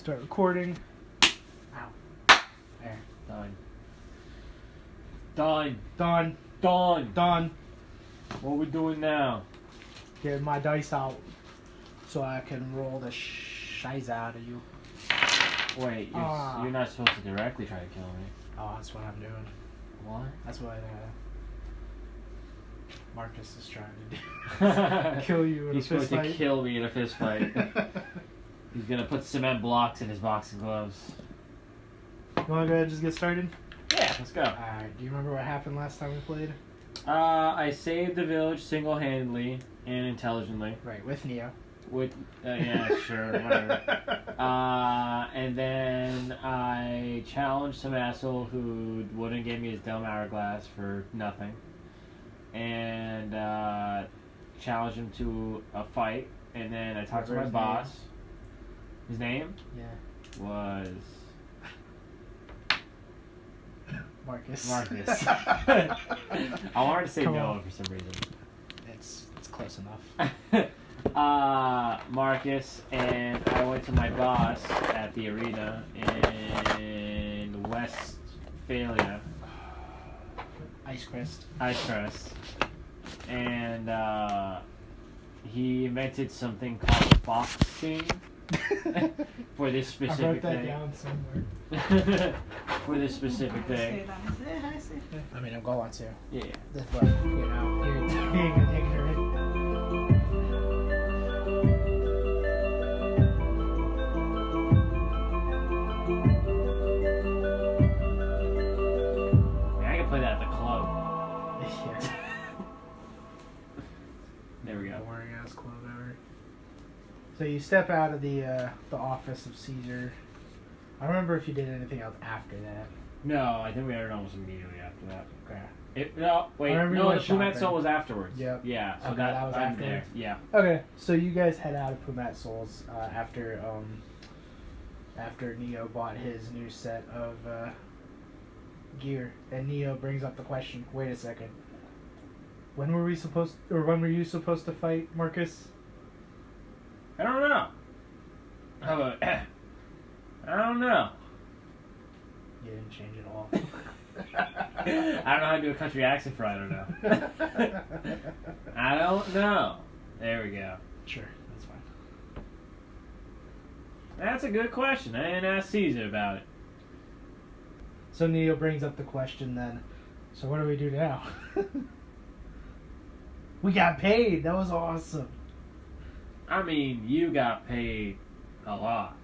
Start recording. Ow. There. Done. What are we doing now? Get my dice out so I can roll the shiz out of you. Wait, you're not supposed to directly try to kill me. Oh, that's what I'm doing. What? That's what Marcus is trying to do. Kill you in He's a fist supposed fight. to kill me in a fist fight. He's gonna put cement blocks in his boxing gloves. You wanna go ahead and just get started? Yeah, let's go. Alright, do you remember what happened last time we played? I saved the village single-handedly and intelligently. Right, with Neo. Yeah, sure, whatever. And then I challenged some asshole who wouldn't give me his dumb hourglass for nothing. And challenged him to a fight. And then I talked to my boss. His name? Yeah. Was... Marcus. I wanted to say Come Noah on. for some reason. It's close enough. Marcus, and I went to my boss at the arena in Westphalia. Ice Crest. And he invented something called boxing for this I specific wrote that thing. down somewhere. For this specific thing. I mean, I'm going to. Yeah. That's what, you know, you're being an ignorant. I can play that at the club. Yeah. There we go. Boring ass club ever. So you step out of the office of Caesar. I don't remember if you did anything else after that. No, I think we had it almost immediately after that. Okay. The Pumat Soul was afterwards. Yep. Yeah, so Okay, that was I'm afterwards. there. Yeah. Okay, so you guys head out of Pumat Souls after Neo bought his new set of gear, and Neo brings up the question. Wait a second. When were you supposed to fight, Marcus? I don't know. I don't know. You didn't change it all. I don't know how to do a country accent for I don't know. I don't know. There we go. Sure, that's fine. That's a good question. I didn't ask Caesar about it. So Neo brings up the question then. So what do we do now? We got paid. That was awesome. I mean, you got paid a lot.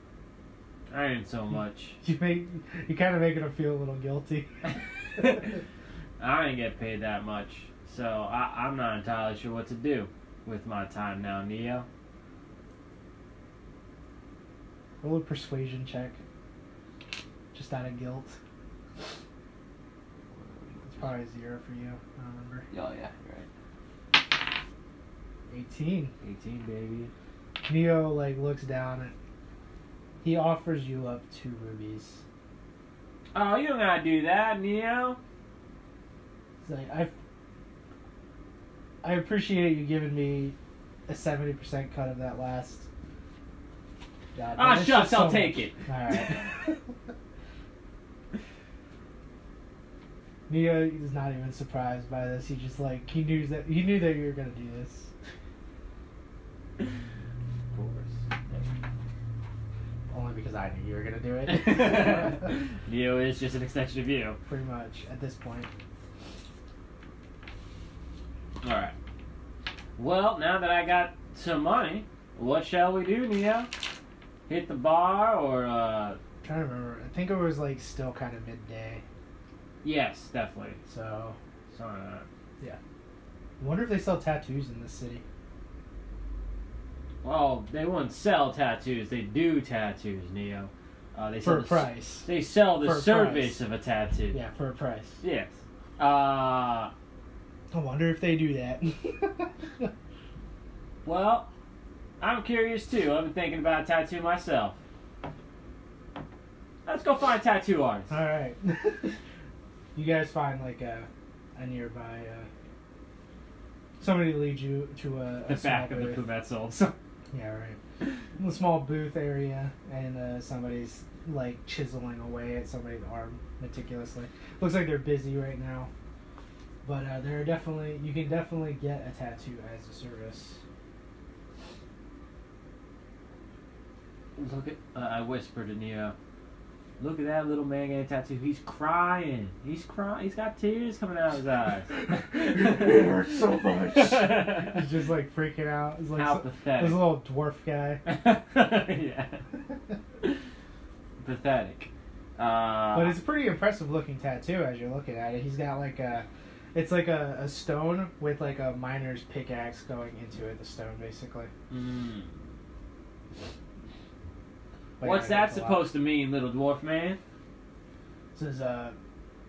I didn't so much. You kind of making him feel a little guilty. I didn't get paid that much, so I'm not entirely sure what to do with my time now, Neo. Roll a persuasion check. Just out of guilt. It's probably 0 for you. I don't remember. Oh yeah, you're right. 18. 18, baby. Neo looks down and he offers you up 2 rubies. Oh, you don't gotta do that, Neo. He's like, I appreciate you giving me a 70% cut of that last. God, Ah, shucks, I'll take it. Alright. Neo is not even surprised by this. He just he knew that you were gonna do this. Of course. Only because I knew you were gonna do it. Neo is just an extension of you. Pretty much at this point. Alright. Well, now that I got some money, what shall we do, Neo? Hit the bar or I'm trying to remember. I think it was still kind of midday. Yes, definitely. So Something like that. yeah. I wonder if they sell tattoos in this city. Well, they wouldn't sell tattoos. They do tattoos, Neo. They For sell a price. They sell the For a service price. of a tattoo. Yeah, for a price. Yes. I wonder if they do that. Well, I'm curious too. I've been thinking about a tattoo myself. Let's go find a tattoo artist. Alright. You guys find a nearby somebody leads you to The back of the small booth. Pumat Souls. Yeah, right. a small booth area, and somebody's like chiseling away at somebody's arm meticulously. Looks like they're busy right now, but you can definitely get a tattoo as a service. Look at. I whispered to Neo. Look at that little man getting a tattoo. He's crying. He's crying. He's got tears coming out of his eyes. It hurts so much. He's just like freaking out. He's like How pathetic. This little dwarf guy. Yeah. Pathetic. But it's a pretty impressive looking tattoo as you're looking at it. He's got like it's like a stone with like a miner's pickaxe going into it. The stone, basically. Mm. But What's yeah, that supposed to mean, little dwarf man? It says,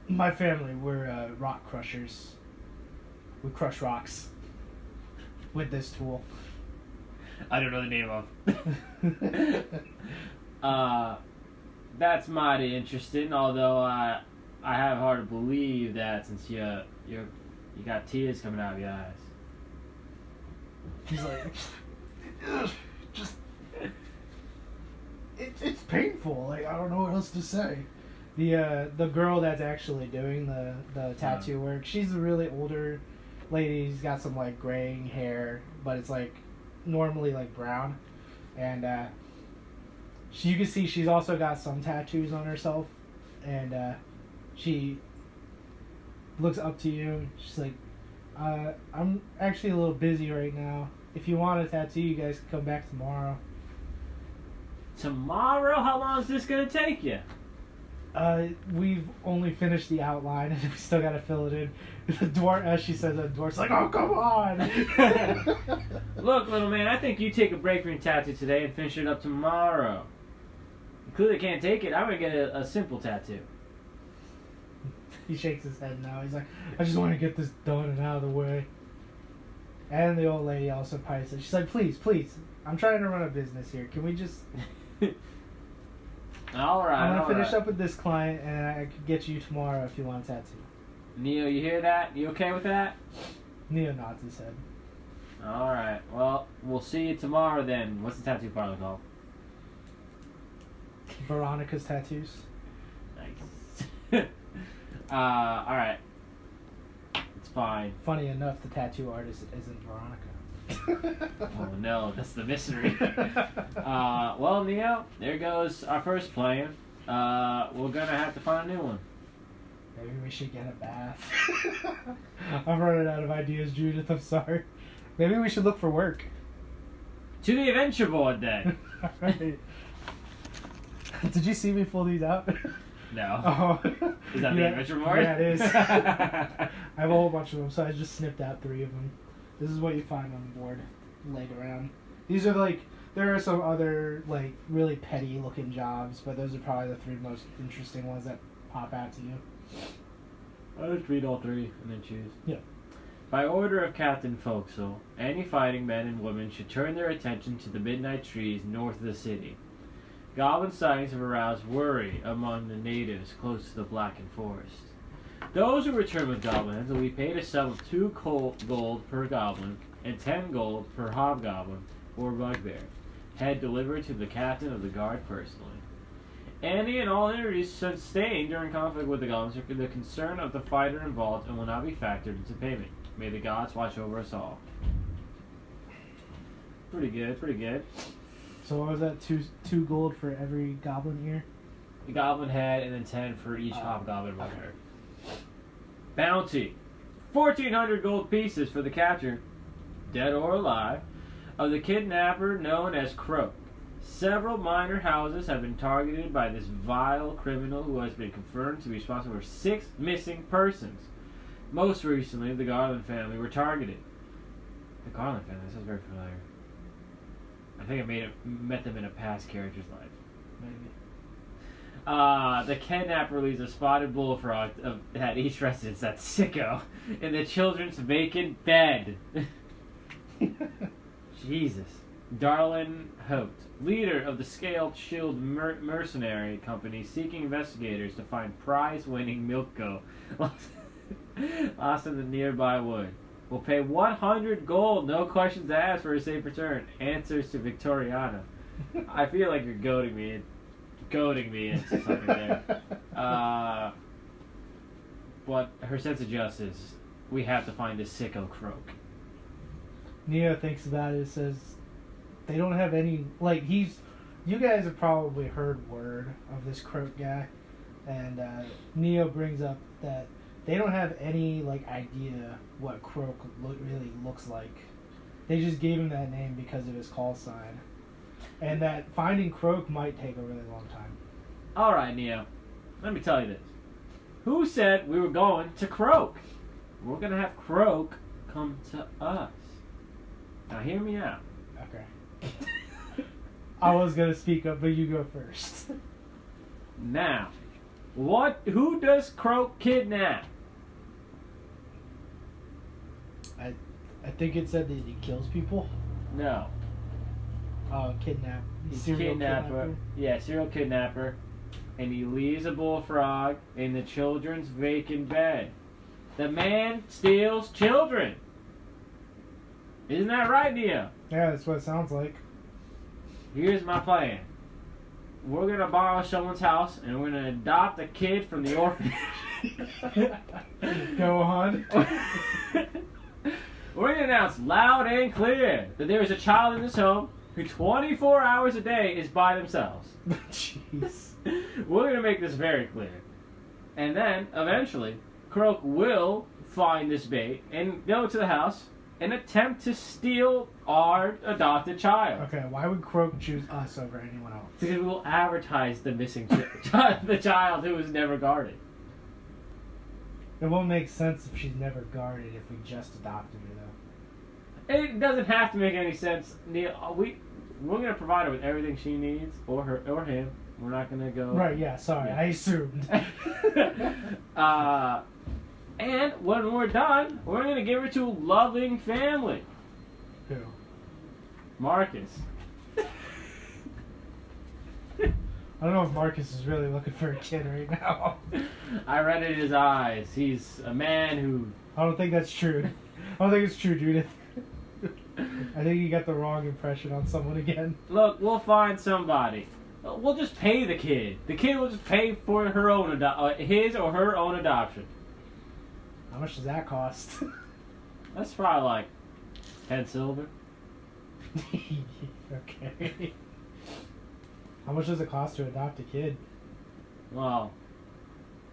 my family, we're rock crushers. We crush rocks with this tool. I don't know the name of. That's mighty interesting. Although I have hard to believe that since you got tears coming out of your eyes. He's like, just. It's painful. Like, I don't know what else to say. The girl that's actually doing the tattoo work, she's a really older lady. She's got some like graying hair, but it's like normally like brown, and you can see she's also got some tattoos on herself, and she looks up to you. She's like, I'm actually a little busy right now. If you want a tattoo, you guys can come back tomorrow. Tomorrow? How long is this gonna take you? We've only finished the outline and we still gotta fill it in. The dwarf, as she says, the dwarf's like, oh, come on! Look, little man, I think you take a break from your tattoo today and finish it up tomorrow. You clearly can't take it. I'm gonna get a simple tattoo. He shakes his head now. He's like, I just want to get this done and out of the way. And the old lady also pipes it. She's like, please, I'm trying to run a business here. Can we just... Alright, I'm going to finish up with this client, and I could get you tomorrow if you want a tattoo. Neo, you hear that? You okay with that? Neo nods his head. Alright, well, we'll see you tomorrow then. What's the tattoo parlor called? Veronica's Tattoos. Nice. Alright. It's fine. Funny enough, the tattoo artist isn't Veronica. Oh no, that's the mystery. Well, Neo, there goes our first plan. We're gonna have to find a new one. Maybe we should get a bath. I'm running out of ideas, Judith. I'm sorry. Maybe we should look for work. To the adventure board, then. Alright. Did you see me pull these out? No. Oh. Is that the adventure board? Yeah, it is. I have a whole bunch of them, so I just snipped out 3 of them. This is what you find on the board laid around. These are like, there are some other like really petty looking jobs, but those are probably the 3 most interesting ones that pop out to you. I'll just read all 3 and then choose. Yeah. By order of Captain Forecastle, any fighting men and women should turn their attention to the midnight trees north of the city. Goblin sightings have aroused worry among the natives close to the blackened forest. Those who return with goblins will be paid a sum of 2 gold per goblin and 10 gold per hobgoblin or bugbear. Head delivered to the captain of the guard personally. Any and all injuries sustained during conflict with the goblins are the concern of the fighter involved and will not be factored into payment. May the gods watch over us all. Pretty good, pretty good. So what was that? 2 gold for every goblin ear? The goblin head and then 10 for each hobgoblin bugbear. Bounty. 1,400 gold pieces for the capture, dead or alive, of the kidnapper known as Croak. Several minor houses have been targeted by this vile criminal who has been confirmed to be responsible for 6 missing persons. Most recently, the Garland family were targeted. The Garland family? That sounds very familiar. I think I met them in a past character's life. Maybe. The kidnapper leaves a spotted bullfrog at each residence, that's sicko, in the children's vacant bed. Jesus. Darlin Hote, leader of the Scaled Shield Mercenary Company, seeking investigators to find prize-winning milk go lost in the nearby wood. Will pay 100 gold, no questions asked for a safe return. Answers to Victoriana. I feel like you're goading me into something there. But her sense of justice, we have to find this sicko Croak. Neo thinks about it and says, they don't have any, like, you guys have probably heard word of this Croak guy, and Neo brings up that they don't have any, like, idea what Croak really looks like. They just gave him that name because of his call sign. And that finding Croak might take a really long time. Alright, Neo. Let me tell you this. Who said we were going to Croak? We're going to have Croak come to us. Now hear me out. Okay. I was going to speak up, but you go first. Now, who does Croak kidnap? I think it said that he kills people. No. Oh, kidnap. He's Serial kidnapper. Yeah, serial kidnapper. And he leaves a bullfrog in the children's vacant bed. The man steals children. Isn't that right, Neo? Yeah, that's what it sounds like. Here's my plan. We're going to borrow someone's house and we're going to adopt a kid from the orphanage. Go on. We're going to announce loud and clear that there is a child in this home who 24 hours a day is by themselves. Jeez. We're going to make this very clear. And then, eventually, Croak will find this bait and go to the house and attempt to steal our adopted child. Okay, why would Croak choose us over anyone else? Because we will advertise the missing the child who was never guarded. It won't make sense if she's never guarded if we just adopted her, though. It doesn't have to make any sense, Neil. We're going to provide her with everything she needs, or her, or him. We're not going to go... Right, yeah, sorry, Yeah. I assumed. And when we're done, we're going to give her to a loving family. Who? Marcus. I don't know if Marcus is really looking for a kid right now. I read it in his eyes. He's a man who... I don't think that's true. I don't think it's true, Judith. I think you got the wrong impression on someone again. Look, we'll find somebody. We'll just pay the kid. The kid will just pay for her own his or her own adoption. How much does that cost? That's probably like 10 silver. Okay. How much does it cost to adopt a kid? Well,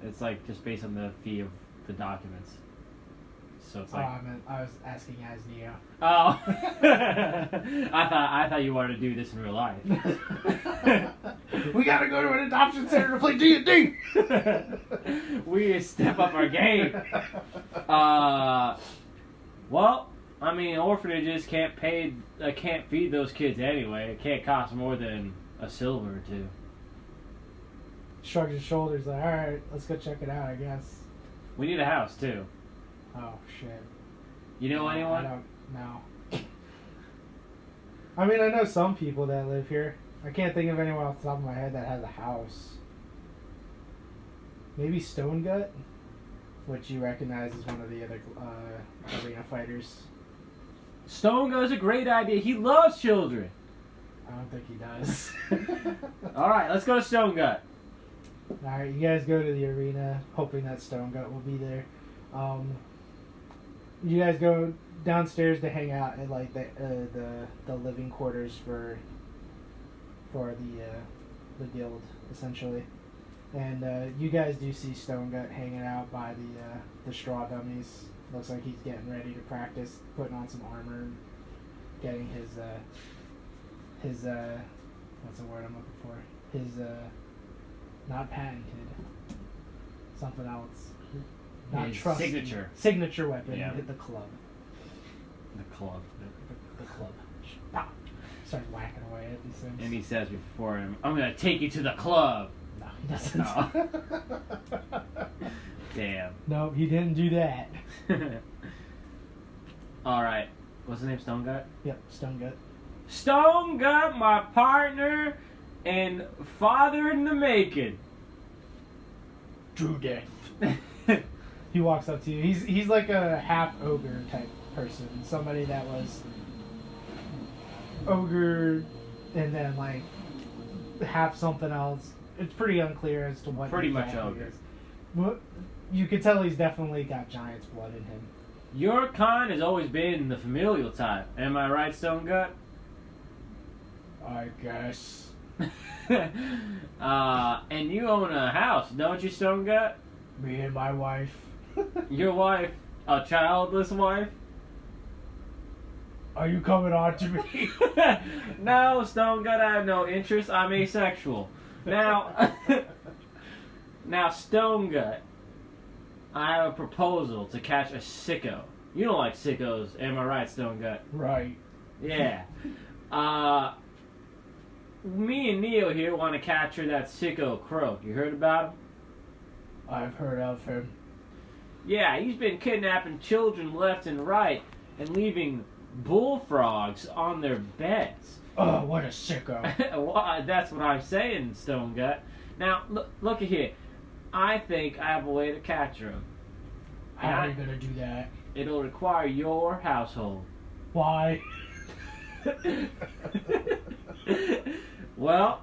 it's like just based on the fee of the documents. So it's like... I was asking as Neo. Oh. I thought you wanted to do this in real life. We gotta go to an adoption center to play D&D! We step up our game. Well, I mean, orphanages can't feed those kids anyway. It can't cost more than a silver or two. Shrugs his shoulders like, alright, let's go check it out, I guess. We need a house too. Oh, shit. You know anyone? I don't know. I mean, I know some people that live here. I can't think of anyone off the top of my head that has a house. Maybe Stone Gut, which you recognize as one of the other arena fighters. Stone Gut's a great idea. He loves children. I don't think he does. Alright, let's go to Stone Gut. Alright, you guys go to the arena, hoping that Stone Gut will be there. You guys go downstairs to hang out at like the living quarters for the guild, essentially. And you guys do see Stone Gut hanging out by the straw dummies. Looks like he's getting ready to practice, putting on some armor, getting his what's the word I'm looking for? His not patented, something else. Not His trust. Signature weapon. Yeah. The club. The club. The club. Pop. Start whacking away at these things. And he says before him, I'm going to take you to the club. No, he doesn't. No. Damn. No, he didn't do that. Alright. What's his name? Stone Gut? Yep, Stone Gut. Stone Gut, my partner and father in the making. True death. He walks up to you. He's like a half ogre type person, somebody that was ogre and then like half something else. It's pretty unclear as to what. Pretty much exactly ogre. is. Well, you could tell he's definitely got giant's blood in him. Your kind has always been the familial type. Am I right, Stone Gut? I guess. And you own a house, don't you, Stone Gut? Me and my wife. Your wife, a childless wife? Are you coming on to me? No, Stone Gut, I have no interest. I'm asexual. Now, now, Stone Gut, I have a proposal to catch a sicko. You don't like sickos, am I right, Stone Gut? Right. Yeah. Me and Neo here want to capture that sicko Croak. You heard about him? I've heard of him. Yeah, he's been kidnapping children left and right and leaving bullfrogs on their beds. Oh, what a sicko. Well, that's what I'm saying, Stone Gut. Now, look at here. I think I have a way to capture him. How are you going to do that? It'll require your household. Why? Well,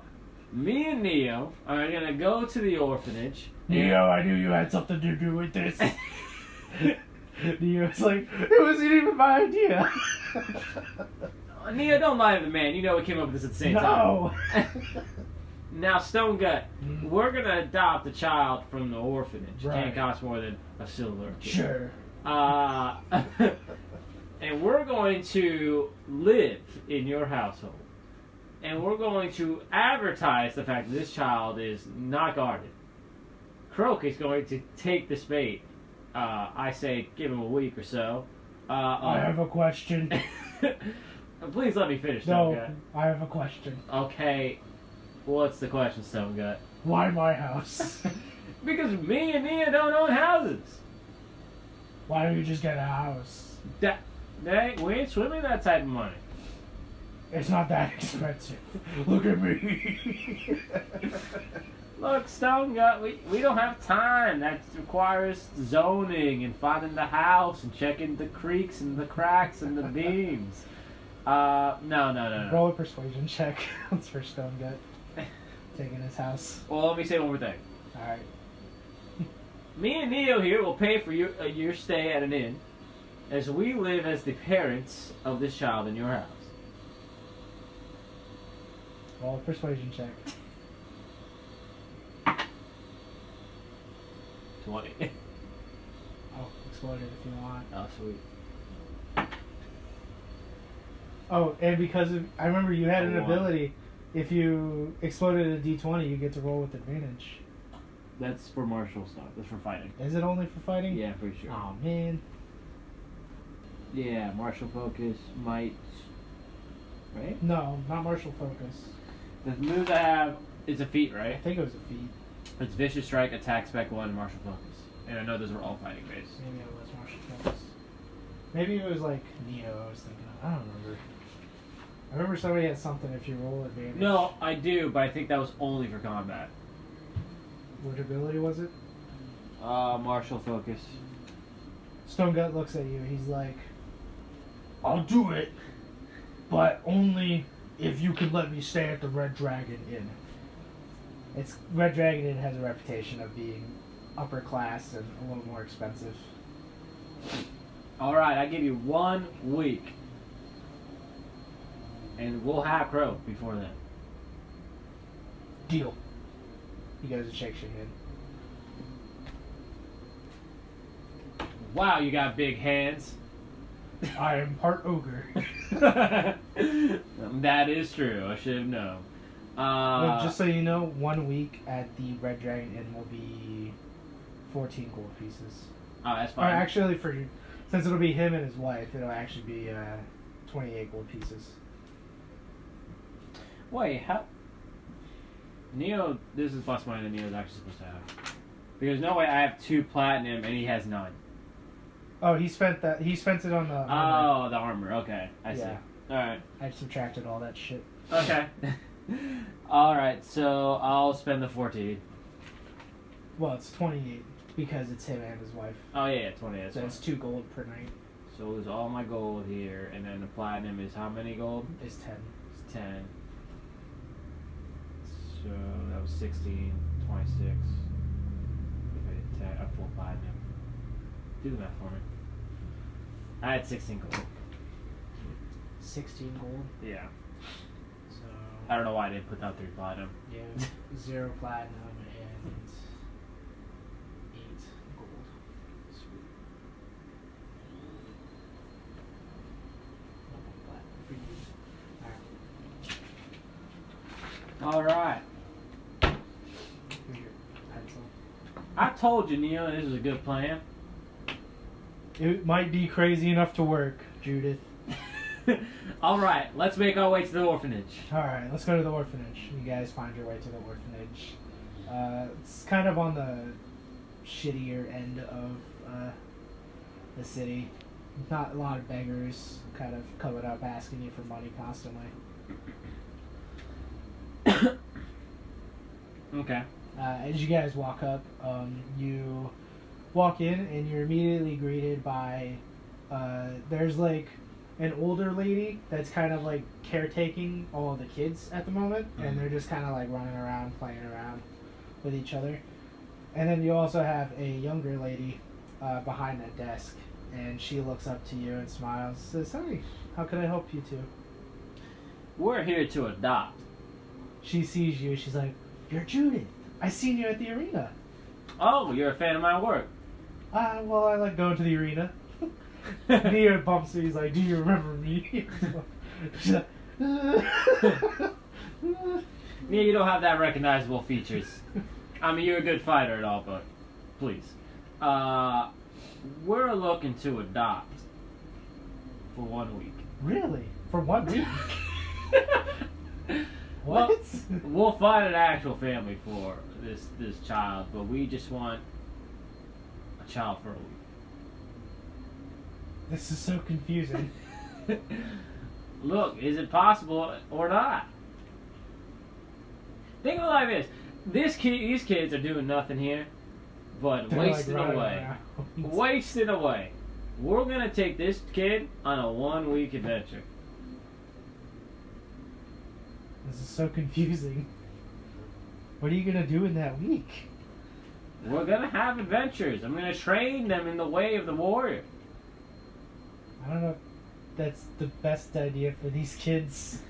me and Neo are going to go to the orphanage. Neo, I knew you had something to do with this. Neo's like, it wasn't even my idea. Neo, don't lie to the man. You know we came up with this at the same No. time. Now, Stone Gut, we're going to adopt a child from the orphanage. It Right. can't cost more than a silver. Sure. And we're going to live in your household. And we're going to advertise the fact that this child is not guarded. Croak is going to take this bait. I say give him a week or so. I have a question. Please let me finish, Stone No, Gut. I have a question. Okay, what's the question, Stone Gut? Why my house? Because me and Nia don't own houses. Why don't you just get a house? We ain't swimming that type of money. It's not that expensive. Look at me. Look, Stone Gut, we don't have time. That requires zoning and finding the house and checking the creaks and the cracks and the beams. No. Roll a persuasion check. That's for Stone Gut. Taking his house. Well, let me say one more thing. Alright. Me and Neo here will pay for your stay at an inn, as we live as the parents of this child in your house. Roll a persuasion check. 20. I'll explode it if you want. Oh, sweet. Oh, and because of, I remember you had an A one. ability, if you exploded a d20, you get to roll with advantage. That's for martial stuff. That's for fighting. Is it only for fighting? Yeah, pretty sure. Oh man. Yeah, martial focus, might. Right? No, not martial focus. The moves I have is a feat, right? I think it was a feat. It's vicious strike, attack spec 1, and martial focus. And I know those are all fighting based. Maybe it was martial focus. Maybe it was like Neo. I was thinking of. I don't remember. I remember somebody had something if you roll advantage. No, I do, but I think that was only for combat. What ability was it? Martial focus. Stone Gut looks at you. He's like, "I'll do it, but only if you could let me stay at the Red Dragon Inn." It's Red Dragon Inn has a reputation of being upper class and a little more expensive. Alright, I give you 1 week. And we'll have Crow before then. Deal. He goes and shakes your hand. Wow, you got big hands. I am part ogre. That is true. I should have known. But just so you know, 1 week at the Red Dragon Inn will be 14 gold pieces. Oh, that's Or fine. actually, since it'll be him and his wife, it'll actually be 28 gold pieces. Wait, how? Neo, this is plus money that Neo's actually supposed to have. Because no way I have 2 platinum and he has none. Oh, he spent that. He spent it on the. Oh, the armor. Okay, I see. Yeah. Alright. I subtracted all that shit. Okay. Alright, so I'll spend the 14. Well, it's 28 because it's him and his wife. Oh, yeah, 20. That's So fine. it's 2 gold per night. So it was all my gold here, and then the platinum is how many gold? It's 10. It's 10. So that was 16, 26. If I did 10, a full platinum. Do the math for me. I had 16 gold. 16 gold. Yeah. So I don't know why I didn't put down 3 platinum. yeah, 0 platinum and 8 gold. Sweet. No platinum for you. Alright. Alright. Here's your pencil. I told you, Neil, this was a good plan. It might be crazy enough to work, Judith. Alright, let's make our way to the orphanage. Alright, let's go to the orphanage. You guys find your way to the orphanage. It's kind of on the shittier end of the city. Not a lot of beggars kind of coming up asking you for money constantly. Okay. As you guys walk up, you walk in and you're immediately greeted by there's like an older lady that's kind of like caretaking all of the kids at the moment, and they're just kind of like running around, playing around with each other. And then you also have a younger lady behind that desk, and she looks up to you and smiles, says, "Hi, how can I help you two?" We're here to adopt. She sees you, she's like, "You're Judith. I seen you at the arena." Oh, you're a fan of my work. Well, I like going to the arena. Nia bumps me, he's like, "Do you remember me?" She's like, Yeah, you don't have that recognizable features. I mean, you're a good fighter and all, but please. We're looking to adopt for 1 week. "Really? For 1 week?" Well, What? we'll find an actual family for this child, but we just want a child for a week. This is so confusing. Look, is it possible or not? Think of it like this: these kids are doing nothing here, but They're, wasting like, running away, around. wasting away. We're gonna take this kid on a 1 week adventure. This is so confusing. What are you gonna do in that week? We're gonna have adventures. I'm gonna train them in the way of the warrior. I don't know if that's the best idea for these kids.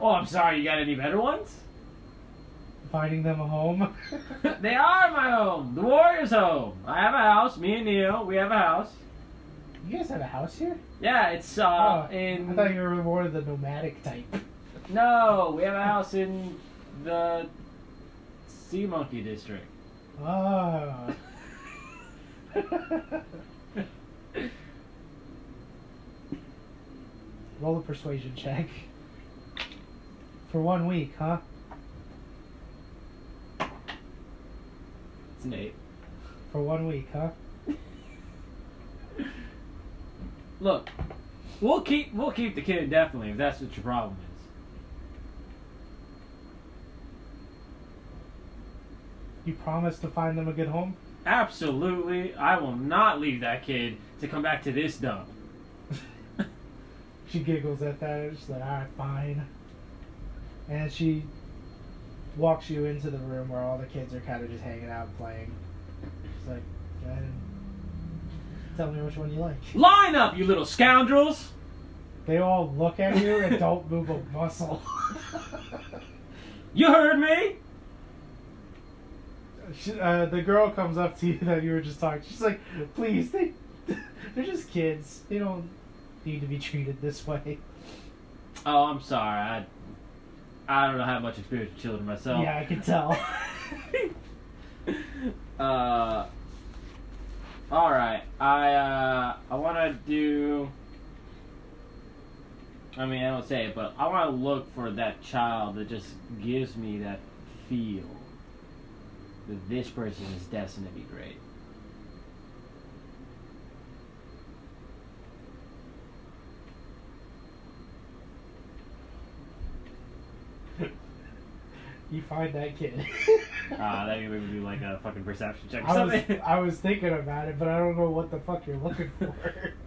Oh, I'm sorry. You got any better ones? Finding them a home. They are my home. The warrior's home. I have a house. Me and Neil, we have a house. You guys have a house here? Yeah, it's in. I thought you were more of the nomadic type. No, we have a house in the Sea Monkey district. Oh. Roll a persuasion check. For 1 week, huh? It's an 8. For 1 week, huh? Look, we'll keep the kid indefinitely if that's what your problem is. You promise to find them a good home? Absolutely, I will not leave that kid to come back to this dump. She giggles at that and she's like, "Alright, fine." And she walks you into the room where all the kids are kind of just hanging out playing. She's like, "Go ahead and tell me which one you like." Line up, you little scoundrels! They all look at you and don't move a muscle. You heard me? The girl comes up to you that you were just talking. She's like, "Please, they're just kids. They don't need to be treated this way." Oh, I'm sorry. I don't know how much experience with children myself. Yeah, I can tell. All right. I want to do. I mean, I don't say it, but I want to look for that child that just gives me that feel that this person is destined to be great. You find that kid. That maybe we do like a fucking perception check or I something. I was thinking about it, but I don't know what the fuck you're looking for.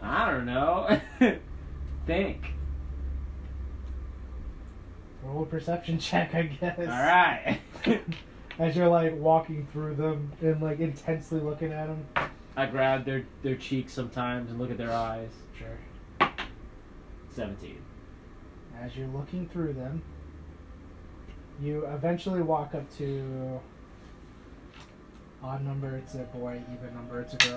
I don't know. Think. Roll a perception check, I guess. Alright. As you're like walking through them and like intensely looking at them. I grab their cheeks sometimes and look at their eyes. Sure. 17. As you're looking through them, you eventually walk up to odd number, it's a boy, even number, it's a girl.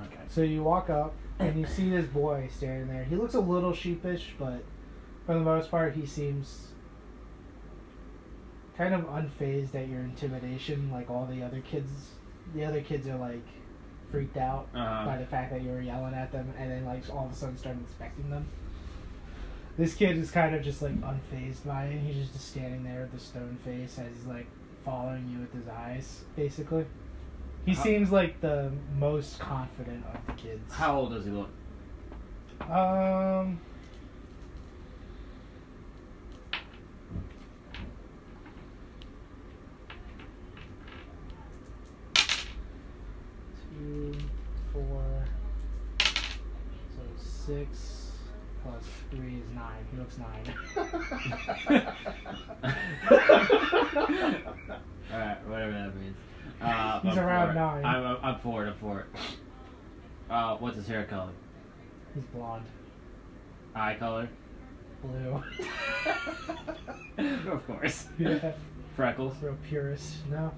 Okay. So you walk up and you see this boy standing there. He looks a little sheepish, but for the most part he seems kind of unfazed at your intimidation, like all the other kids. The other kids are like freaked out by the fact that you were yelling at them, and then like all of a sudden start inspecting them. This kid is kind of just like unfazed by it. He's just standing there with a stone face as he's like following you with his eyes, basically. He seems like the most confident of the kids. How old does he look? 2, 4, so 6 plus 3 is 9. He looks 9. Alright, whatever that means. He's around 9. I'm for it. What's his hair color? He's blonde. Eye color? Blue. Of course. Yeah. Freckles? Real purist. No.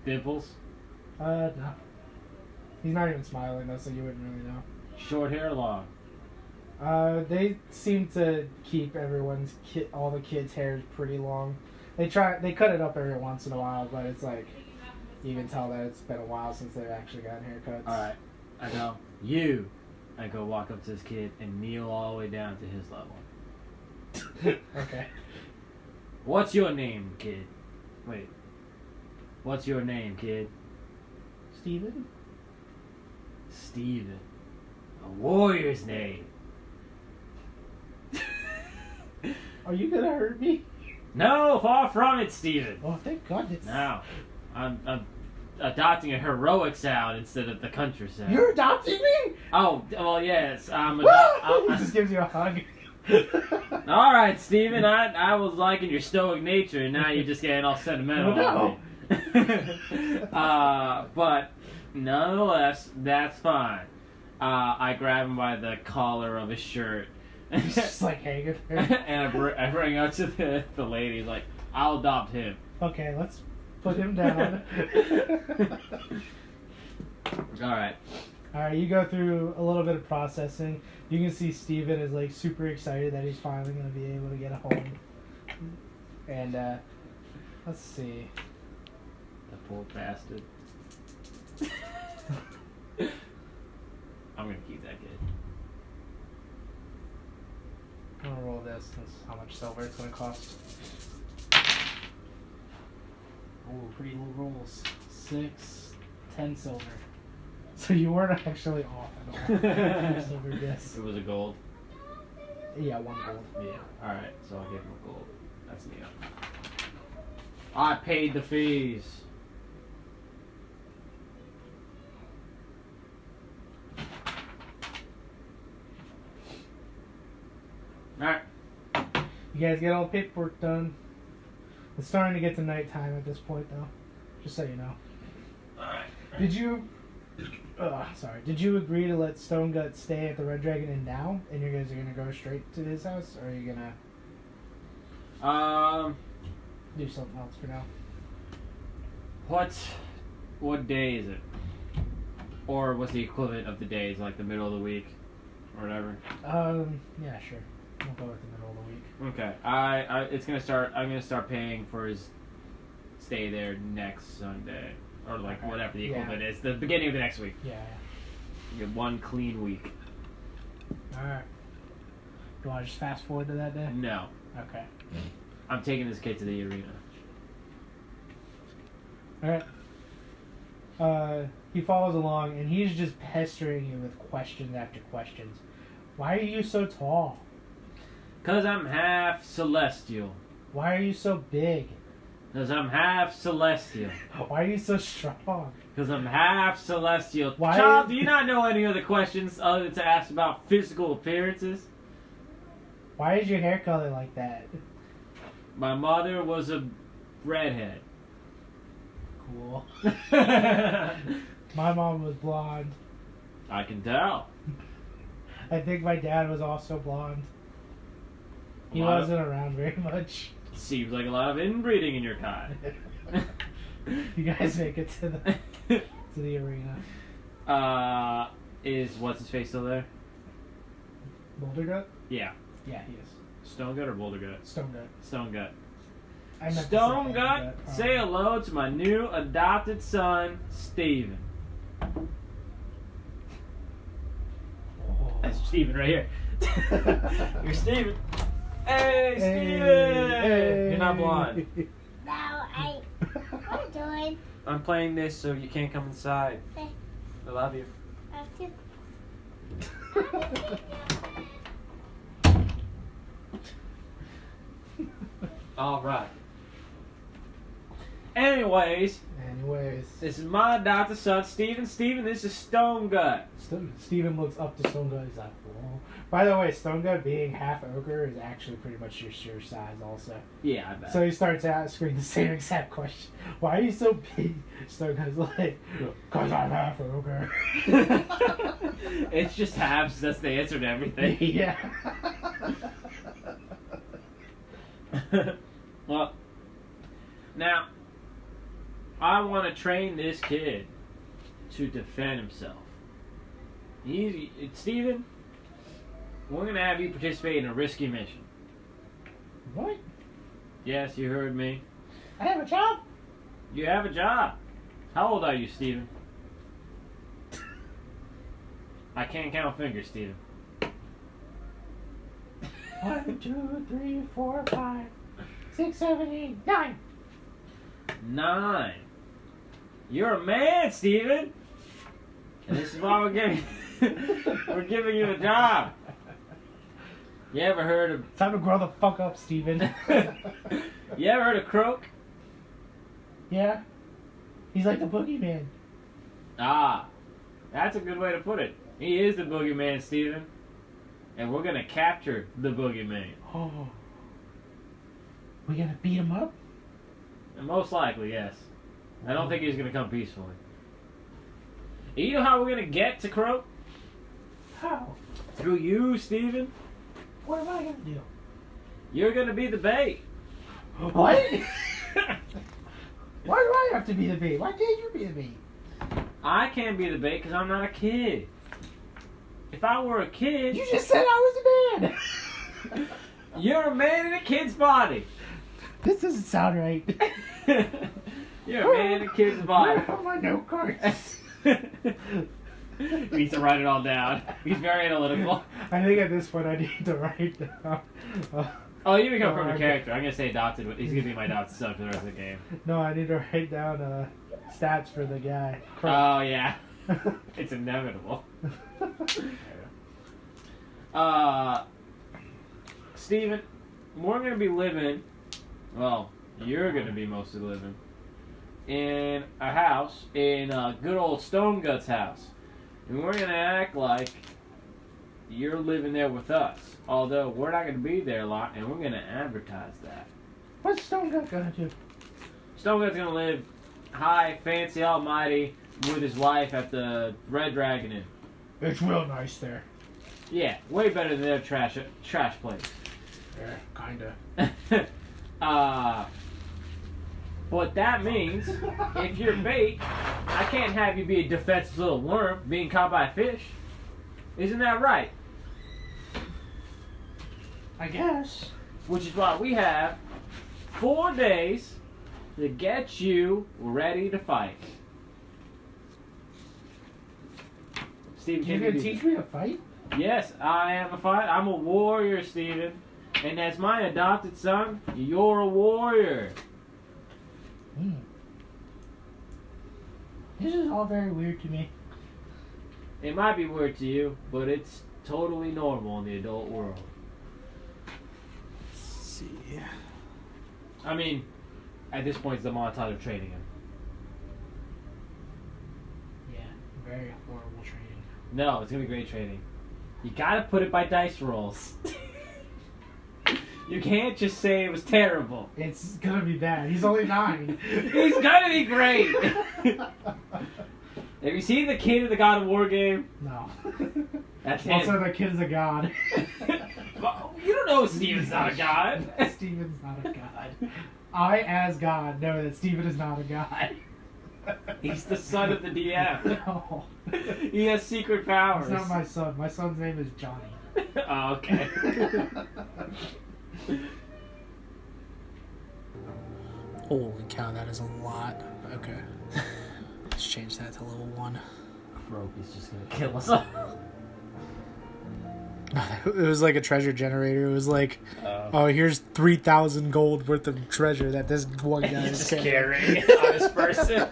Dimples? No. He's not even smiling though, so you wouldn't really know. Short hair or long? They seem to keep all the kids' hair pretty long. They cut it up every once in a while, but it's like, you can tell that it's been a while since they've actually gotten haircuts. Alright, I go, I go walk up to this kid and kneel all the way down to his level. Okay. What's your name, kid? Wait. What's your name, kid? Steven? Steven. A warrior's name. Are you gonna hurt me? No, far from it, Steven. Oh, thank goodness. No. I'm adopting a heroic sound instead of the country sound. You're adopting me? Oh, well, yes. He just gives you a hug. All right, Steven. I was liking your stoic nature, and now you're just getting all sentimental. Oh, no. But nonetheless, that's fine. I grab him by the collar of his shirt. He's just like hanging there. And I bring out to the lady, like, I'll adopt him. Okay, let's put him down. Alright. Alright, you go through a little bit of processing. You can see Steven is like super excited that he's finally going to be able to get a home. And, let's see. The poor bastard. I'm going to keep that kid. I'm going to roll this. That's how much silver it's going to cost. Oh, pretty low rolls. 6, 10 silver. So you weren't actually off at all. Silver, yes. It was a gold. Yeah, 1 gold. Yeah. Alright, so I'll give him a gold. That's neat. I paid the fees. Alright. You guys get all the paperwork done. It's starting to get to nighttime at this point, though. Just so you know. Alright. Did you agree to let Stone Gut stay at the Red Dragon Inn now? And you guys are gonna go straight to his house? Or are you gonna do something else for now? What day is it? Or what's the equivalent of the days, like the middle of the week? Or whatever? Yeah, sure. We'll go with the middle of the week. Okay. I'm gonna start paying for his stay there next Sunday. Or like whatever the equivalent is. The beginning of the next week. Yeah. You get 1 clean week. Alright. You wanna just fast forward to that day? No. Okay. I'm taking this kid to the arena. Alright. He follows along and he's just pestering you with questions after questions. Why are you so tall? 'Cause I'm half celestial. Why are you so big? Because I'm half celestial. Why are you so strong? Because I'm half celestial. Why- Child, do you not know any other questions other than to ask about physical appearances? Why is your hair color like that? My mother was a redhead. Cool. My mom was blonde. I can tell. I think my dad was also blonde. He wasn't around very much. Seems like a lot of inbreeding in your kind. You guys make it to the arena. Is what's his face still there? Boulder Gut? Yeah. Yeah, he is. Stone Gut or Boulder Gut? Stone Gut. Stone Gut. I meant to say Stone Boulder Gut, Gut. say hello to my new adopted son, Steven. Oh. That's Steven right here. You're Steven. Hey, Steven! Hey. You're not blonde. What are you doing? I'm playing this so you can't come inside. Okay. I love you. All right. Anyways, this is my adopted son, Steven. Steven, this is Stone Gut. Steven looks up to Stone Gut. He's like, whoa. By the way, Stone Gut being half ogre is actually pretty much your size also. Yeah, I bet. So he starts asking the same exact question. Why are you so big? Stone Gut's like, because I'm half ogre. It's just halves. That's the answer to everything. Yeah. Well, now, I want to train this kid to defend himself. Steven, we're going to have you participate in a risky mission. What? Yes, you heard me. I have a job? You have a job. How old are you, Steven? I can't count fingers, Steven. 1, 2, 3, 4, 5, 6, 7, 8, 9. 9. You're a man, Steven. And this is why we're giving you a job. You ever heard of Time to grow the fuck up, Steven. You ever heard of Croak? Yeah. He's like the boogeyman. Ah, that's a good way to put it. He is the boogeyman, Steven. And we're gonna capture the boogeyman. Oh. We gonna beat him up? And most likely, yes. I don't think he's gonna come peacefully. And you know how we're gonna get to Croak? How? Through you, Steven. What am I gonna do? You're gonna be the bait. What? Why do I have to be the bait? Why can't you be the bait? I can't be the bait because I'm not a kid. If I were a kid, You just said I was a man! you're a man in a kid's body. This doesn't sound right. You're a man in a kid's body. Where are my note cards? He needs to write it all down. He's very analytical. I think at this point I need to write down. Oh, you become from I a character. I'm gonna say adopted. But he's gonna be my adopted son for the rest of the game. No, I need to write down stats for the guy. Oh yeah, it's inevitable. Steven, we're gonna be living. Well, you're gonna be mostly living in a house in good old Stone Gut's house, and we're gonna act like you're living there with us. Although we're not gonna be there a lot, and we're gonna advertise that. What's Stone Gut gonna do? Stone Gut's gonna live high, fancy, almighty with his wife at the Red Dragon Inn. It's real nice there. Yeah, way better than their trash place. Yeah, kinda. What that means, if you're bait, I can't have you be a defenseless little worm being caught by a fish. Isn't that right? I guess. Which is why we have 4 days to get you ready to fight. Steve, You're can gonna you do teach this? me to fight? Yes, I am a fighter. I'm a warrior, Steven. And as my adopted son, you're a warrior. This is all very weird to me. It might be weird to you, but it's totally normal in the adult world. Let's see. I mean, at this point, it's the montage of training him. Yeah, very horrible training. No, it's gonna be great training. You gotta put it by dice rolls. You can't just say it was terrible. It's gonna be bad. He's only 9. He's gonna be great. Have you seen the kid in the God of War game? No. That's him. Also, the kid's a god. Well, you don't know Steven's not a god. Steven's not a god. I, as God, know that Steven is not a god. He's the son of the DM. No. He has secret powers. He's not my son. My son's name is Johnny. Oh, okay. Holy cow, that is a lot. Okay. Let's change that to level 1. Rope is just gonna kill us all. It was like a treasure generator. It was like, oh, here's 3,000 gold worth of treasure that this one guy is carrying on his person.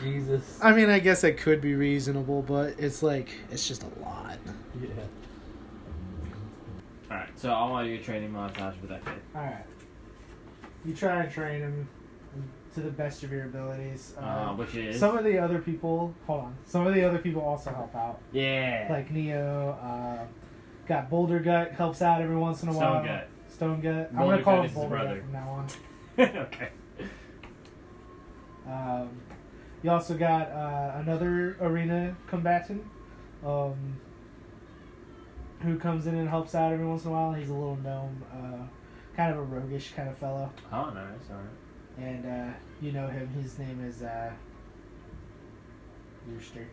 Jesus. I mean, I guess it could be reasonable, but it's like, it's just a lot. Yeah. Alright, so I want to do a training montage for that kid. Alright. You try and train him to the best of your abilities. Which is? Some of the other people, some of the other people also help out. Yeah. Like Neo, got Boulder Gut, helps out every once in a while. Stone Gut. I'm going to call him Boulder Gut from now on. Okay. You also got another arena combatant who comes in and helps out every once in a while. He's a little gnome, kind of a roguish kind of fellow. Oh, nice. All right. And you know him. His name is Rooster.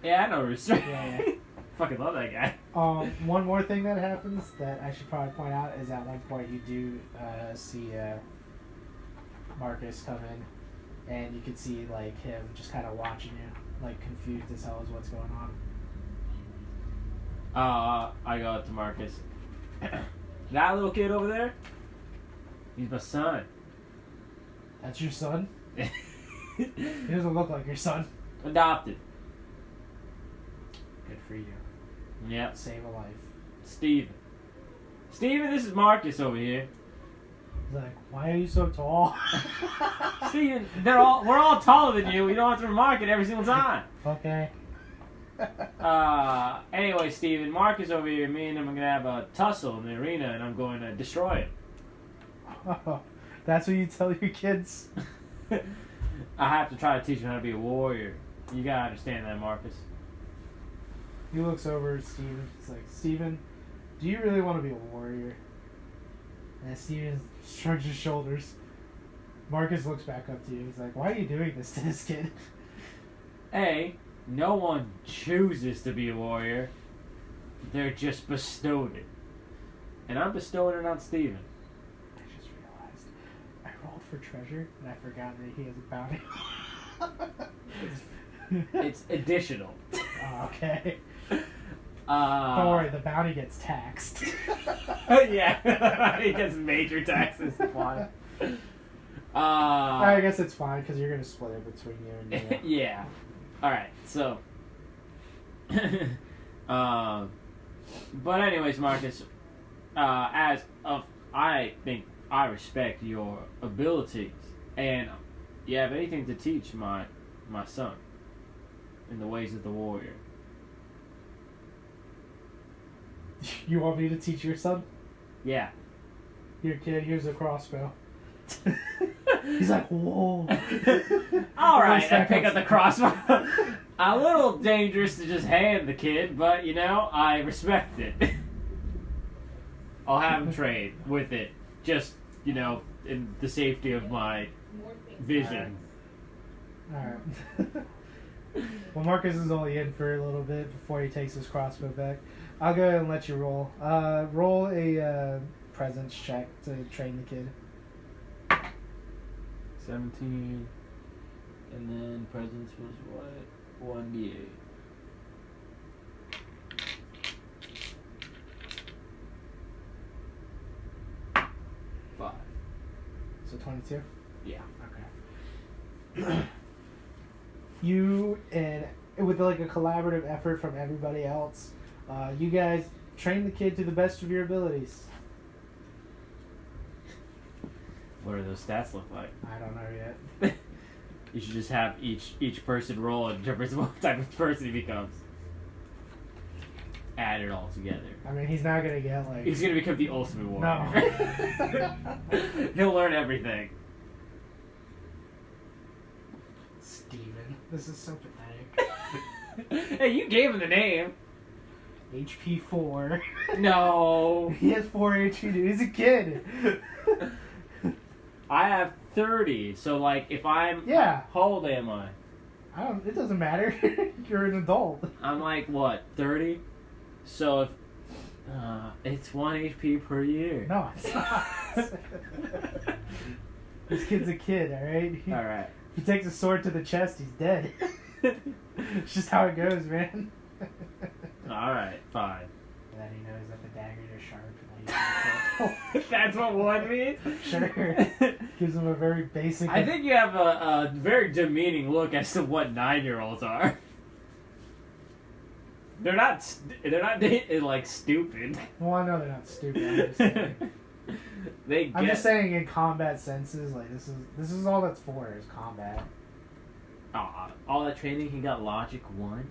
Yeah, I know Rooster. Yeah. Fucking love that guy. One more thing that happens that I should probably point out is at one point you do see Marcus come in, and you can see like him just kind of watching you, like confused as hell as what's going on. I go up to Marcus. That little kid over there, he's my son. That's your son? He doesn't look like your son. Adopted. Good for you. Yep. Save a life. Steven, this is Marcus over here. He's like, why are you so tall? Steven, we're all taller than you. You don't have to remark it every single time. Okay. Anyway, Steven, Marcus over here, me and him are gonna have a tussle in the arena, and I'm going to destroy it. That's what you tell your kids? I have to try to teach him how to be a warrior. You gotta understand that, Marcus. He looks over at Steven. He's like, Steven, do you really want to be a warrior? And Steven shrugs his shoulders. Marcus looks back up to you. He's like, why are you doing this to this kid? A, no one chooses to be a warrior. They're just bestowed it. And I'm bestowing it on Steven. I just realized I rolled for treasure and I forgot that he has a bounty. It's additional. Oh, okay. Don't worry, the bounty gets taxed. Yeah, he gets major taxes applied. I guess it's fine because you're going to split it between you and me. Yeah. Alright, so. But anyways, Marcus, I think I respect your abilities, and you have anything to teach my son in the ways of the warrior. You want me to teach your son? Yeah. Here, kid, here's a crossbow. He's like, whoa. Alright, I pick up the crossbow. A little dangerous to just hand the kid, but, I respect it. I'll have him train with it. Just, in the safety of my vision. Alright. Well, Marcus is only in for a little bit before he takes his crossbow back. I'll go ahead and let you roll. Roll a presence check to train the kid. 17. And then presence was what? 1d8. Five. So 22? Yeah. Okay. You and with like a collaborative effort from everybody else, you guys train the kid to the best of your abilities. What do those stats look like? I don't know yet. You should just have each person roll and determine what type of person he becomes. Add it all together. I mean, he's not gonna get like. He's gonna become the ultimate warrior. No. He'll learn everything. Steven. This is so pathetic. Hey, you gave him the name. HP 4. No. He has 4 HP, dude. He's a kid. I have 30, so like if I'm Yeah. how old am I? It doesn't matter. You're an adult. I'm like what, 30? So if it's 1 HP per year. No, it's not. This kid's a kid, alright? All right. If he takes a sword to the chest, he's dead. It's just how it goes, man. All right, fine. And then he knows that the daggers are sharp and he's careful. That's what one means? Sure. Gives him a very basic. I think you have a very demeaning look as to what 9-year-olds are. They're not like stupid. Well, I know they're not stupid. I'm just saying. I'm just saying in combat senses, like this is all that's for is combat. All that training, he got logic 1.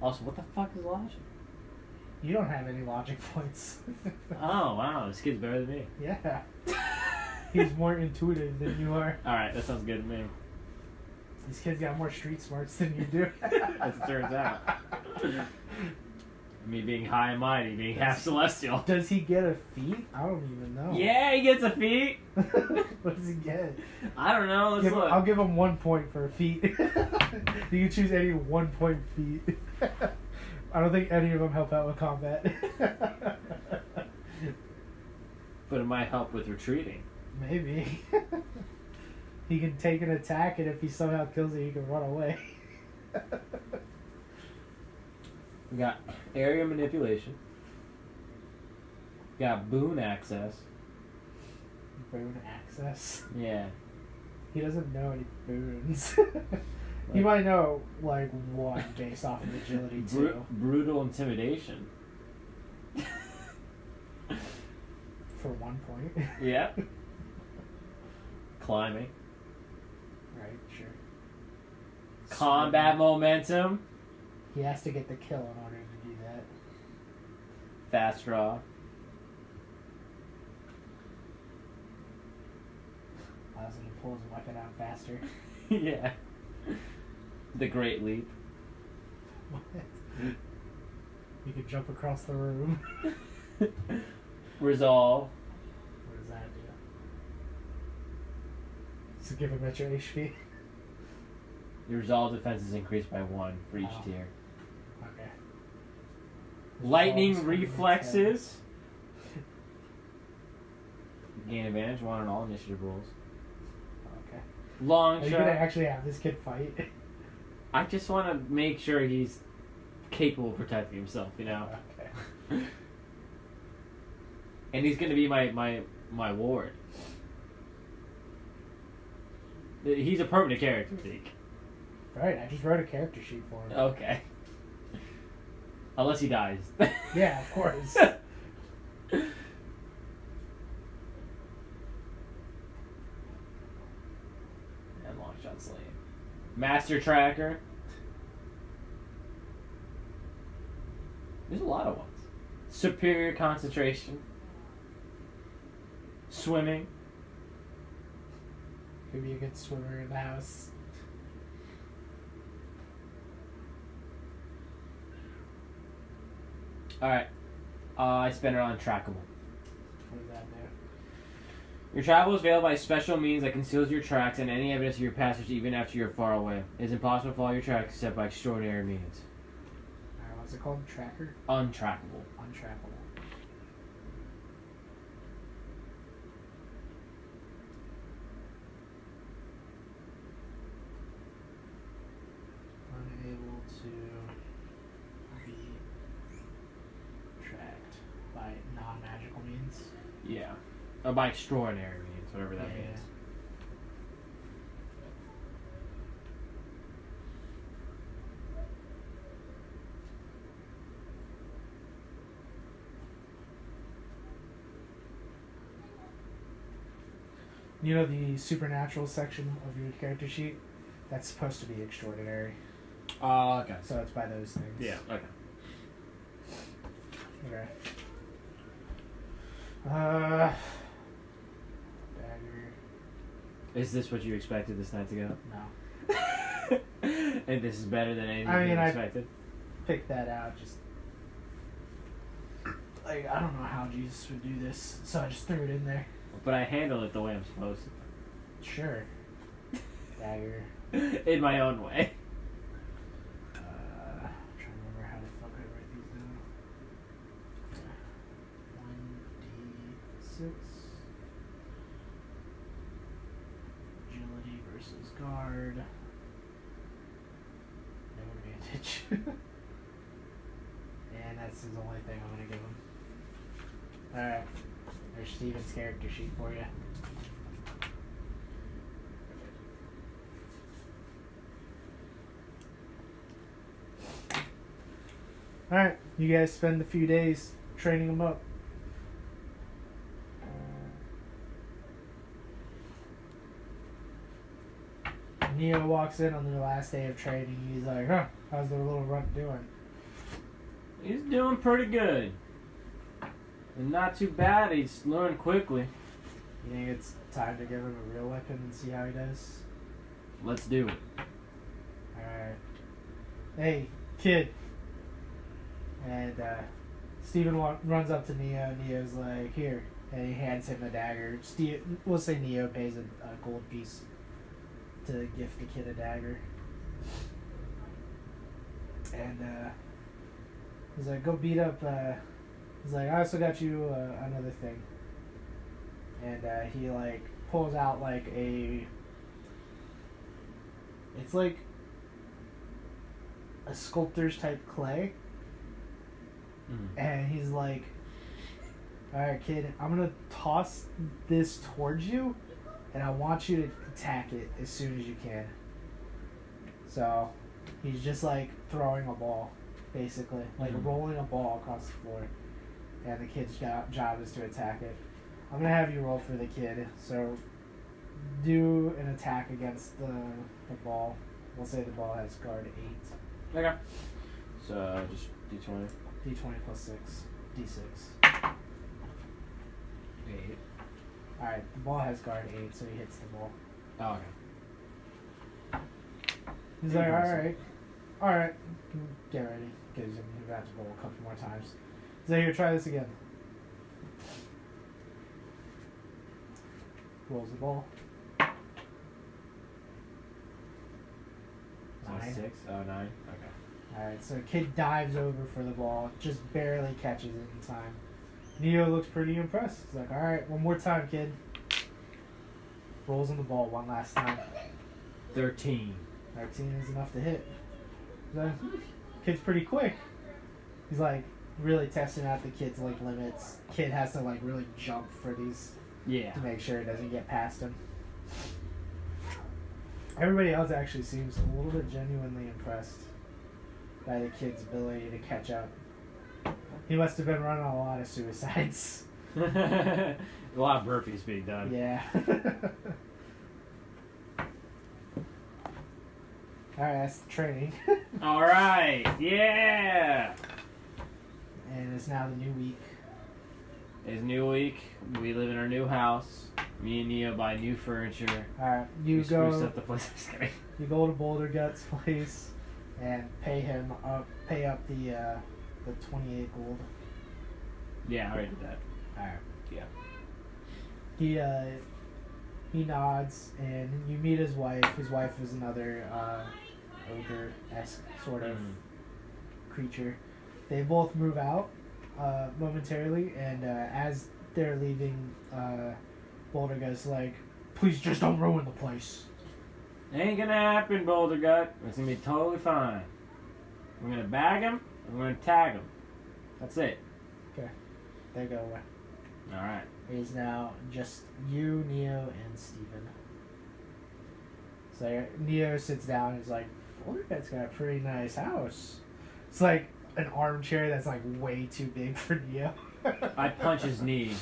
Also, what the fuck is logic? You don't have any logic points. Oh wow, this kid's better than me. Yeah. He's more intuitive than you are. Alright, that sounds good to me. These kids got more street smarts than you do. As it turns out. Me being high and mighty, being half celestial. Does he get a feat? I don't even know. Yeah, he gets a feat. What does he get? I don't know, let's look. I'll give him 1 point for a feat. You can choose any 1 point feat. I don't think any of them help out with combat. But it might help with retreating. Maybe. He can take an attack, and if he somehow kills it, he can run away. We got area manipulation. We got boon access. Boon access. Yeah. He doesn't know any boons. He might know, like, 1 based off of agility, too. Brutal intimidation. For 1 point. Yep. Climbing. Right, sure. Combat momentum. He has to get the kill in order to do that. Fast draw. Allows him to pull his weapon out faster. Yeah. The Great Leap. What? You can jump across the room. Resolve. What does that do? So give him extra HP. Your resolve defense is increased by 1 for each tier. Okay. Lightning reflexes. Gain advantage 1 on all initiative rolls. Okay. Long Are you shot. gonna actually have this kid fight? I just want to make sure he's capable of protecting himself, you know. Okay. And he's gonna be my ward. He's a permanent character, Zeke. Right, I just wrote a character sheet for him. Okay. Unless he dies. Yeah, of course. And long shot slaying. Master tracker. There's a lot of ones. Superior concentration. Swimming. Could be a good swimmer in the house. Alright. I spent it on trackable. What does that do? Your travel is veiled by special means that conceals your tracks and any evidence of your passage even after you're far away. It is impossible to follow your tracks except by extraordinary means. Alright, what's it called? Tracker? Untrackable. Untrackable. Unable to be tracked by non-magical means. Yeah. Or by extraordinary means, whatever that Yeah. means. You know the supernatural section of your character sheet? That's supposed to be extraordinary. Oh, okay. So it's by those things. Yeah, okay. Okay. Dagger. Is this what you expected this night to go? No. And this is better than anything I mean, you I- expected? Pick that out. Just like I don't know how Jesus would do this, so I just threw it in there. But I handled it the way I'm supposed Sure. Dagger. to. In my own way. I'm trying to remember how the fuck I write these down. 1d6. Agility versus guard. No advantage. And that's the only thing I'm gonna give him. Alright. There's Steven's character sheet for you. Alright, you guys spend a few days training him up. Neo walks in on their last day of training. He's like, huh, how's the little runt doing? He's doing pretty good. And not too bad. He's learned quickly. You think it's time to give him a real weapon and see how he does? Let's do it. Alright. Hey, kid. And Steven runs up to Neo. Neo's like, here. And he hands him a dagger. We'll say Neo pays a gold piece to gift the kid a dagger. And he's like, go beat up. He's like, I also got you another thing. And he like pulls out like it's like a sculptor's type clay. And he's like, alright kid, I'm gonna toss this towards you and I want you to attack it as soon as you can. So he's just like throwing a ball, basically. Like rolling a ball across the floor. And the kid's job is to attack it. I'm gonna have you roll for the kid. So do an attack against the ball. We'll say the ball has guard 8. Okay. So just D20. D20 plus 6. D6. 8. Alright, the ball has guard 8, so he hits the ball. Oh, okay. He's like, alright, get ready. Because you're going to have to roll a couple more times. He's like, here, try this again. Rolls the ball. So 9. 6? Oh, 9? Okay. Alright, so kid dives over for the ball, just barely catches it in time. Neo looks pretty impressed. He's like, alright, one more time, kid. Rolls on the ball one last time. 13. 13 is enough to hit. The kid's pretty quick. He's like really testing out the kid's like limits. Kid has to like really jump for these Yeah. to make sure it doesn't get past him. Everybody else actually seems a little bit genuinely impressed by the kid's ability to catch up. He must have been running a lot of suicides. A lot of burpees being done. Yeah. Alright, that's the training. Alright, yeah! And it's now the new week. It's a new week. We live in our new house. Me and Neo buy new furniture. Alright, We you spruce go up the place. Just kidding. you go to Boulder Guts place and pay up the 28 gold. Yeah, I already did that. Alright. Yeah. He nods and you meet his wife. His wife is another ogre-esque sort of creature. They both move out momentarily, and as they're leaving, Boulder Gut's like, please just don't ruin the place. Ain't gonna happen, Boulder Gut. It's gonna be totally fine. We're gonna bag him, and we're gonna tag him. That's it. They go away. Alright. It is now just you, Neo, and Steven. So Neo sits down and is like, Boulder Gut's got a pretty nice house. It's like an armchair that's like way too big for Neo. I punch his knee.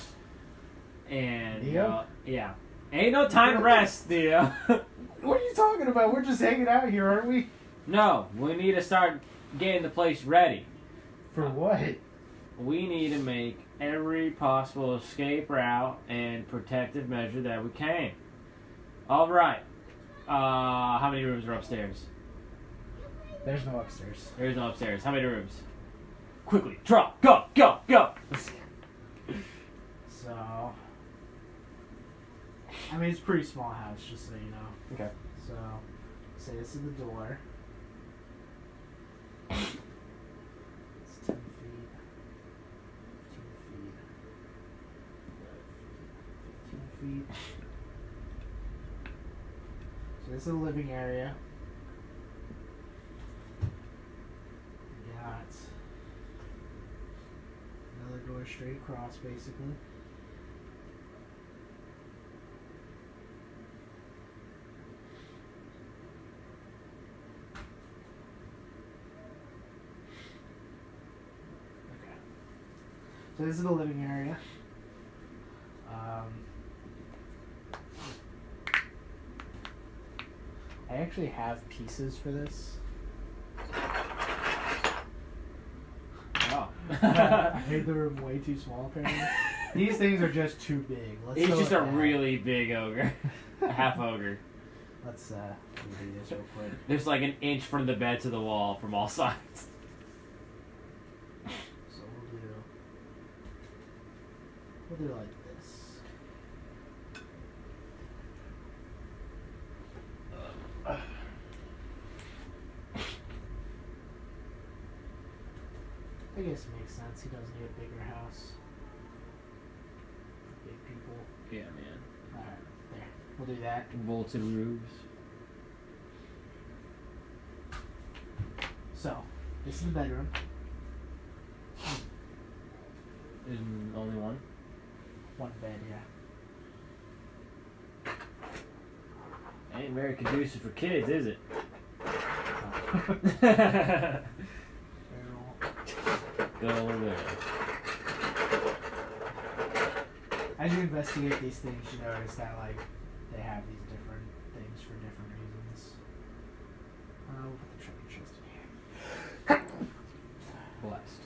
And, Neo? yeah. Ain't no time to rest, Theo. What are you talking about? We're just hanging out here, aren't we? No, we need to start getting the place ready. For what? We need to make every possible escape route and protective measure that we can. All right. How many rooms are upstairs? There's no upstairs. There's no upstairs. How many rooms? Quickly, drop, go, go, go. So, I mean, it's a pretty small house, just so you know. Okay. So, say this is the door. It's 10 feet, 15 feet, 15 feet. So this is the living area. We got another door straight across, basically. Okay. So this is the living area. I actually have pieces for this. Oh. I made the room way too small, apparently. These things are just too big. He's go just with a that. really big ogre. A half ogre. Let's do this real quick. There's like an inch from the bed to the wall from all sides. So we'll do like this. I guess it makes sense. He does need a bigger house. For big people. Yeah, man. Alright, there. We'll do that. Vaulted roofs. So, this is the bedroom. There's only one. One bed, yeah. Ain't very conducive for kids, is it? Go there. As you investigate these things, you notice that like they have these different things for different reasons. We'll put the treasure chest in here. Blessed.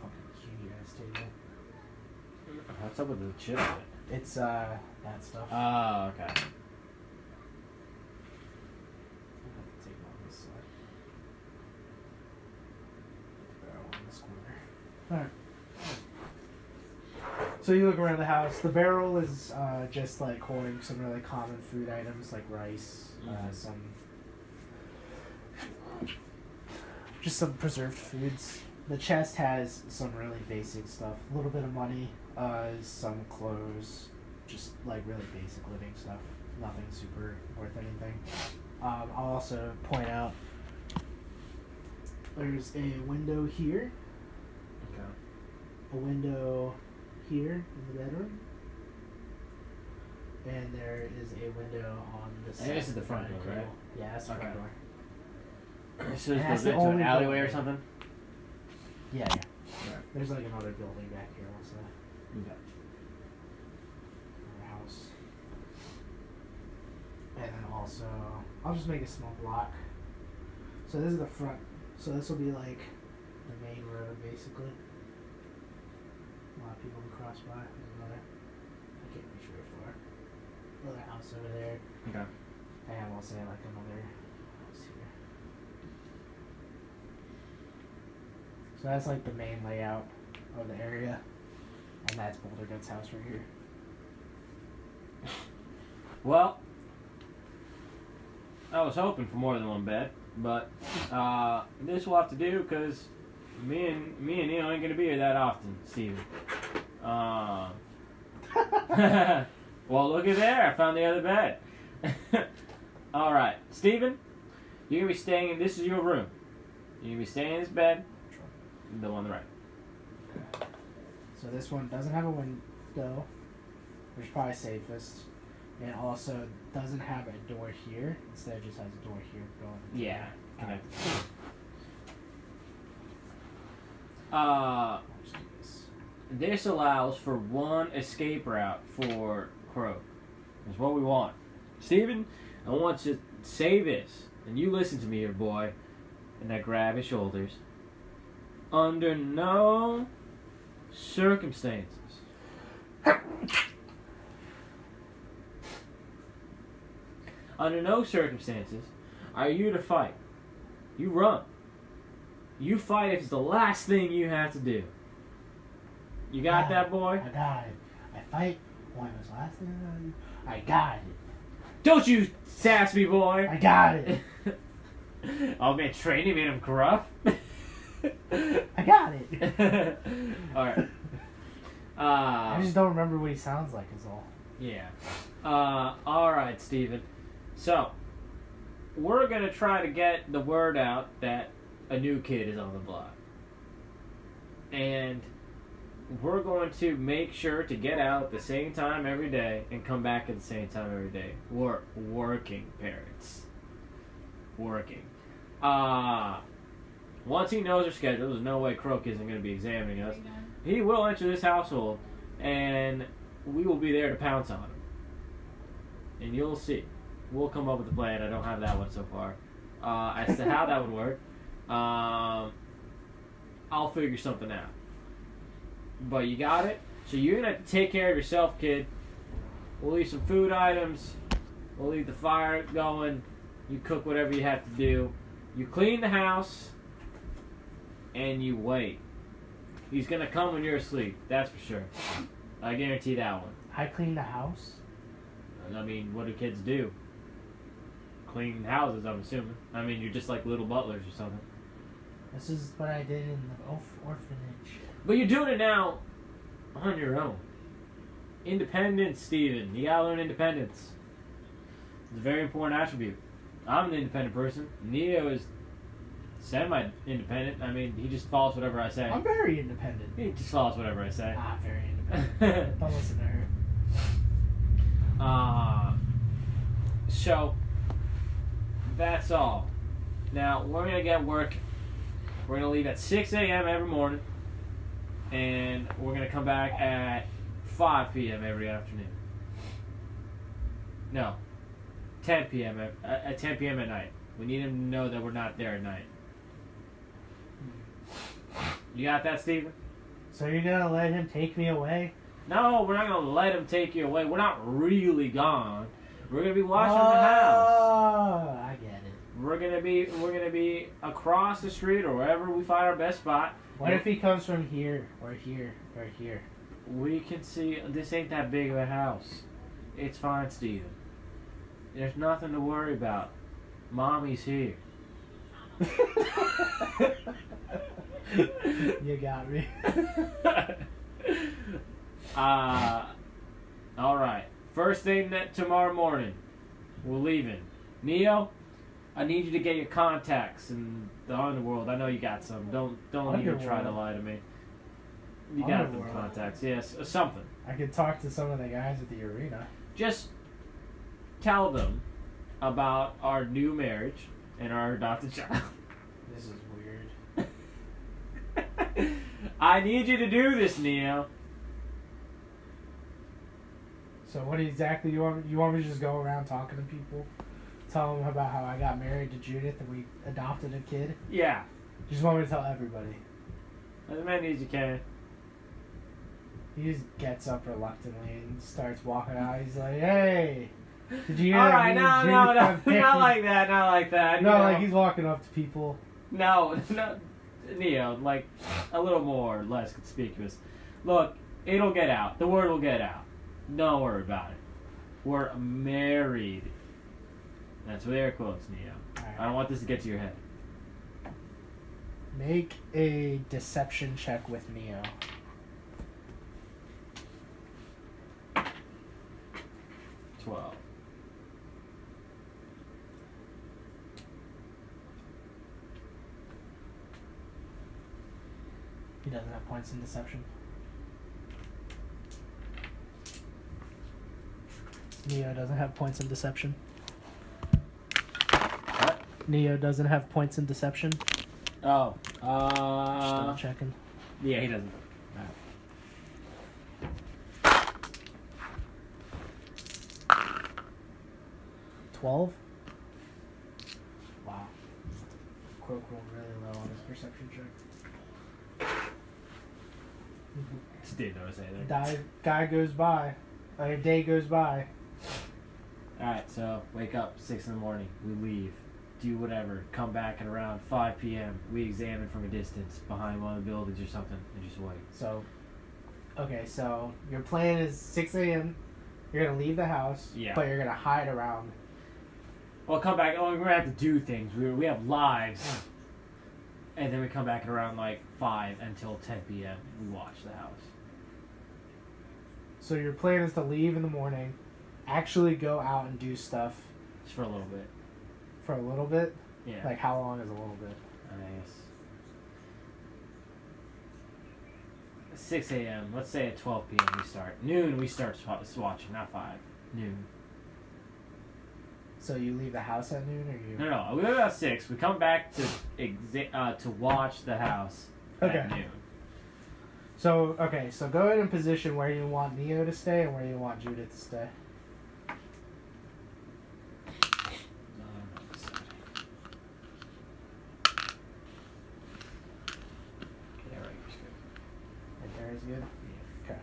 Fucking huge ass table. What's up with the chip? It's that stuff. Oh, okay. I'll have to take it on this side. Put the barrel in this corner. Alright. So you look around the house. The barrel is just like holding some really common food items like rice, some preserved foods. The chest has some really basic stuff. A little bit of money, some clothes, just like really basic living stuff. Nothing super worth anything. I'll also point out there's a window here, Okay. a window here in the bedroom, and there is a window on the side. this is the front dining door, right? table. Yeah, that's the front Okay. door. So And it's that's goes the into an only alleyway or building. something? Yeah. Right. There's like another building back here also. Okay. Another house. And then also, I'll just make a small block. So this is the front. So this will be like the main road basically. A lot of people can cross by. There's another. I can't reach very far. Another house over there. Okay. And we'll say like another house here. So that's like the main layout of the area. And that's Boulder Goat's house right here. Well, I was hoping for more than one bed, but this will have to do because me and Neil ain't gonna be here that often, Steven. Well, look at there! I found the other bed. All right, Steven, you're gonna be staying in. This is your room. You're gonna be staying in this bed, the one on the right. So this one doesn't have a window, which is probably safest. And also doesn't have a door here. Instead, it just has a door here going. Yeah, connected. This allows for one escape route for Crow. That's what we want. Steven, I want you to say this, and you listen to me here, boy. And I grab his shoulders. Under no circumstances. Under no circumstances are you to fight. You run. You fight if it's the last thing you have to do. You got that, boy? I got it. I fight when it was last thing I got it. Don't you sass me, boy! I got it. Oh man, training made him gruff. I got it. Alright. I just don't remember what he sounds like is all. Yeah. Alright, Steven. So, we're going to try to get the word out that a new kid is on the block. And we're going to make sure to get out at the same time every day and come back at the same time every day. We're working parents. Working. Once he knows our schedule, there's no way Croak isn't going to be examining us. He will enter this household, and we will be there to pounce on him. And you'll see. We'll come up with a plan. I don't have that one so far. As to how that would work, I'll figure something out. But you got it? So you're going to have to take care of yourself, kid. We'll leave some food items. We'll leave the fire going. You cook whatever you have to do. You clean the house. And you wait. He's going to come when you're asleep. That's for sure. I guarantee that one. I clean the house? I mean, what do kids do? Clean houses, I'm assuming. I mean, you're just like little butlers or something. This is what I did in the orphanage. But you're doing it now on your own. Independence, Steven. You gotta learn independence. It's a very important attribute. I'm an independent person. Neo is semi-independent. I mean, he just follows whatever I say. I'm very independent. He just follows whatever I say. I'm very independent. Don't listen to her. So, that's all. Now, we're going to get work. We're going to leave at 6 a.m. every morning. And we're going to come back at 5 p.m. every afternoon. No. 10 p.m. At 10 p.m. at night. We need him to know that we're not there at night. You got that, Steven? So you're going to let him take me away? No, we're not going to let him take you away. We're not really gone. We're going to be watching the house. Oh, I get it. We're gonna be across the street or wherever we find our best spot. What if he comes from here or here or here? We can see. This ain't that big of a house. It's fine, Steven. There's nothing to worry about. Mommy's here. You got me. All right. First thing tomorrow morning, we're leaving. Neo, I need you to get your contacts in the underworld. I know you got some. Don't even try to lie to me. You got them contacts, yes, something. I could talk to some of the guys at the arena. Just tell them about our new marriage and our adopted child. This is weird. I need you to do this, Neo. So what exactly you want? You want me to just go around talking to people, tell them about how I got married to Judith and we adopted a kid? Yeah. You just want me to tell everybody? As many as you can. He just gets up reluctantly and starts walking out. He's like, "Hey, did you hear All that? right, Me no, and Judith not have picked-" like that, not like that. No, you know. like he's walking up to people. No, Neo, like a little more or less conspicuous. Look, it'll get out. The word will get out. Don't worry about it. We're married. That's with air quotes, Neo. Right. I don't want this to get to your head. Make a deception check with Neo. 12. He doesn't have points in deception. Neo doesn't have points in deception. What? Neo doesn't have points in deception. Oh. Just double checking. Yeah, he doesn't. 12? Wow. Croak rolled really low on his perception check. Just didn't notice anything. Guy goes by. A day goes by. Alright, so wake up 6 in the morning. We leave. Do whatever. Come back at around 5 p.m. We examine from a distance behind one of the buildings or something and just wait. So, okay, so your plan is 6 a.m. You're going to leave the house, Yeah. but you're going to hide around. Well, come back. Oh, we're going to have to do things. We have lives. And then we come back at around like 5 until 10 p.m. We watch the house. So your plan is to leave in the morning, actually go out and do stuff Just for a little bit. for a little bit? Yeah. Like, how long is a little bit? I guess. 6 a.m. Let's say at 12 p.m. we start. Noon we start watching, not 5. Noon. So you leave the house at noon, or you? No. We leave about 6. We come back to watch the house Okay. at noon. So, okay, so go ahead and position where you want Neo to stay and where you want Judith to stay. Yeah, right here's good. Right there is good? Okay.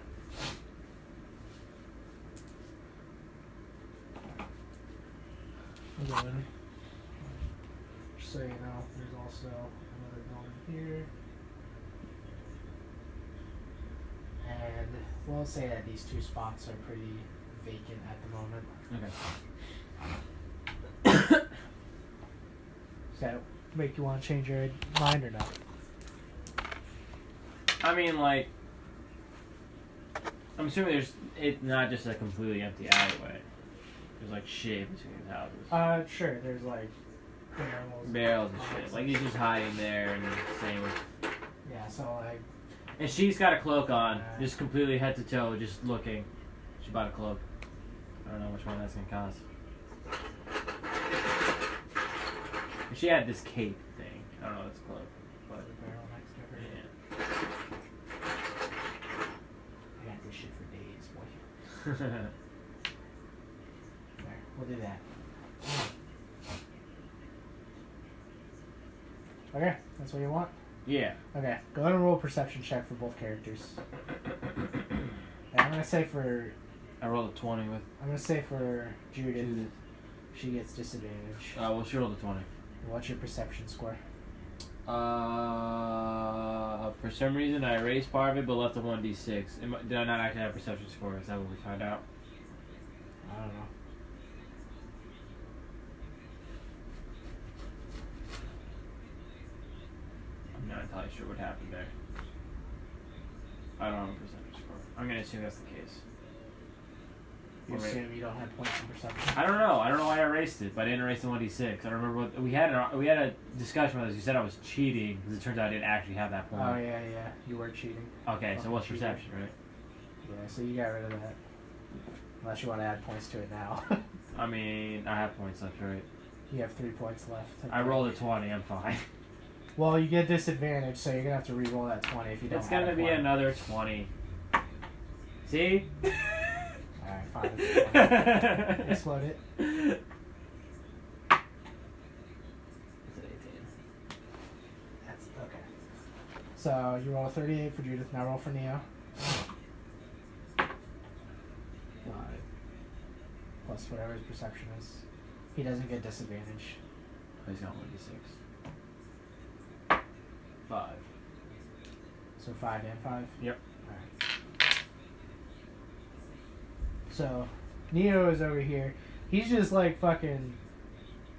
Good. Just so you know, there's also another building here. And we'll say that these two spots are pretty vacant at the moment. Okay. Does that make you want to change your mind or not? I mean, like, I'm assuming it's not just a completely empty alleyway. There's like shit between these houses. Sure, there's like Barrels and shit. Like he's just hiding there and saying. Yeah, so like. And she's got a cloak on, just completely head to toe, just looking. She bought a cloak. I don't know which one that's gonna cost. And she had this cape thing. I don't know if it's a cloak, but Barrel next to her. yeah. I got this shit for days, boy. There, we'll do that. Okay, that's what you want? Yeah. Okay, go ahead and roll a perception check for both characters. And I'm gonna say for I rolled a 20 with. I'm gonna say for Judith, she gets disadvantage. Well, she rolled a 20. What's your perception score? For some reason I erased part of it, but left a 1d6. Did I not actually have a perception score? Is that what we found out? I don't know. I'm not entirely sure what happened there. I don't have a perception score. I'm gonna assume that's the case. You assume you don't have points in perception? I don't know. I don't know why I erased it, but I didn't erase the 1d6. I don't remember what we had a discussion with this. You said I was cheating because it turns out I didn't actually have that point. Oh yeah, you were cheating. Okay, so what's cheating. perception, right? Yeah, so you got rid of that. Unless you want to add points to it now. I mean, I have points left, right? You have 3 points left. I rolled a 20. I'm fine. Well, you get disadvantage, so you're gonna have to re-roll that 20 if you don't. It's gonna have be one. another 20. See? Alright, fine. It's fine. Explode it. It's an 18. That's okay. So you roll a 38 for Judith. Now roll for Neo. 5 plus whatever his perception is. He doesn't get disadvantage. He's got 1d6. 5. So 5 and 5. Yep. Alright. So Neo is over here. He's just like fucking.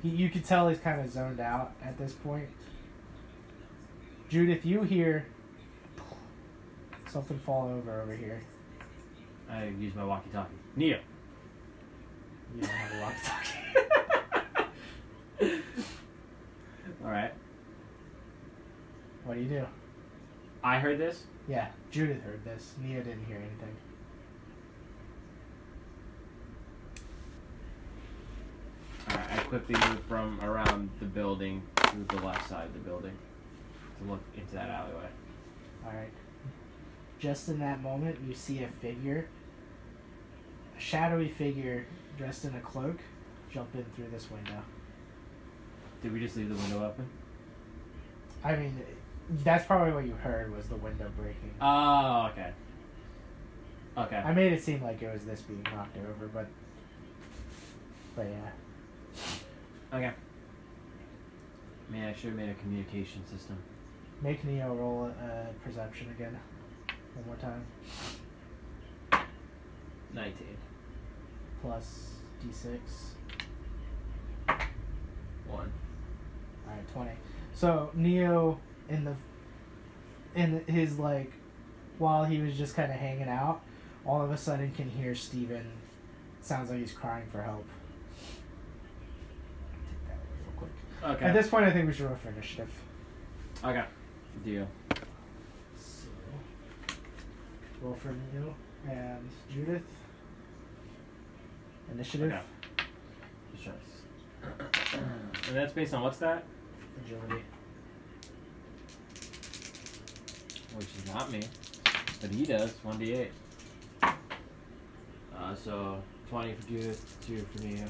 You could tell he's kind of zoned out at this point. Judith, you hear something fall over here. I use my walkie-talkie. Neo. You don't have a walkie-talkie. Alright. What do you do? I heard this. Yeah, Judith heard this. Neo didn't hear anything. Alright, I quickly move from around the building to the left side of the building to look into that alleyway. Alright. just in that moment, you see a figure, a shadowy figure dressed in a cloak, jump in through this window. Did we just leave the window open? I mean, that's probably what you heard was the window breaking. Oh, okay. Okay. I made it seem like it was this being knocked over, but yeah. Okay. Man, I should have made a communication system. Make Neo roll perception again. One more time. 19. Plus D6. 1. Alright, 20. So Neo in his like while he was just kinda hanging out, all of a sudden can hear Steven. Sounds like he's crying for help. Take that away real quick. Okay. At this point I think we should roll for initiative. Okay. Deal. So roll for Neo and Judith. Initiative. Okay. Just trying to and that's based on what's that? Agility. Which is not me. But he does. 1d8. So 20 for Judith, 2 for me.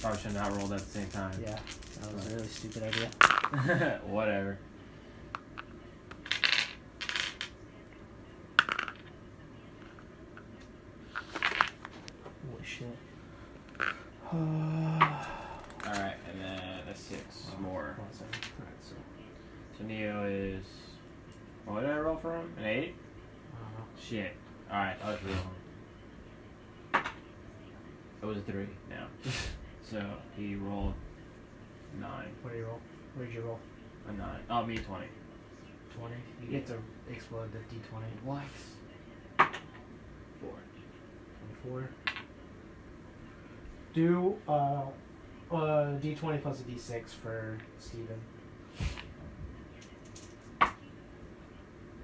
Probably should not rolled at the same time. Yeah, that was a really stupid idea. Whatever. Holy shit. Alright, and then a 6 more. 1 second. Alright, so So Neo is. What did I roll for him? An 8? Shit. Alright, I was wrong. It was a 3 now. So he rolled 9. what did you roll? What did you roll? A 9. Oh, me 20. 20. You get to explode the D20. What? 4. 24. Do D20 plus a D6 for Steven.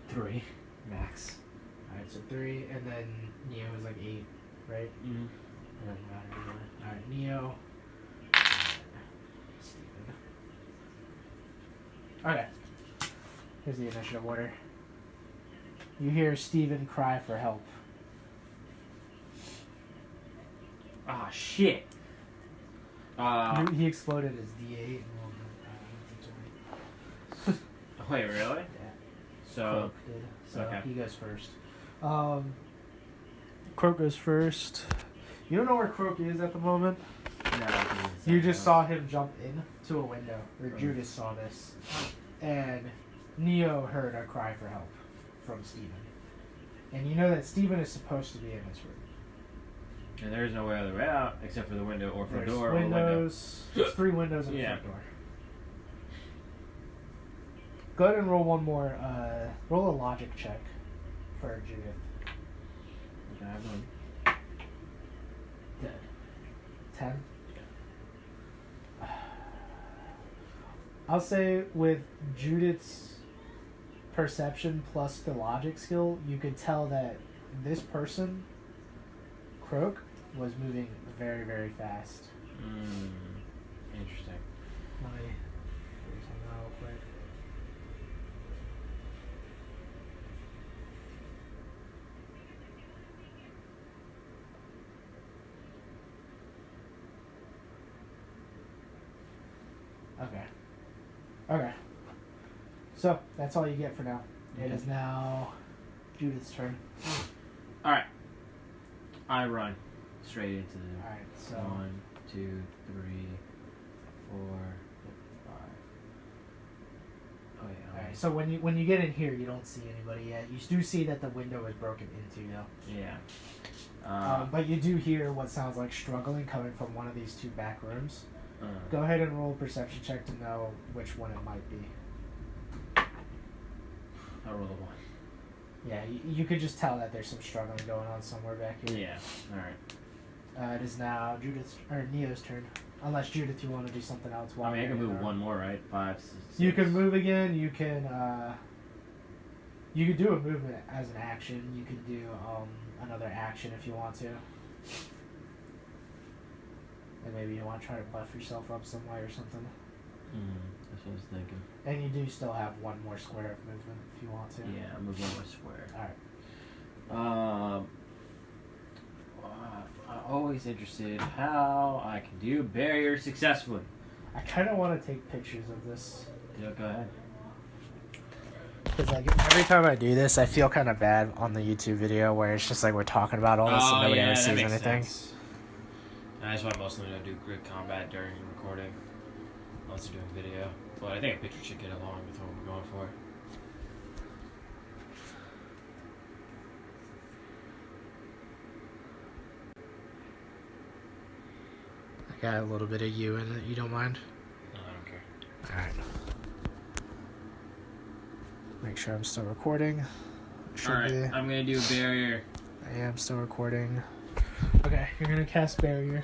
3. Max. Alright, so 3, and then Neo is like 8, right? Mm-hmm. It doesn't matter anymore. Alright, Neo. Steven. Okay. Here's the initiative order. You hear Steven cry for help. Ah, shit. He exploded his D8 and rolled D20. Wait, really? Yeah. So, Croak did. So okay. he goes first. Croak goes first. You don't know where Croak is at the moment? no, You just saw him jump in to a window, or Judas saw this, and Neo heard a cry for help from Steven. And you know that Steven is supposed to be in this room. And there's no way other way out except for the window or for There's a door or a window. windows. There's 3 windows and a Yeah. front door. Go ahead and roll one more. Roll a logic check for Judith. Okay, I have one. 10? I'll say with Judith's perception plus the logic skill, you could tell that this person, Croak, was moving very, very fast. Interesting. Let me figure something out real quick. Okay. Okay. So, that's all you get for now. It Yeah. is now Judith's turn. Alright. I run straight into the Alright, so 1, 2, 3, 4, 5. Oh yeah. alright, so when you get in here, you don't see anybody yet. You do see that the window is broken into, though. Yeah. But you do hear what sounds like struggling coming from one of these 2 back rooms. Go ahead and roll a perception check to know which one it might be. I rolled a 1. Yeah, you could just tell that there's some struggling going on somewhere back here. Yeah. Alright. It is now Judith's or Neo's turn. Unless Judith, you want to do something else while I mean, I you're can in move there. one more, right? 5, 6. You can move again. You can do a movement as an action. You can do another action if you want to. And maybe you want to try to buff yourself up some way or something. That's what I was thinking. And you do still have one more square of movement if you want to. Yeah, I'm moving a square. Alright. I'm always interested how I can do barrier successfully. I kind of want to take pictures of this. Yeah, go ahead. Because like every time I do this, I feel kind of bad on the YouTube video where it's just like we're talking about all this and nobody ever sees anything. Sense. That's why most of them don't do grid combat during recording, unless they're doing video. But I think a picture should get along with what we're going for. I got a little bit of you in it. You don't mind? No, I don't care. Alright. Make sure I'm still recording. Alright, I'm gonna do a barrier. I am still recording. Okay, you're gonna cast barrier.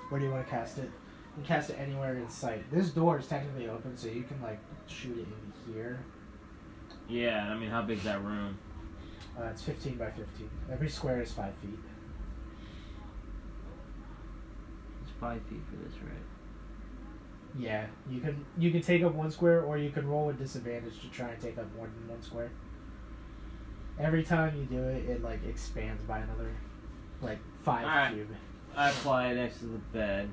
Where do you want to cast it? You can cast it anywhere in sight. This door is technically open, so you can like shoot it in here. Yeah, I mean, how big's that room? It's 15 by 15. Every square is 5 feet. It's 5 feet for this, right? Yeah, you can take up one square, or you can roll with disadvantage to try and take up more than one square. Every time you do it, it like expands by another, like 5 cube. I apply it next to the bed.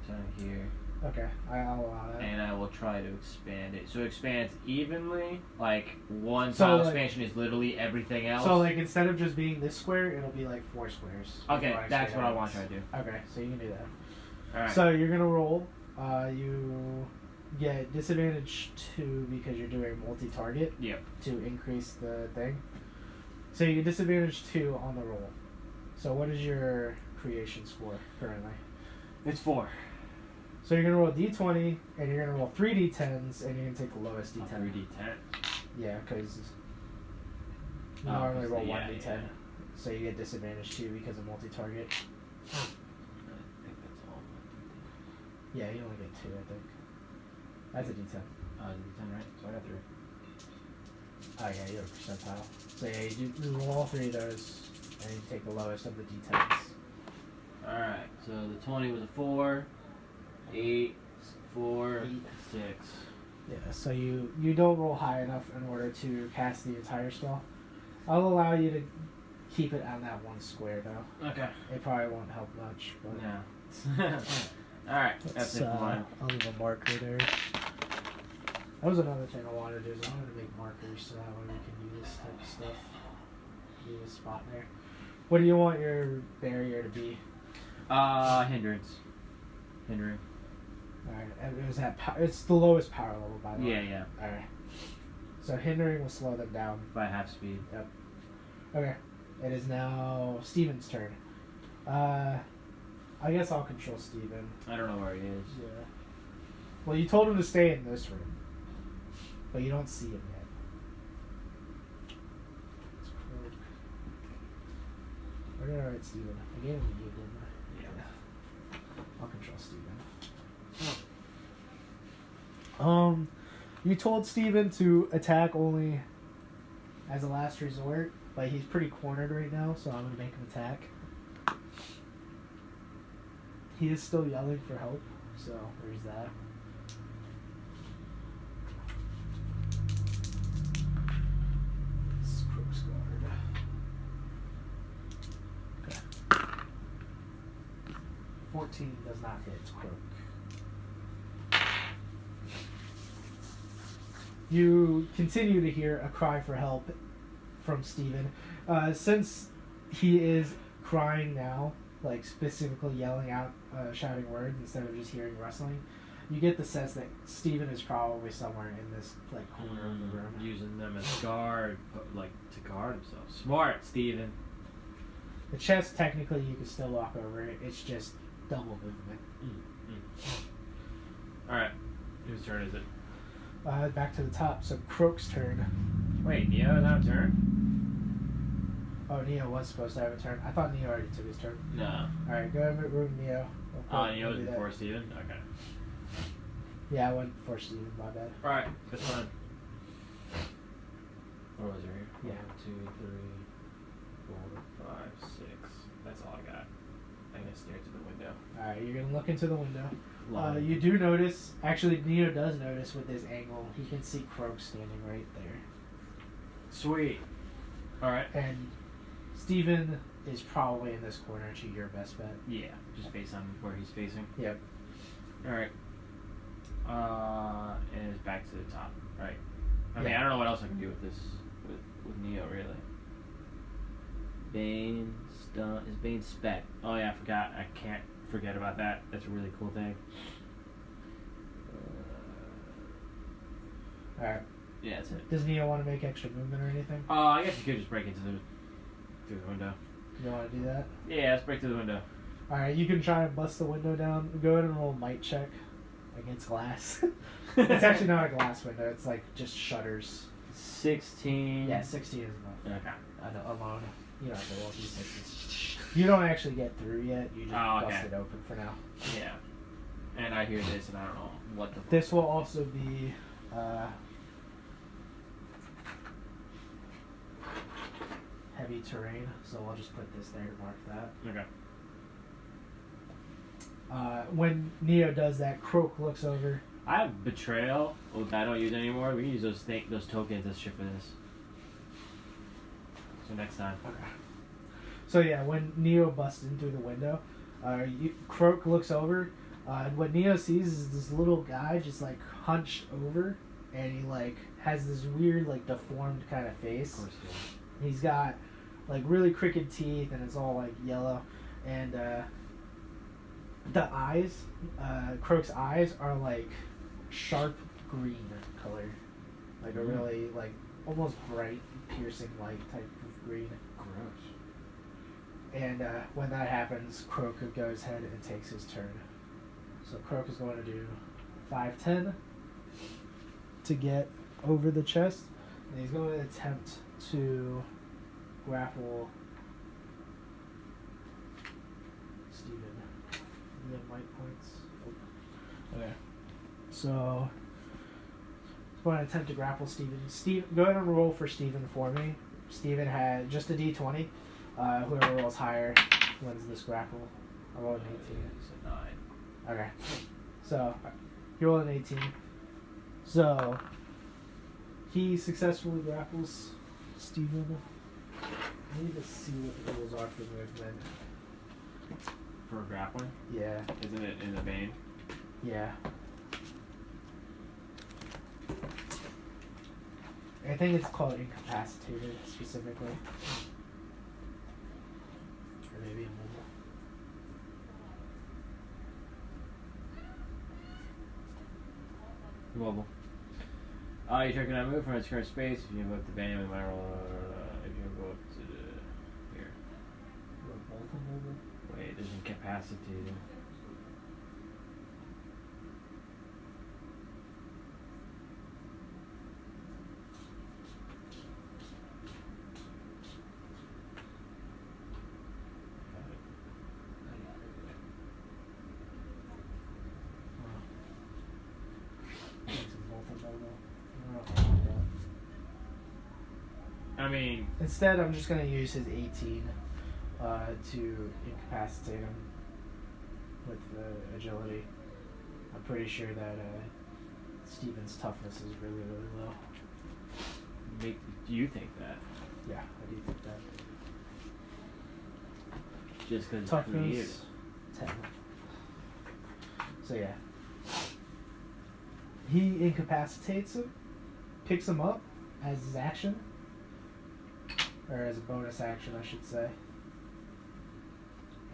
It's on here. Okay, I'll allow that. And I will try to expand it. So it expands evenly. Like one So, tile like- expansion is literally everything else. So like instead of just being this square, it'll be like 4 squares. Okay, before that's expand what I it. want to try to do. Okay, so you can do that. Alright. So you're gonna roll. You get disadvantage 2 because you're doing multi-target. Yep. To increase the thing. So you get disadvantage 2 on the roll. So what is your creation score currently? It's 4. So you're gonna roll d20, and you're gonna roll 3 d10s, and you're gonna take the lowest d10. 3d10. Yeah, because you Oh, normally roll yeah, 1d10. yeah. So you get disadvantage 2 because of multi-target. I think that's all. Yeah, you only get 2, I think. That's a d10. D10, right? So I got 3. Oh yeah, you have a percentile. So yeah, you roll all 3 of those, and you take the lowest of the d10s. Alright, so the 20 was a 4, 8, 4, 6. Yeah, so you don't roll high enough in order to cast the entire spell. I'll allow you to keep it on that one square though. Okay. It probably won't help much, but No. Alright, that's it for mine. I'll leave a marker there. That was another thing I wanted to do is I wanted to make markers so that way we can use this type of stuff. Leave a spot there. What do you want your barrier to be? Hindrance. Hindering. Alright, and it was it's the lowest power level by the way. Yeah, yeah. Alright. So hindering will slow them down. By half speed. Yep. Okay. It is now Steven's turn. I guess I'll control Steven. I don't know where he is. Yeah. Well, you told him to stay in this room. But you don't see him yet. It's cool. Where did I write Steven? I gave him to you, didn't I? Yeah. I'll control Steven. You told Steven to attack only as a last resort, but he's pretty cornered right now, so I'm gonna make him attack. He is still yelling for help, so there's that. This is Crook's guard. Okay. 14 does not hit Crook. You continue to hear a cry for help from Steven. Since he is crying now, like specifically yelling out, shouting words instead of just hearing rustling, you get the sense that Steven is probably somewhere in this like corner of the room. Using them as guard, like to guard himself. Smart, Steven. The chest, technically, you can still walk over it. It's just double movement. Alright. Whose turn is it? Back to the top. So Croak's turn. Wait, Neo is on a turn? Oh, Neo was supposed to have a turn. I thought Neo already took his turn. No. Alright, go ahead and room Neo. Neo was before Steven? Okay. Yeah, I went before Steven, my bad. Alright, that's fine. What was there here? Yeah. 1, 2, 3, 4, 5, 6. That's all I got. I'm gonna stare to the window. Alright, you're gonna look into the window. You do notice, actually, Neo does notice with this angle, he can see Croak standing right there. Sweet. Alright. And Steven is probably in this corner to your best bet. Yeah, just based on where he's facing. Yep. Alright. And it's back to the top. Right. I mean, Yeah. I don't know what else I can do with this, with Neo, really. Bane, stun, is Bane spec. Oh yeah, I forgot. I can't forget about that. That's a really cool thing. Alright. Yeah, that's it. Does Neo want to make extra movement or anything? I guess you could just break into through the window. You want to do that? Yeah, let's break through the window. Alright, you can try and bust the window down. Go ahead and roll a might check against glass. It's actually not a glass window, it's like just shutters. 16. Yeah, 16 is enough. Okay. I know, alone. You don't have to roll d6s. You don't actually get through yet, you just bust it open for now. Yeah. And I hear this and I don't know what the fuck. This will also be heavy terrain, so I'll just put this there to mark that. Okay. When Neo does that, Croak looks over. I have Betrayal, which I don't use anymore. We can use those tokens as shit for this. So next time. Okay. So yeah, when Neo busts in through the window, Croak looks over. What Neo sees is this little guy just like hunched over, and he like has this weird like deformed kind of face. Of course he is. He's got like really crooked teeth, and it's all like yellow, and the eyes, Croak's eyes are like sharp green color, like a really like almost bright, piercing light type of green. Gross. And when that happens, Croak goes ahead and takes his turn. So Croak is going to do 5'10" to get over the chest, and he's going to attempt to grapple Steven. The might points. Oh. Okay. So he's going to attempt to grapple Steven. Go ahead and roll for Steven for me. Steven had just a d20. Whoever rolls higher wins this grapple. I rolled an 18. It's a 9. Okay. So he rolled an 18. So he successfully grapples Steven. I need to see what the rules are for movement. For grappling? Yeah. Isn't it in the vein? Yeah. I think it's called incapacitated specifically. Or maybe immobile. Mobile. You check that move from its current space. If you invoke the vein, we might roll. If you go up to here. We're both immobile. Wait, there's incapacitated. I mean, instead, I'm just gonna use his 18 to incapacitate him with the agility. I'm pretty sure that Steven's toughness is really, really low. do you think that? Yeah, I do think that. Just because it's creative. Toughness 10. So yeah, he incapacitates him, picks him up as his action. Or as a bonus action, I should say.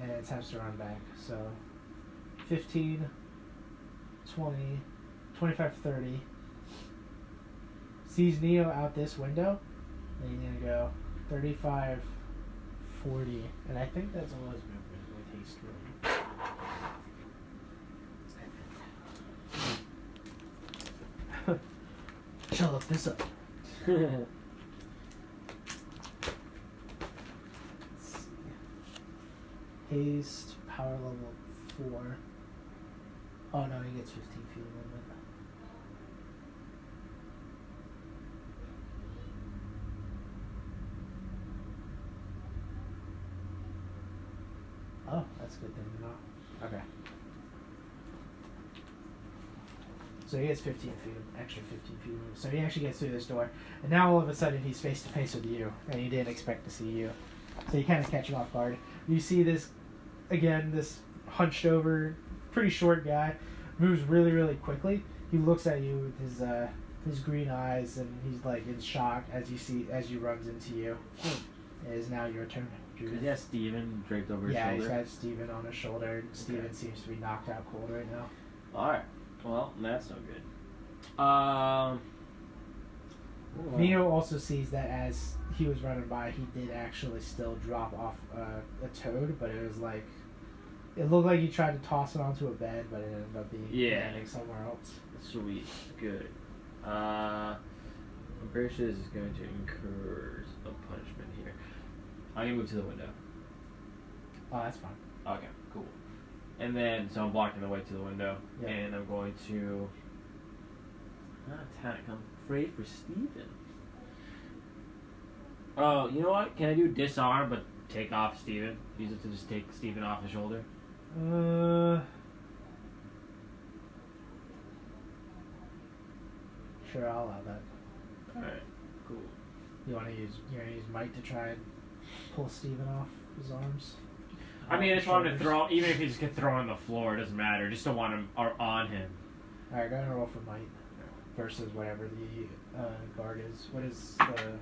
And attempts to run back. So 15, 20, 25, 30. Sees Neo out this window. And he's going to go 35, 40. And I think that's all his movement with haste, really. Shall look this up. Haste, power level 4. Oh no, he gets 15 feet of movement. Oh, that's a good thing to know. Okay. So he gets 15 feet, extra 15 feet. So he actually gets through this door, and now all of a sudden he's face to face with you, and he didn't expect to see you. So you kind of catch him off guard. You see this, again, this hunched over, pretty short guy, moves really, really quickly. He looks at you with his green eyes, and he's like in shock as he runs into you. It is now your turn. Does he have Steven draped over his Yeah, shoulder? he's got Steven on his shoulder. Steven seems to be knocked out cold right now. Alright. Well, that's no good. Neo also sees that as he was running by, he did actually still drop off a toad, but it was like, it looked like he tried to toss it onto a bed, but it ended up being landing somewhere else. Sweet. Good. I'm pretty sure this is going to incur a punishment here. I'm going to move to the window. Oh, that's fine. Okay, cool. And then, so I'm blocking the way to the window, and I'm going to not attack. I'm afraid for Steven. Oh, you know what? Can I do disarm but take off Steven? Use it to just take Steven off his shoulder? Sure, I'll allow that. Alright, cool. You're gonna use might to try and pull Steven off his arms? I mean, I just want him to throw, even if he just gets thrown on the floor, it doesn't matter. Just don't want him on him. Alright, go ahead and roll for might versus whatever the guard is. What is the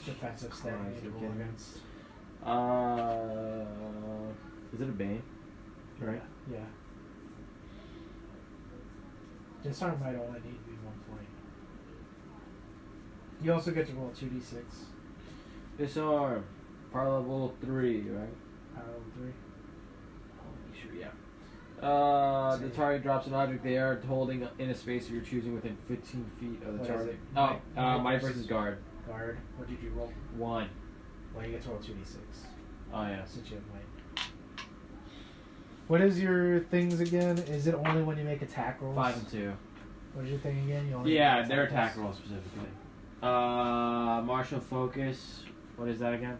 defensive stat you need to roll against? Is it a Bane? Right? Yeah. Disarm might only need to be 1 point. You also get to roll 2d6. Disarm. Power level 3, right? Power level 3. Sure, yeah. The target drops an object they are holding in a space you're choosing within 15 feet of the What is target. it? Might versus guard. Guard. What did you roll? 1. Well, you get to roll 2d6. Oh, yeah. Since you have might. What is your things again? Is it only when you make attack rolls? 5 and 2. What is your thing again? You only Yeah, make their rolls? attack roll specifically. Martial focus. What is that again?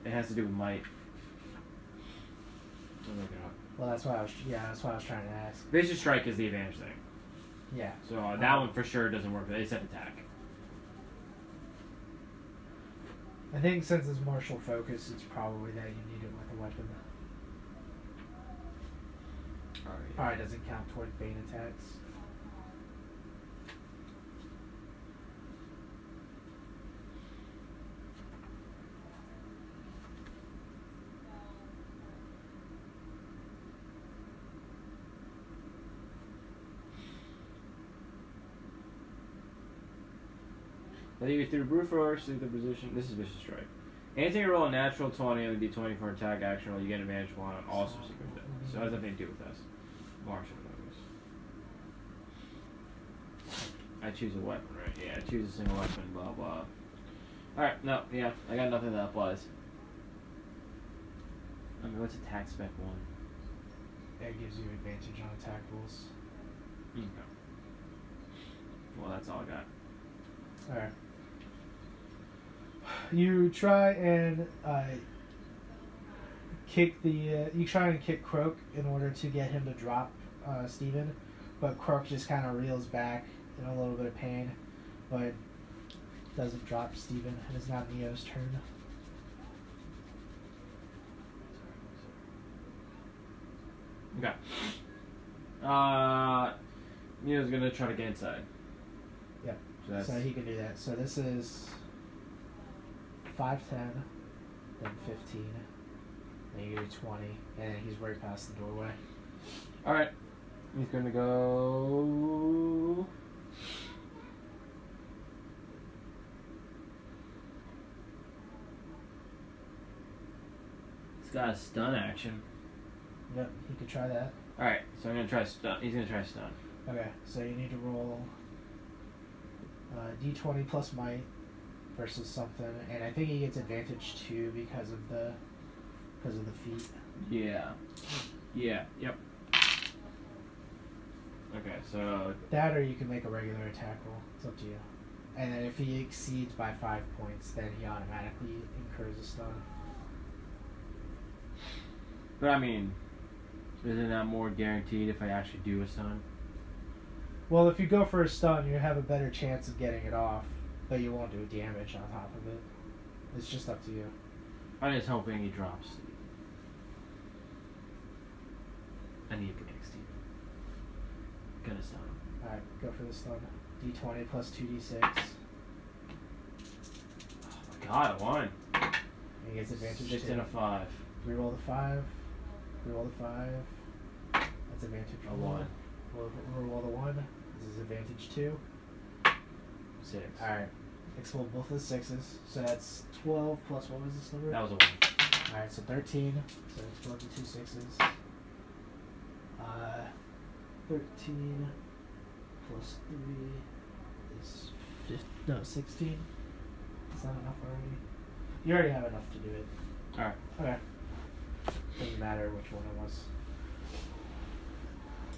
It has to do with might. I'll look it up. Well, that's why I was trying to ask. Vicious strike is the advantage thing. Yeah. So that one for sure doesn't work. It's an attack. I think since it's martial focus, it's probably that you need it with a weapon. Alright, doesn't count toward Bane attacks. Whether you through brute force, through the position. This is vicious strike. Anything you roll a natural 20 on the d20 for attack action roll, you get an advantage on all subsequent dice. So it has nothing to do with us. Martial focus. I choose a weapon, right? Yeah, I choose a single weapon, blah blah. Alright, no, yeah, I got nothing that applies. I mean, what's attack spec 1? That gives you advantage on attack rolls. Okay. Well, that's all I got. Alright. You try and kick Croak in order to get him to drop Steven, but Croak just kind of reels back in a little bit of pain, but doesn't drop Steven. It is now Neo's turn. Okay. Neo's gonna try to get inside. Yep. So So he can do that. So this is 5, 10, then 15, then you do 20, and then he's right past the doorway. Alright. He's gonna go. He's got a stun action. Yep, he could try that. Alright, so I'm gonna try stun. He's gonna try stun. Okay, so you need to roll d20 plus might versus something, and I think he gets advantage too because of the feet. Yeah. Yeah. Yep. Okay, so That, or you can make a regular attack roll. It's up to you. And then if he exceeds by 5 points, then he automatically incurs a stun. but I mean, isn't that more guaranteed if I actually do a stun? Well, if you go for a stun, you have a better chance of getting it off, but you won't do damage on top of it. It's just up to you. I'm just hoping he drops Steve. I need to connect Steve. Gonna stun him. Alright, go for the stun. D20 plus 2d6. Oh my god, I won. And he gets advantage 6 too. and a 5. Reroll the 5. Reroll the 5. That's advantage A 1. 1. Reroll the 1. This is advantage 2. 6. Alright. Explode both of the 6s. So that's 12 plus what was this number? That was a 1. Alright, so 13. So explode the 2 6s. 13 plus 3 is 16. Is that enough already? You already have enough to do it. Alright. Okay. Doesn't matter which one it was.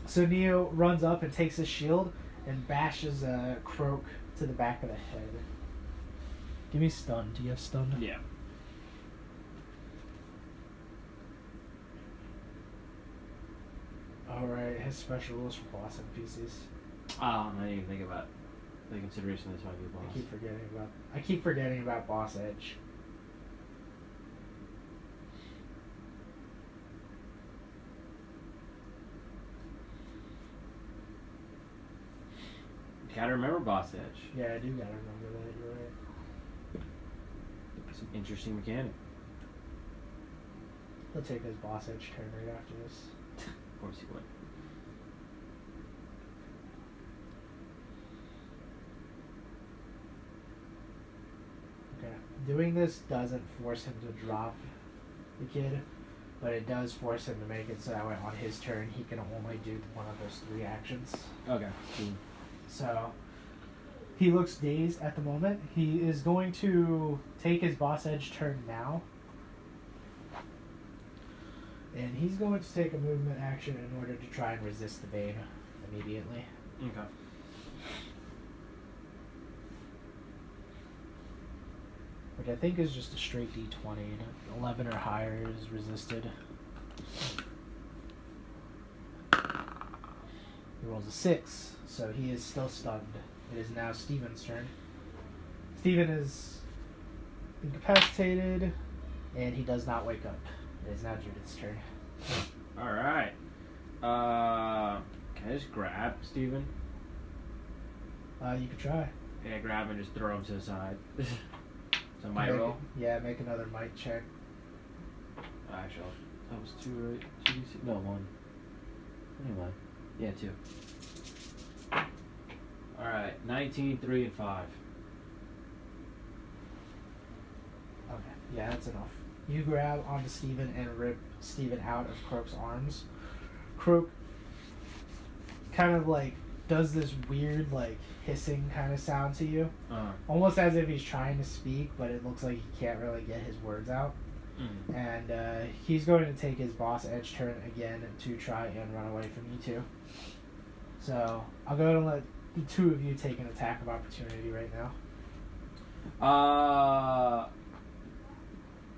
So Neo runs up and takes his shield and bashes Croak to the back of the head. Give me stun. Do you have stun? Yeah. Alright, his special rules for boss NPCs. I didn't even think about the consideration this might be a boss. I keep forgetting about boss edge. You gotta remember boss edge. Yeah, I do gotta remember that. You're right. Some interesting mechanic. He'll take his boss edge turn right after this. Of course he would. Okay. Doing this doesn't force him to drop the kid, but it does force him to make it so that way on his turn he can only do one of those 3 actions. Okay. Cool. So he looks dazed at the moment. He is going to take his boss edge turn now. And he's going to take a movement action in order to try and resist the Bane immediately. Okay. Which I think is just a straight D20. 11 or higher is resisted. He rolls a 6, so he is still stunned. It is now Steven's turn. Steven is incapacitated, and he does not wake up. It is now Judith's turn. Alright. Can I just grab Steven? You could try. Yeah, grab and just throw him to the side. So might roll? Yeah, make another might check. Actually, that was 2, right? 2d6? No, 1. Anyway. Yeah, 2. Alright, 19, 3, and 5. Okay, yeah, that's enough. You grab onto Steven and rip Steven out of Croak's arms. Croak kind of like does this weird like hissing kind of sound to you. Almost as if he's trying to speak, but it looks like he can't really get his words out. And he's going to take his boss edge turn again to try and run away from you two. So I'll go ahead and let the 2 of you take an attack of opportunity right now.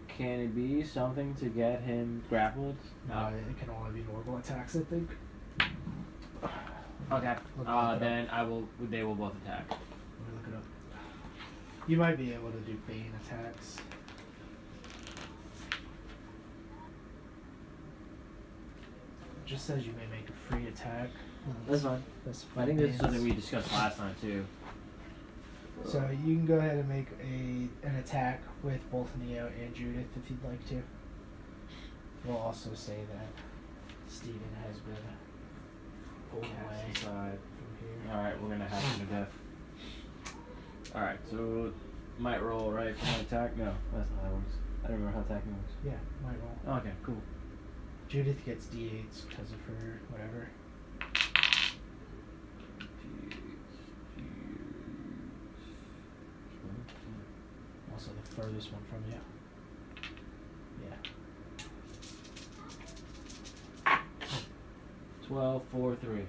Can it be something to get him grappled? No, it can only be normal attacks, I think. Okay. Then they will both attack. Let me look it up. You might be able to do Bane attacks. It just says you may make a free attack. That's fine. That's I think this is Bane's. something we discussed last time too. So you can go ahead and make an attack with both Neo and Judith if you'd like to. We'll also say that Steven has been pulled away Aside. from here. Alright, we're gonna have him to death. Alright, so might roll, right, for my attack? No, that's not how it works. I don't remember how attacking works. Yeah, might roll. Okay, cool. Judith gets D8s because of her whatever. Also the furthest one from you. Yeah. 12, 4, 3.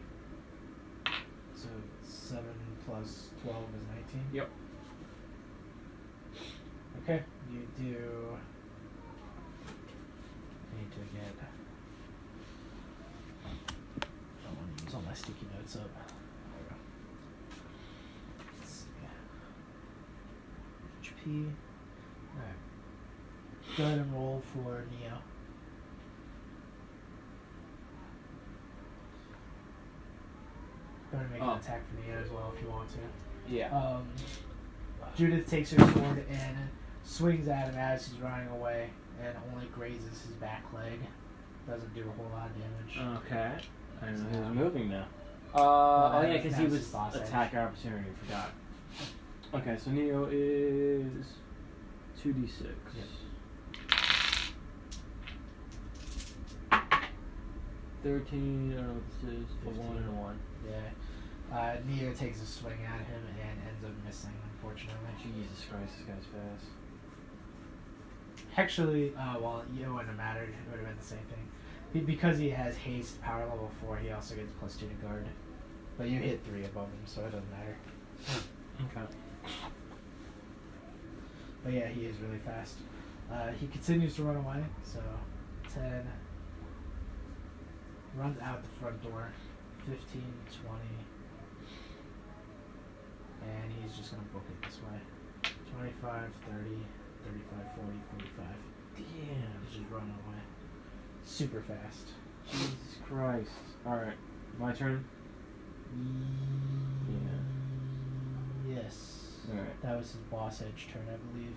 So 7 plus 12 is 19? Yep. Okay, you do... I need to get... I want to use all my sticky notes up. There we go. P. Alright. Go ahead and roll for Neo. Go ahead and make an attack for Neo as well if you want to. Yeah. Judith takes her sword and swings at him as he's running away and only grazes his back leg. Doesn't do a whole lot of damage. Okay. I don't know who's moving now. Well, Oh yeah, because he that's was his boss attack opportunity. Forgot. Okay, so Neo is 2d6. Yep. 13. I don't know what this is. A 1 and a 1. Yeah. Neo takes a swing at him and ends up missing, unfortunately. Jesus Christ, this guy's fast. Actually, well, it wouldn't have mattered. It would have been the same thing. Because he has haste, power level 4, he also gets +2 to guard. But you hit 3 above him, so it doesn't matter. Okay. But yeah, he is really fast. He continues to run away, so 10. Runs out the front door. 15, 20. And he's just going to book it this way. 25, 30, 35, 40, 45. Damn. He's just running away. Super fast. Jesus Christ. Alright, my turn? Yes. Alright. That was his boss edge turn, I believe.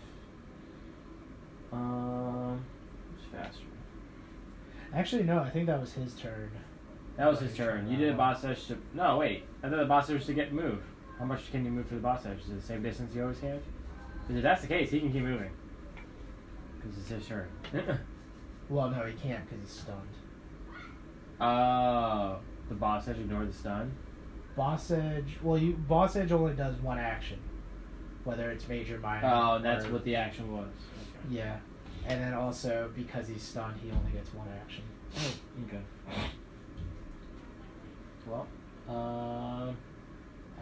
Who's faster? Actually, no, I think that was his turn. That was his turn. You did a boss edge to... No, wait. I thought the boss edge was to get move. How much can you move for the boss edge? Is it the same distance you always have? Because if that's the case, he can keep moving. Because it's his turn. Well, no, he can't because he's stunned. Oh, the boss edge ignored the stun? Boss edge... Well, boss edge only does one action. Whether it's major, minor... Oh, and that's what the action was. Okay. Yeah. And then also, because he's stunned, he only gets one action. Okay. Well, I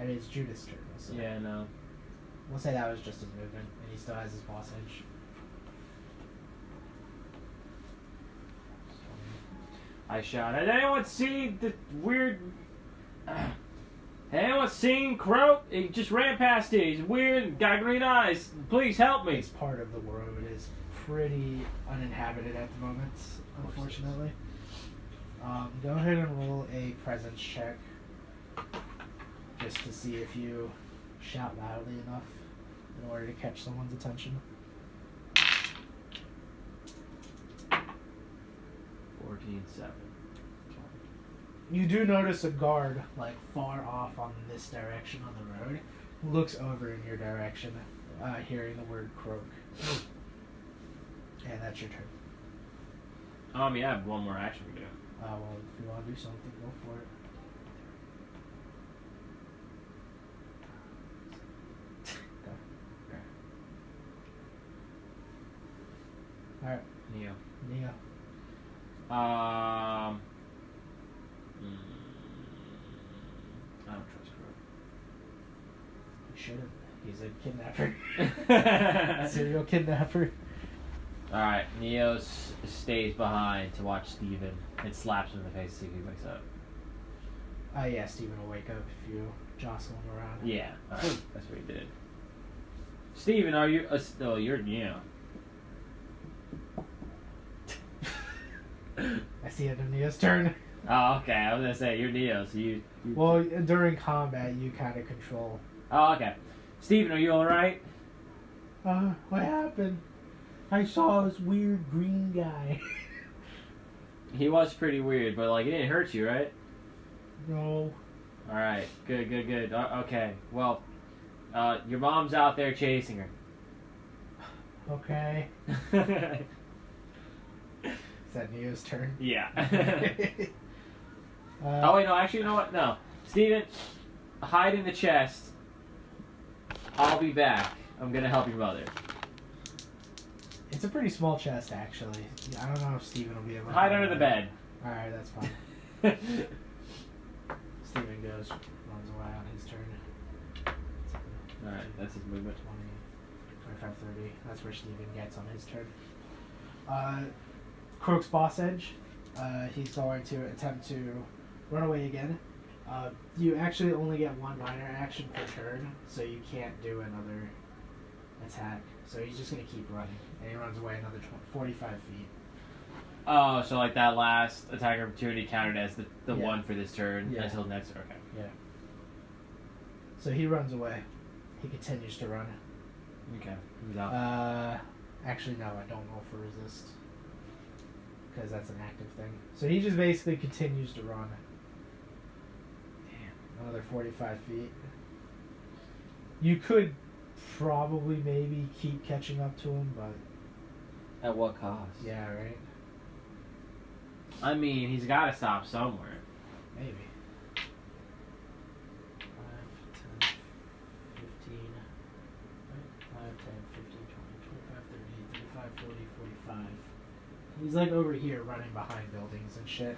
mean, it's Judith's turn. So yeah, no. We'll say that was just his movement, and he still has his boss edge. I shout, has anyone seen the weird... anyone seen Croak? He just ran past here. He's weird, got green eyes. Please help me. This part of the world is pretty uninhabited at the moment, unfortunately. Go ahead and roll a presence check, just to see if you shout loudly enough in order to catch someone's attention. 14-7. You do notice a guard, like, far off on this direction on the road, looks over in your direction, hearing the word croak. And that's your turn. Yeah, I have one more action to do. Well, if you want to do something, go for it. Go. Alright, Neo. Neo. I don't trust Croak. You shouldn't. He's a kidnapper. Serial kidnapper. Alright, Neo stays behind to watch Steven and slaps him in the face to see if he wakes up. Yeah, Steven will wake up if you jostle him around. Yeah, alright, that's what he did. Steven, are you... oh, you're Neo. That's the end of Neo's turn. Oh, okay, I was gonna say, you're Neo, so you... Well, during combat, you kind of control. Oh, okay. Steven, are you alright? What happened? I saw this weird green guy. He was pretty weird, but, like, it didn't hurt you, right? No. Alright, good. Okay, well, your mom's out there chasing her. Okay. Is that Neo's turn? Yeah. Oh, wait, no, actually, you know what? No. Steven, hide in the chest. I'll be back. I'm gonna help your mother. It's a pretty small chest, actually. I don't know if Steven will be able to... Hide under the bed. Alright, that's fine. Steven runs away on his turn. Alright, that's his movement. 20, 25, 30. That's where Steven gets on his turn. Croak's boss edge. He's going to attempt to run away again. You actually only get one minor action per turn, so you can't do another attack. So he's just gonna keep running, and he runs away another 45 feet. Oh, so like that last attack opportunity counted as the Yeah. one for this turn Yeah. until next. Okay. So he runs away. He continues to run. Okay. He's out. Actually, no, I don't roll for resist. Because that's an active thing. So he just basically continues to run. Damn. Another 45 feet. You could probably maybe keep catching up to him, but... At what cost? Yeah, right? I mean, he's got to stop somewhere. Maybe. 5, 10, 15... 5, 10, 15, 20, 25, 30, 35, 40, 45. He's like over here running behind buildings and shit.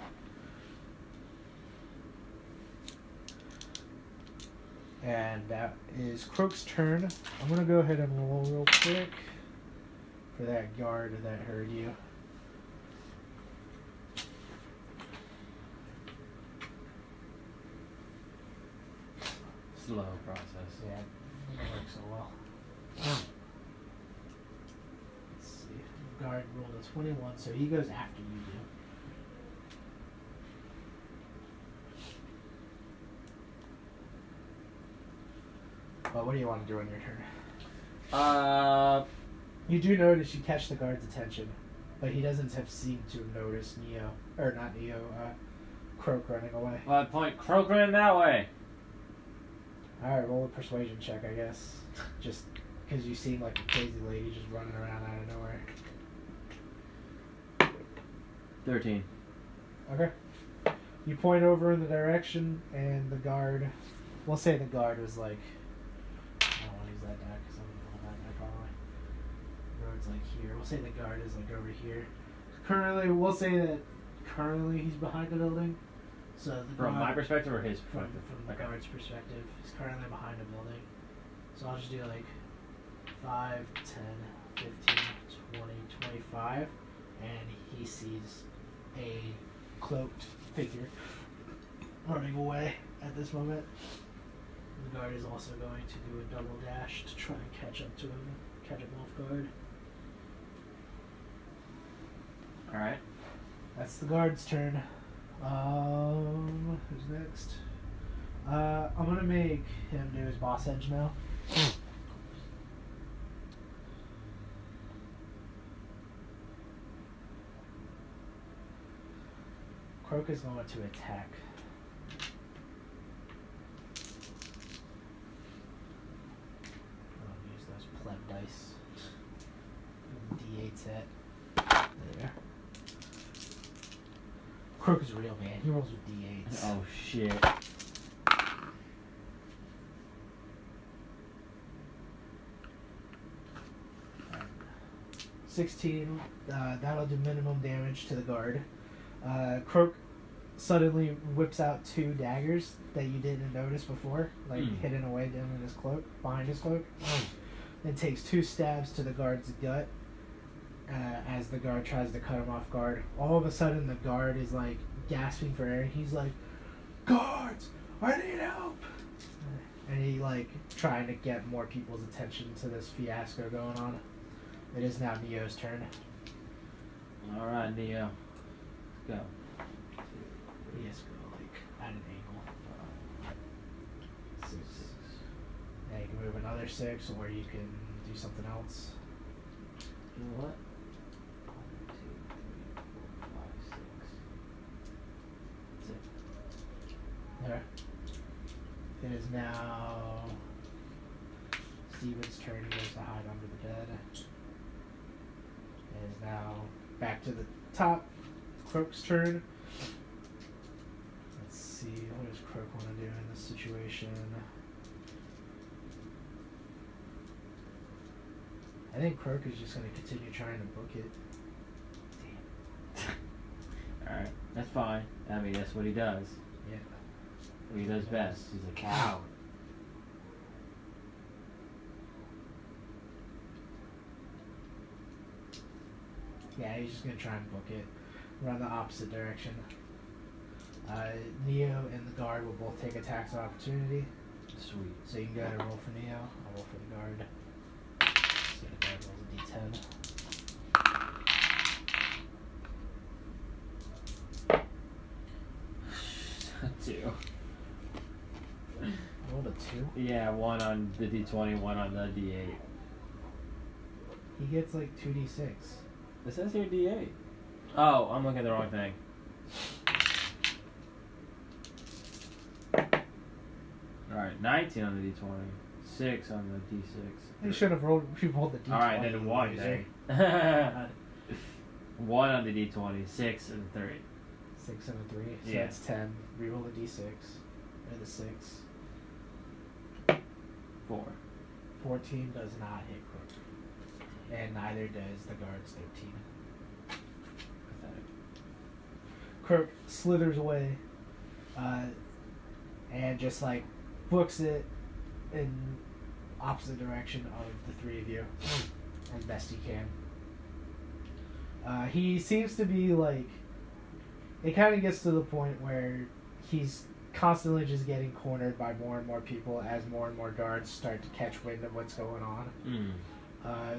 And that is Croak's turn. I'm gonna go ahead and roll real quick for that guard that heard you. Slow process. Yeah, it doesn't work so well. Let's see. Guard rolled a 21, so he goes after you do. Well, what do you want to do on your turn? You do notice you catch the guard's attention, but he doesn't have seemed to have noticed Croak running away. Well, I point Croak running that way. Alright, roll a persuasion check, I guess. Just because you seem like a crazy lady just running around out of nowhere. 13. Okay. You point over in the direction, and the guard... We'll say the guard was like... I don't want to use that die because I'm going to roll that die probably. The guard's like here. We'll say the guard is like over here. We'll say that currently he's behind the building. So the From guard, my perspective or his from perspective? the guard's perspective, he's currently behind a building. So I'll just do like 5, 10, 15, 20, 25, and he sees a cloaked figure running away at this moment. The guard is also going to do a double dash to try and catch up to him, catch him off guard. Alright. That's the guard's turn. Who's next? I'm gonna make him do his boss edge now. Croak is going to attack. I'll use those pleb dice. D8's it. There. Croak is real, man. He rolls with D8s. Oh, shit. Alright. 16. That'll do minimum damage to the guard. Croak suddenly whips out 2 daggers that you didn't notice before, like hidden away down in his cloak, behind his cloak. Then takes 2 stabs to the guard's gut. As the guard tries to cut him off guard, all of a sudden the guard is like gasping for air. He's like, "Guards, I need help!" And he like trying to get more people's attention to this fiasco going on. It is now Neo's turn. Alright, Neo. Let's go. He has to go like at an angle. 6. Yeah, you can move another 6, or you can do something else. You know what? 1, 2, 3, 4, 5, 6. That's it. There. It is now Steven's turn. He goes to hide under the bed. It is now back to the top. Croak's turn. Let's see, what does Croak want to do in this situation? I think Croak is just going to continue trying to book it. Alright, that's fine. I mean, that's what he does. Yeah. What he does best. He's a coward. Yeah, he's just going to try and book it. Run the opposite direction. Neo and the guard will both take attacks of opportunity. Sweet. So you can go ahead and roll for Neo. I'll roll for the guard. 10. Two. Rolled a 2. Yeah, one on the D20, one on the D8. He gets like 2d6. It says here D8. Oh, I'm looking at the wrong thing. Alright, 19 on the D20, 6 on the D6. He should have rolled the d20. Alright, then 1 loser. then. 1 on the D20, 6 and 3. 6 and a 3. So Yeah. that's 10. Reroll the d6. And the 6. 4. 14 does not hit Crook. And neither does the guard's 13. Pathetic. Crook slithers away. And just like books it in opposite direction of the three of you as best he can. He seems to be like, it kind of gets to the point where he's constantly just getting cornered by more and more people as more and more guards start to catch wind of what's going on.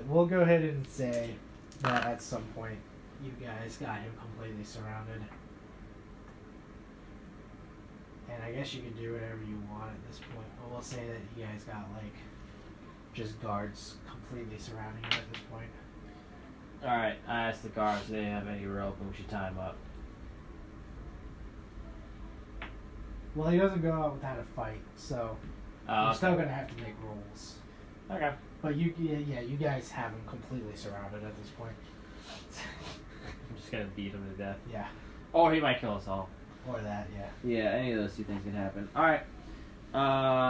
We'll go ahead and say that at some point you guys got him completely surrounded. And I guess you can do whatever you want at this point. But we'll say that you guys got like just guards completely surrounding him at this point. Alright, I asked the guards if they have any rope and we should tie him up. Well, he doesn't go out without a fight, so you're still gonna have to make rolls. Okay. But you guys have him completely surrounded at this point. I'm just gonna beat him to death. Yeah, Or he might kill us all. or that. Yeah. Yeah, any of those two things can happen. Alright.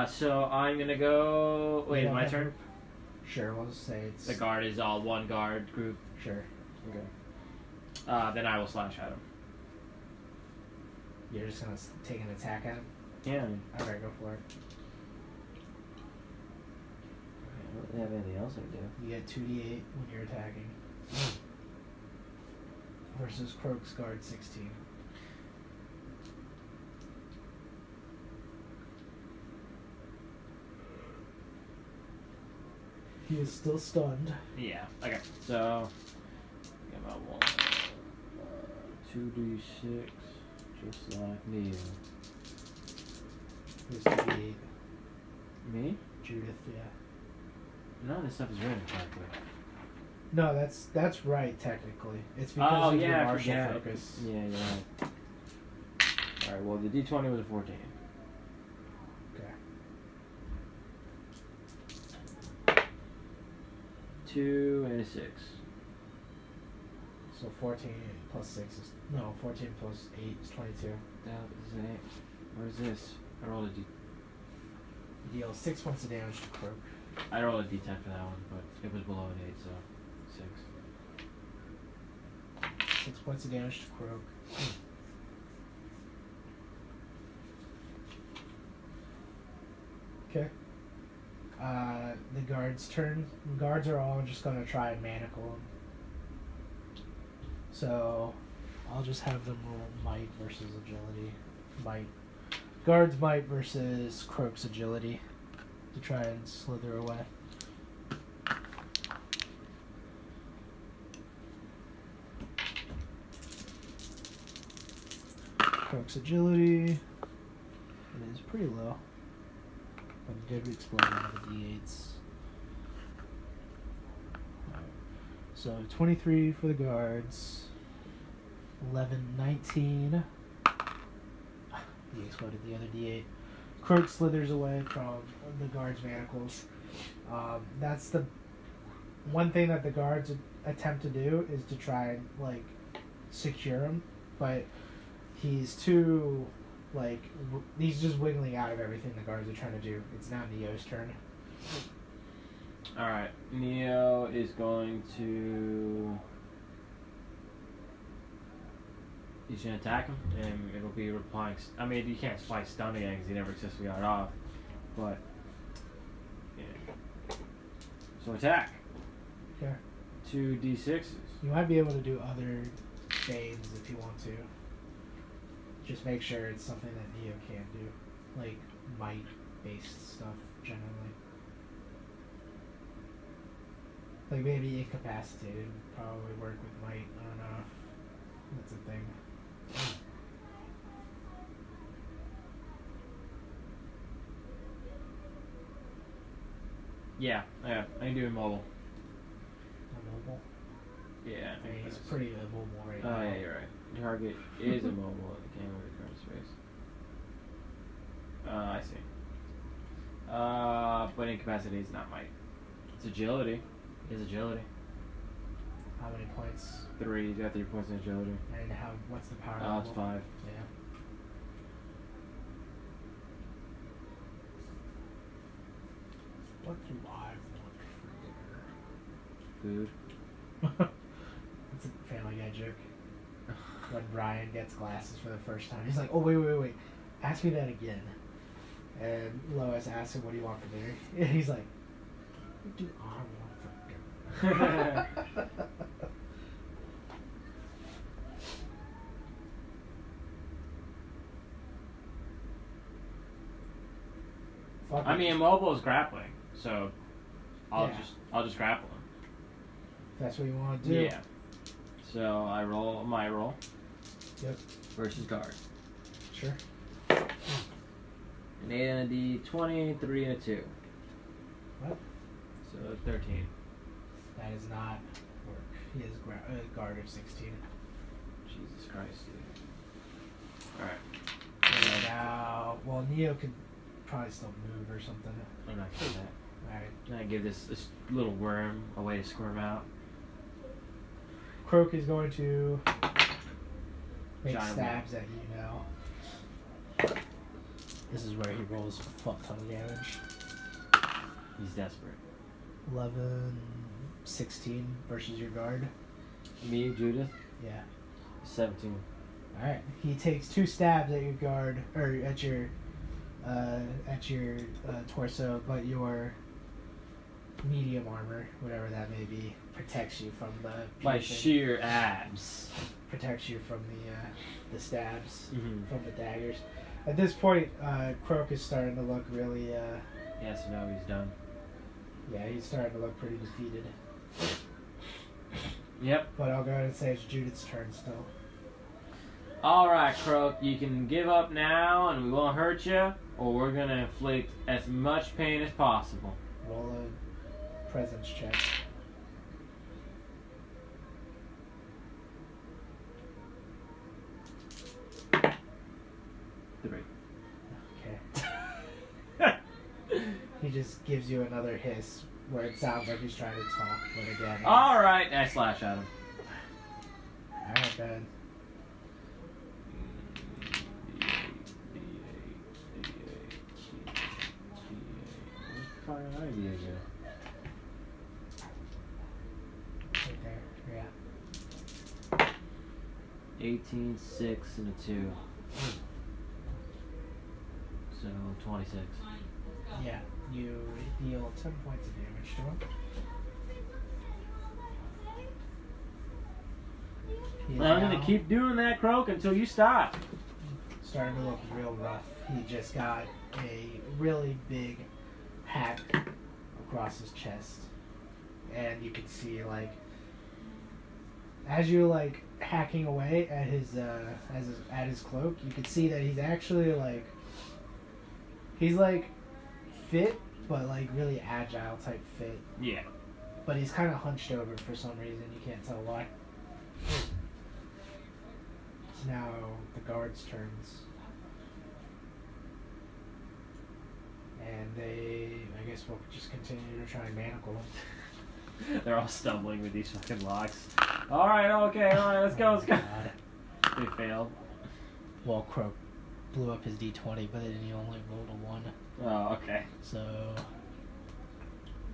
So I'm gonna go. Wait, You my don't turn? have- Sure, we'll just say it's The guard is all one guard group. Sure. Okay. Then I will slash at him. You're just gonna take an attack at him. Yeah. Okay, go for it. I don't really have anything else I can do. You get 2d8 when you're attacking. Versus Croak's guard 16. He is still stunned. Yeah. Okay. So get my 2d6, just like me. Here's 2d8. Me? Judith, yeah. None of this stuff is written correctly. No, that's right technically. It's because of your martial focus. Yeah. Alright, well the D20 was a 14. Okay. 2 and a 6. So 14 plus 6 is 14 plus 8 is 22. That is an 8. What is this? I rolled a D. You deal 6 points of damage to Croak. I rolled a D10 for that one, but it was below an 8, so 6. 6 points of damage to Croak. Okay. The guards' turn. The guards are all just gonna try and manacle him. So, I'll just have them roll might versus agility. Might. Guards' might versus Croak's agility to try and slither away. Croak's agility. It is pretty low. But it did explode one of the d8s. Alright. So 23 for the guards. 11, 19. He exploded the other d8. Croak slithers away from the guards' manacles. That's the one thing that the guards attempt to do is to try and like secure him, but he's too he's just wiggling out of everything the guards are trying to do. It's now Neo's turn. Alright, Neo is going to. He's going to attack him, and it'll be replying. I mean, you can't spike stun again because he never successfully got it off. But. Yeah. So attack. Okay. 2d6s. You might be able to do other banes if you want to. Just make sure it's something that Neo can't do. Like might based stuff generally. Like maybe incapacitated would probably work with might. I don't know. That's a thing. Yeah, I can do immobile. Immobile? Yeah. I mean, he's pretty immobile right now. Oh yeah, you're right. Target is immobile. It can't move current space. I see. But incapacity is not might. It's agility. He has agility. How many points? 3. He's got 3 points in agility. And what's the power Oh, level? it's 5. Yeah. What do I want for dinner? Food. It's a Family Guy joke. When Brian gets glasses for the first time, he's like, "Oh wait, ask me that again." And Lois asks him, "What do you want for dinner?" And he's like, "What do I want for dinner?" Fuck I it. mean, immobile is grappling, so I'll Yeah. just grapple him. If that's what you want to do. Yeah. So I roll my roll. Yep. Versus guard. Sure. An 8 and a D20, 3 and a 2. What? So 13. That does not work. He has guard of 16. Jesus Christ, dude. Alright. So now, well, Neo could probably still move or something. I'm not gonna do that. Alright. I'm gonna give this little worm a way to squirm out. Croak is going to make Giant stabs at you now. This is where he rolls a fuck ton of damage. He's desperate. 11, 16 versus your guard. Me, Judith, Yeah. 17. Alright. He takes 2 stabs at your guard, or at your torso, but your medium armor, whatever that may be, protects you from the My piercing, sheer abs. protects you from the stabs, Mm-hmm. from the daggers. At this point, Croak is starting to look really, Yeah, so now he's done. yeah, he's starting to look pretty defeated. Yep. But I'll go ahead and say it's Judith's turn still. Alright, Croak, you can give up now and we won't hurt you, or we're gonna inflict as much pain as possible. Roll a presence check. Okay. He just gives you another hiss where it sounds like he's trying to talk, but again. Alright, I slash at him. Alright, then. Fucking idea here. Right there. Yeah. 18, 6, and a 2. So 26. Yeah. You deal 10 points of damage to him. He is I'm gonna now keep doing that, Croak, until you stop. starting to look real rough. He just got a really big hack across his chest, and you can see, like, as you're like hacking away at his at his cloak, you can see that he's actually like fit, but like really agile type fit. Yeah. But he's kind of hunched over for some reason. You can't tell why. It's now the guards' turns. And they, I guess we'll just continue to try and manacle him. They're all stumbling with these fucking locks. Alright, let's go, let's go. God. They failed. Well, Croak blew up his d20, but then he only rolled a 1. Oh, okay. So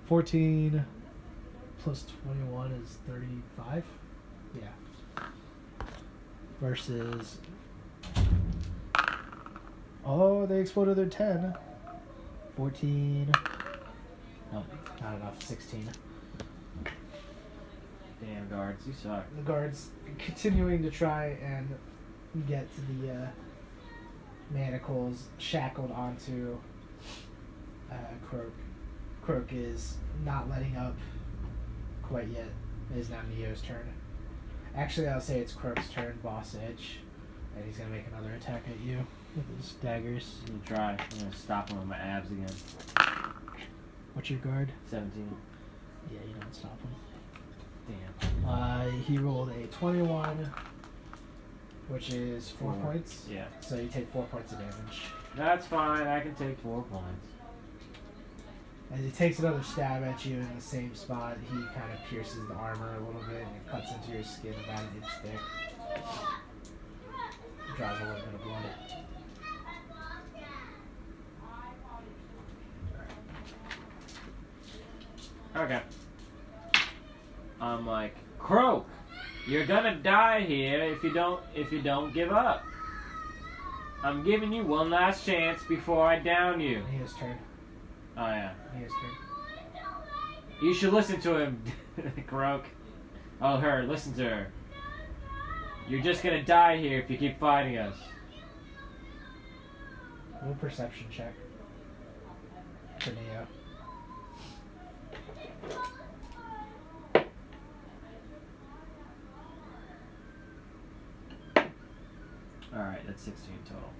14 plus 21 is 35. Yeah. Versus. Oh, they exploded their 10. 14. No, not enough. 16. Damn guards, you suck. The guards continuing to try and get to the manacles shackled onto Croak. Croak is not letting up quite yet. It is now Neo's turn. Actually, I'll say it's Croak's turn, boss edge. And he's going to make another attack at you with his daggers. I'm gonna try. I'm gonna stop him with my abs again. What's your guard? 17. Yeah, you don't stop him. Damn. He rolled a 21, which is 4 points. Yeah. So you take 4 points of damage. That's fine. I can take 4 points. As he takes another stab at you in the same spot, he kind of pierces the armor a little bit and it cuts into your skin about an inch thick. Draws a little bit of blood. Okay. I'm like, Croak, you're gonna die here if you don't give up. I'm giving you one last chance before I down you. Neo's turn. Oh yeah. Neo's turn. You should listen to him, Croak. Oh, her. Listen to her. You're just gonna die here if you keep fighting us. Roll perception check for Neo. Alright, that's 16 total.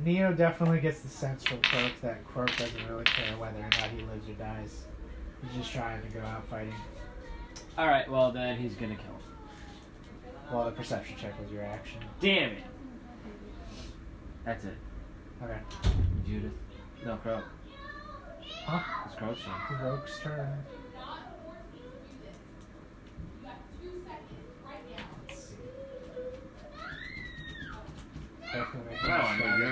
Neo definitely gets the sense from Croak that Croak doesn't really care whether or not he lives or dies. He's just trying to go out fighting. Alright, well then he's gonna kill him. Well, the perception check was your action. Damn it! That's it. Okay. Judith. No, Croak. Huh? It's Croak's turn. Croak's turn. Let's see. Croak's gonna make No, a I mean, shot at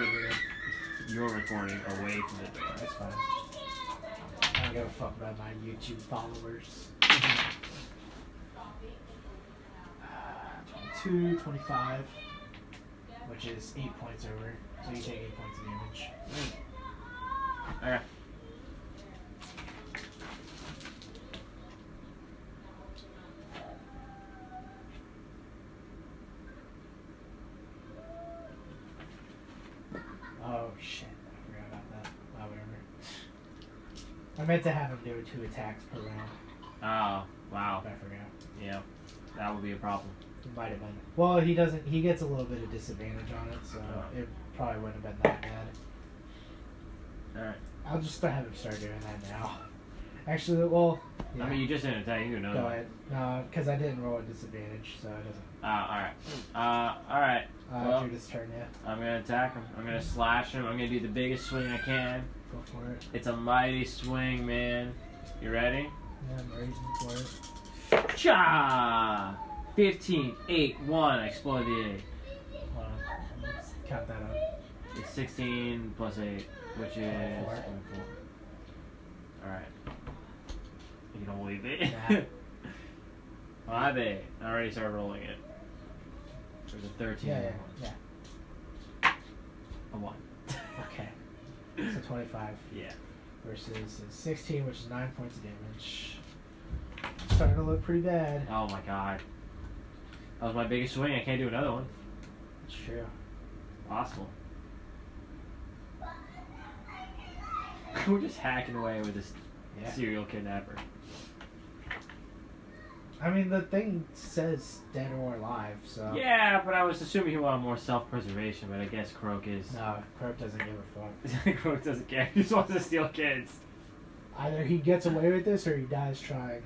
you. You're recording away from the door. That's fine. I don't give a fuck about my YouTube followers. 22, 25, which is 8 points over. So you take 8 points of damage. Okay. Oh shit, I forgot about that. Oh, whatever. I meant to have him do 2 attacks per round, Oh, wow. but I forgot. Yeah. That would be a problem. It might have been. Well, he doesn't. He gets a little bit of disadvantage on it, so it probably wouldn't have been that bad. Alright. I'll just have him start doing that now. Actually, well, yeah. I mean, you just didn't attack. You can do another Go one. ahead. No, because I didn't roll a disadvantage, so it doesn't. Alright. Alright. Well, Judith's turn, yeah. I'm gonna attack him. I'm gonna slash him. I'm gonna do the biggest swing I can. Go for it. It's a mighty swing, man. You ready? Yeah, I'm ready for it. Cha! 15, 8, 1. I explode the 8. Hold on. Let's count that up. It's 16 plus 8, which is 24. 24. Alright. You don't believe it? Nah. My bad. I already started rolling it. There's a 13. Yeah. A 1. Okay. So 25 Yeah. versus 16, which is 9 points of damage. Starting to look pretty bad. Oh my god. That was my biggest swing. I can't do another one. It's true. Possible. We're just hacking away with this serial kidnapper. I mean, the thing says dead or alive, so. Yeah, but I was assuming he wanted more self-preservation, but I guess Croak is... No, Croak doesn't give a fuck. Croak doesn't care. He just wants to steal kids. Either he gets away with this or he dies trying.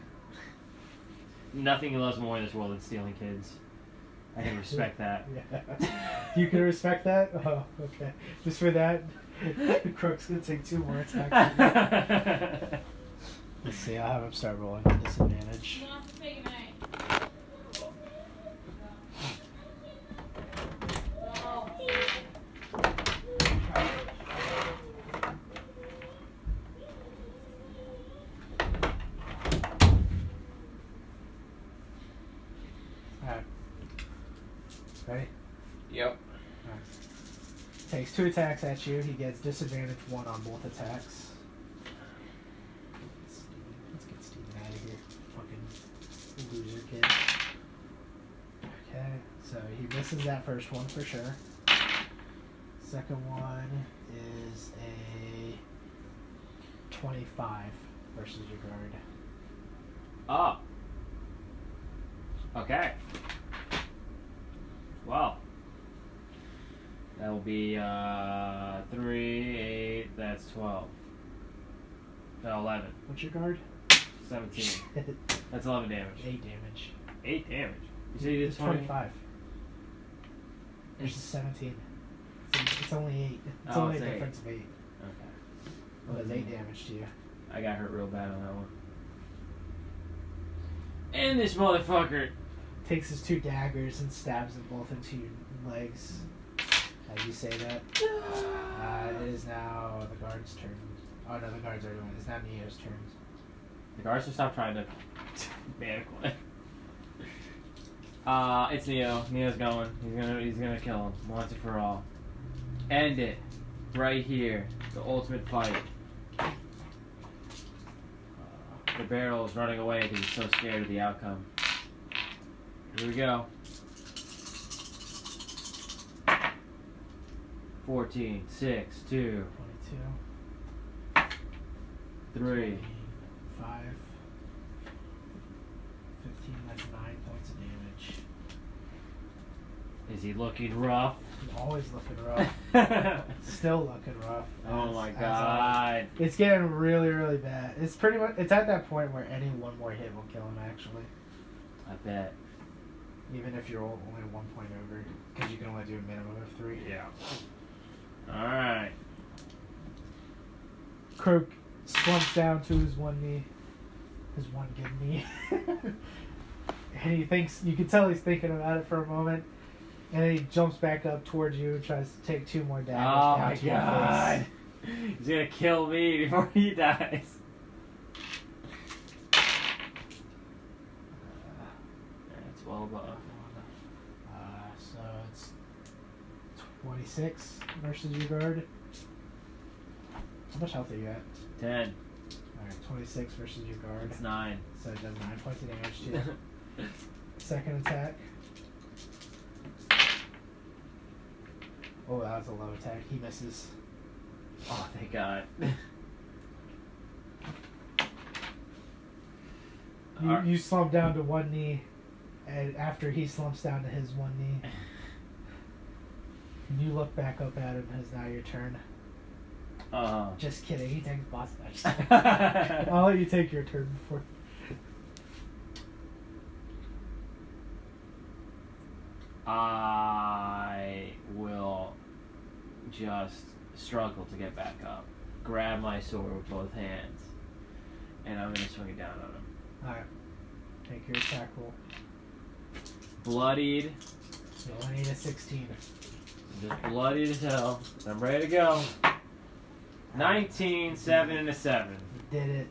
Nothing he loves more in this world than stealing kids. I can respect that. Yeah. You can respect that? Oh, okay. Just for that, Croak's gonna take 2 more attacks. Let's see, I'll have him start rolling at disadvantage. Alright. Ready? Yep. Alright. Takes 2 attacks at you. He gets disadvantage 1 on both attacks. Let's get Steven out of here. Fucking loser kid. Okay, so he misses that first one for sure. Second one is a 25 versus your guard. Oh. Okay. Well. That will be 3, 8, that's 12. No, 11. What's your guard? 17. That's 11 damage. 8 damage. 8 damage? You said you did It's 20? 25. There's 17. It's only 8. It's Oh, only it's a 8. difference of 8. Okay. Well, that's 8 damage to you. I got hurt real bad on that one. And this motherfucker. Takes his 2 daggers and stabs them both into your legs. As you say that. It is now the guard's turn. Oh no, the guards are doing it. It's now Neo's turn. The guards should stop trying to manacle it. It's Neo. Neo's going. He's gonna kill him once and for all. End it. Right here. The ultimate fight. The barrel is running away because he's so scared of the outcome. Here we go. 14, 6, 2, 22. 3. 5. 15, that's 9 points of damage. Is he looking rough? Always looking rough. Still looking rough. Oh my god. It's getting really, really bad. It's pretty much. It's at that point where any one more hit will kill him. Actually, I bet. even if you're only 1 point over, because you can only do a minimum of 3. Yeah. Alright. Croak slumps down to his one knee, his one good knee, and he thinks. You can tell he's thinking about it for a moment. And then he jumps back up towards you and tries to take 2 more daggers Oh down my to your god. face. He's gonna kill me before he dies. That's well above. So it's 26 versus your guard. How much health are you at? 10. Alright, 26 versus your guard. It's 9. So it does 9 points of damage to you. Second attack. Oh, that was a low attack. He misses. Oh, thank god. You slump down to one knee, and after he slumps down to his one knee, you look back up at him, and it's now your turn. Just kidding, he takes boss next. I'll let you take your turn before. I will just struggle to get back up. Grab my sword with both hands. And I'm going to swing it down on him. Alright. Make your attack roll. Bloodied. You only need a 16. Just bloodied as hell. I'm ready to go. 19, 7, and a 7. You did it.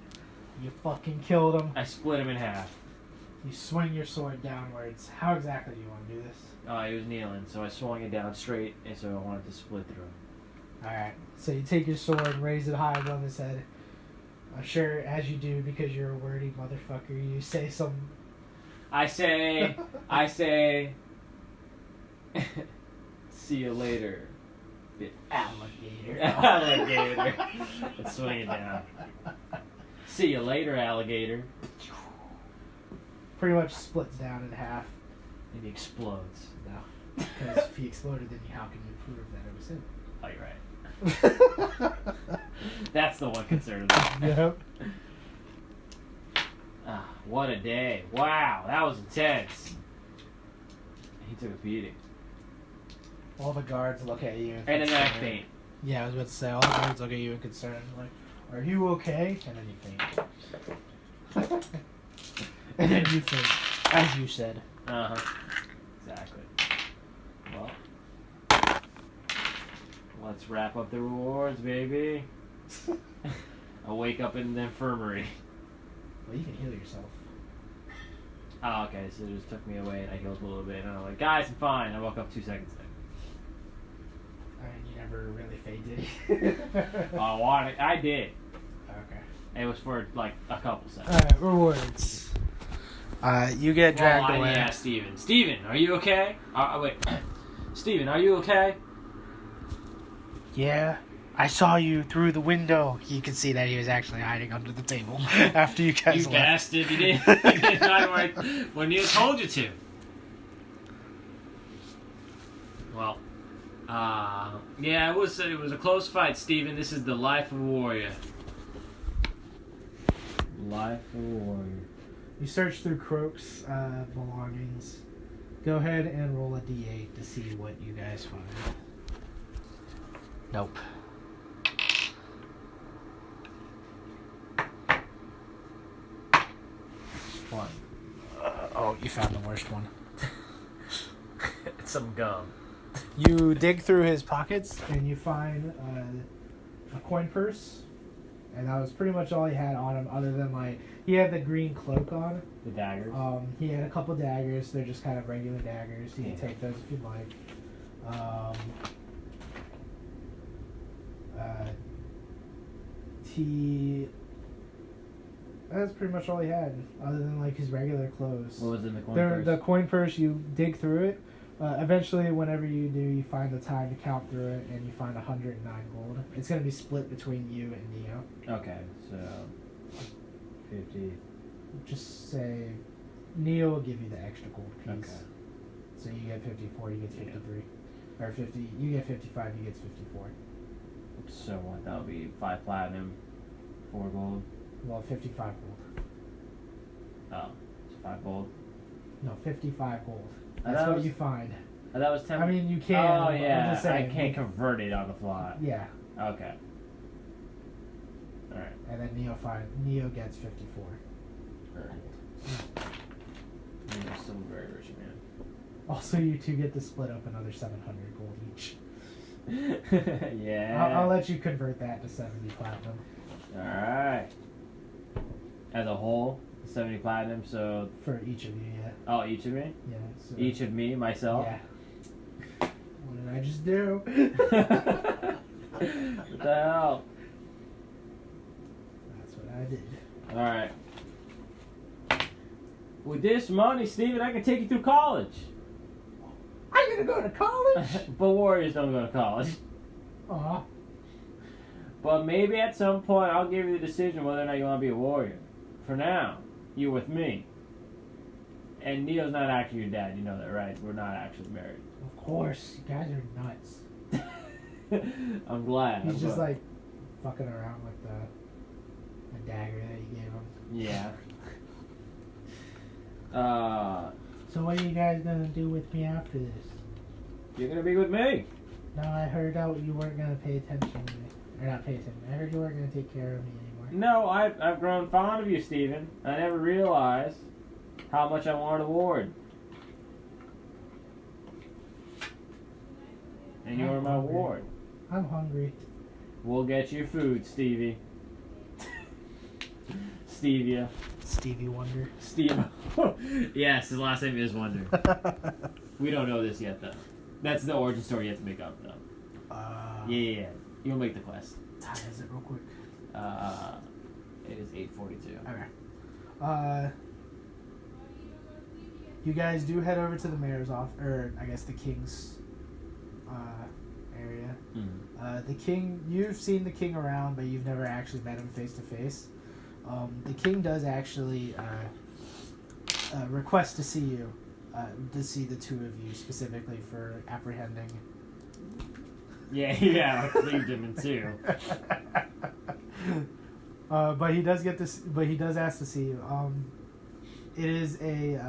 You fucking killed him. I split him in half. You swing your sword downwards. How exactly do you want to do this? He was kneeling, so I swung it down straight, and so I wanted to split through him. Alright. So you take your sword, raise it high above his head. I'm sure as you do, because you're a wordy motherfucker, you say some... I say, see you later, bit Alligator. alligator. Let's swing it down. See you later, alligator. Pretty much splits down in half. And he explodes. No. Because if he exploded, then how can you prove that it was him? Oh, you're right. That's the one concern. Yep. What a day. Wow, that was intense. He took a beating. All the guards look at you. And then I concern. faint. Yeah, I was about to say, all the guards look at you in concern. Like, are you okay? And then you faint. And then you faint, as you said. Exactly. Well, let's wrap up the rewards, baby. I'll wake up in the infirmary. Well, you can heal yourself. Oh, okay, so it just took me away and I healed a little bit. And I'm like, guys, I'm fine. I woke up 2 seconds later. I mean, you never really fainted. I did. Okay. It was for like a couple seconds. Alright, rewards. You get dragged I away. asked Steven. Steven, are you okay? Wait. Steven, are you okay? Yeah. I saw you through the window. You can see that he was actually hiding under the table after you guys You left. bastard! You didn't hide when Neil told you to. Well, yeah, it was a close fight, Steven. This is the life of a warrior. Life of a warrior. You search through Croak's belongings. Go ahead and roll a d8 to see what you guys find. Nope. One. Oh, you found the worst one. It's some gum. You dig through his pockets and you find a coin purse, and that was pretty much all he had on him, other than like he had the green cloak on. The daggers. He had a couple daggers. They're just kind of regular daggers. You can take those if you'd like. That's pretty much all he had, other than like his regular clothes. What was in the coin purse? The coin purse, you dig through it. Eventually, whenever you do, you find the time to count through it, and you find 109 gold. It's going to be split between you and Neo. Okay, so 50. Just say Neo will give you the extra gold piece. Okay. So you get 54, he gets 53. Or 50, you get 55, he gets 54. So what? That would be 5 platinum, 4 gold. Well, 55 gold. Oh, it's 5 gold. No, 55 gold. I That's thought what it was- you find. Oh, that was 10. I mean, you can. Oh I'm yeah, just saying, I can't convert it on the fly. Yeah, Okay. All right. and then Neo gets 54. Alright. You're still a very rich man. Also, you two get to split up another 700 gold each. Yeah. I'll let you convert that to 70 platinum. Alright. As a whole, 70 platinum, so. For each of you, yeah. Oh, each of me? Yeah. So, Each of me, myself? Yeah. What did I just do? What the hell? That's what I did. Alright. With this money, Steven, I can take you through college. I'm gonna go to college? But warriors don't go to college. Aw. But maybe at some point I'll give you the decision whether or not you want to be a warrior. For now, you're with me. And Neo's not actually your dad, you know that, right? We're not actually married. Of course. You guys are nuts. I'm glad. He's I'm just glad. like fucking around with the dagger that you gave him. Yeah. So what are you guys gonna do with me after this? You're gonna be with me. No, I heard out you weren't gonna pay attention to me. Or not pay attention. I heard you weren't gonna take care of me anymore. No, I've grown fond of you, Steven. I never realized how much I wanted a ward. And you I'm were my hungry. ward. I'm hungry. We'll get you food, Stevie. Stevia. Stevie Wonder. Steve. Yes, his last name is Wonder. We don't know this yet, though. That's the origin story you have to make up, though. Yeah. You'll make the quest. Time is it real quick? It is 8:42. Okay. You guys do head over to the mayor's office, or I guess the king's area. Mm. The king, you've seen the king around, but you've never actually met him face to face. The king does actually request to see you, to see the two of you specifically for apprehending. Yeah, I cleaved him in two. But he does get this. But he does ask to see you. It is a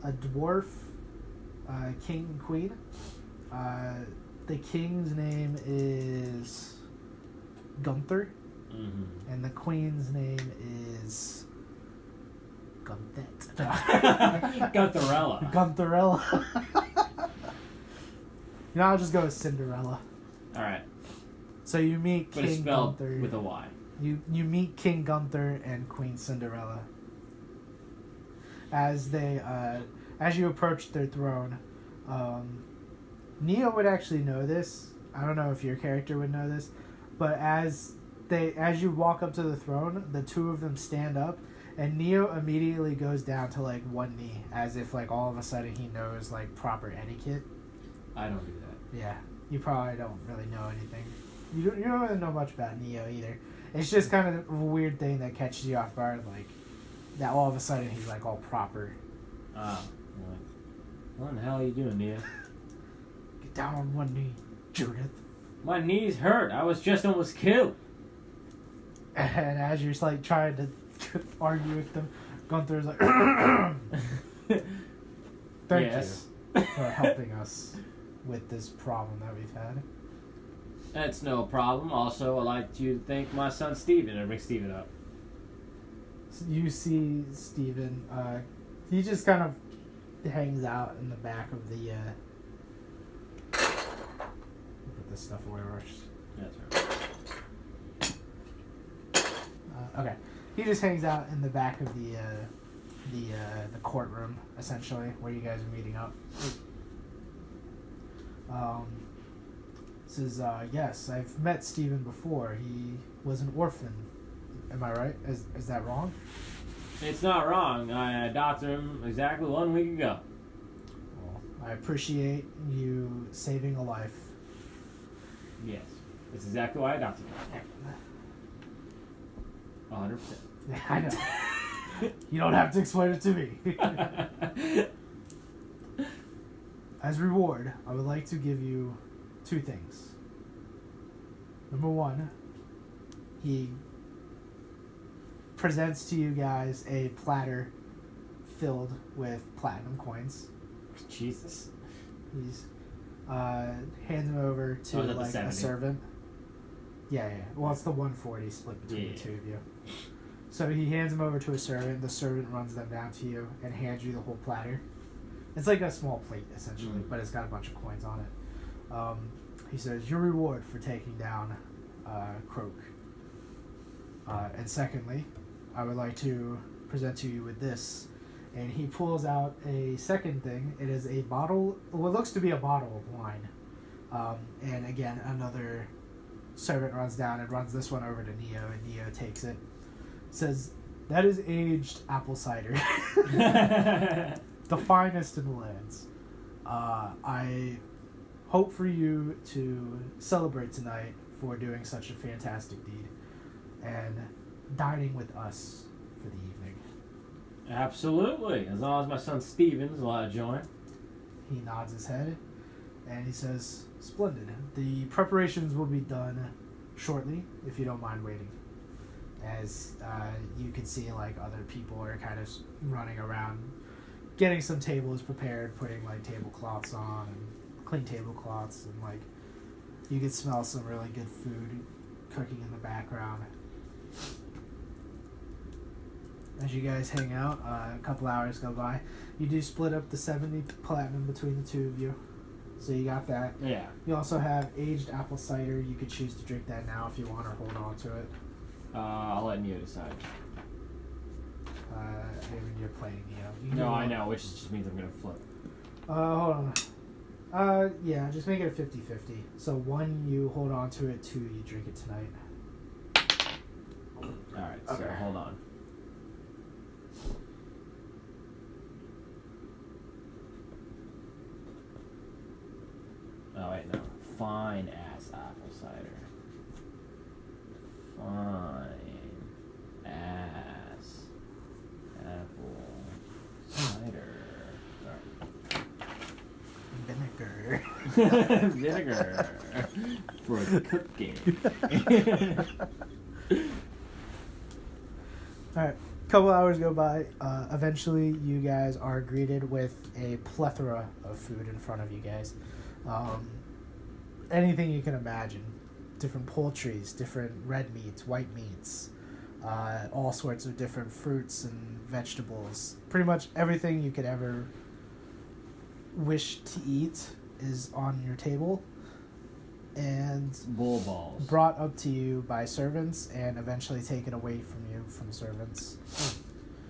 dwarf king and queen. The king's name is Gunther, and the queen's name is Gunthet. Guntherella. Guntherella. I'll just go with Cinderella. Alright. So you meet But it's King spelled Gunther. with a Y. You meet King Gunther and Queen Cinderella. As you approach their throne, Neo would actually know this. I don't know if your character would know this, but as you walk up to the throne, the two of them stand up, and Neo immediately goes down to like one knee, as if like all of a sudden he knows like proper etiquette. I don't do that. Yeah, you probably don't really know anything. You don't really know much about Neo either. It's just kind of a weird thing that catches you off guard, like that all of a sudden he's like all proper. What in the hell are you doing, Neo? Get down on one knee, Judith. My knees hurt. I was just almost killed. And as you're like trying to argue with them, Gunther's like, "Thank Yes. you for helping us with this problem that we've had." That's no problem. Also, I'd like to thank my son Steven and bring Steven up. You see Steven, he just kind of hangs out in the back of the, put this stuff away first. That's right. Okay. He just hangs out in the back of the courtroom, essentially, where you guys are meeting up. Says, yes, I've met Steven before. He was an orphan. Am I right? Is that wrong? It's not wrong. I adopted him exactly 1 week ago. Well, I appreciate you saving a life. Yes. That's exactly why I adopted him. 100%. Yeah, I know. You don't have to explain it to me. As reward, I would like to give you 2 things. Number 1, he presents to you guys a platter filled with platinum coins. Jesus. He's hands them over to Oh, is that the like a 70? servant. Yeah. Well, it's the 140 split between the 2 of you. So he hands them over to a servant. The servant runs them down to you and hands you the whole platter. It's like a small plate, essentially, but it's got a bunch of coins on it. He says, your reward for taking down Croak. And secondly, I would like to present to you with this. And he pulls out a second thing. It is a bottle, what looks to be a bottle of wine. And again, another servant runs down and runs this one over to Neo, and Neo takes it. Says, that is aged apple cider. The finest in the lands. I hope for you to celebrate tonight for doing such a fantastic deed and dining with us for the evening. Absolutely. As long as my son Steven's allowed to join. He nods his head and he says, splendid. The preparations will be done shortly, if you don't mind waiting. As you can see, like, other people are kind of running around getting some tables prepared, putting like tablecloths on and clean tablecloths, and like you can smell some really good food cooking in the background. As you guys hang out, a couple hours go by. You do split up the 70 platinum between the 2 of you, so you got that. Yeah. You also have aged apple cider. You could choose to drink that now if you want, or hold on to it. I'll let Neo decide. Maybe you're playing Neo. No, I know, which just means I'm gonna flip. Hold on. Yeah, just make it a 50-50. So 1, you hold on to it, 2, you drink it tonight. Alright, Okay. so hold on. Oh, wait, no. Fine ass apple cider. Fine ass apple cider. Vinegar. Vinegar for cooking. Alright, couple hours go by. Eventually, you guys are greeted with a plethora of food in front of you guys. Anything you can imagine. Different poultries, different red meats, white meats, all sorts of different fruits and vegetables. Pretty much everything you could ever wish to eat is on your table and Bull balls. brought up to you by servants and eventually taken away from you from servants.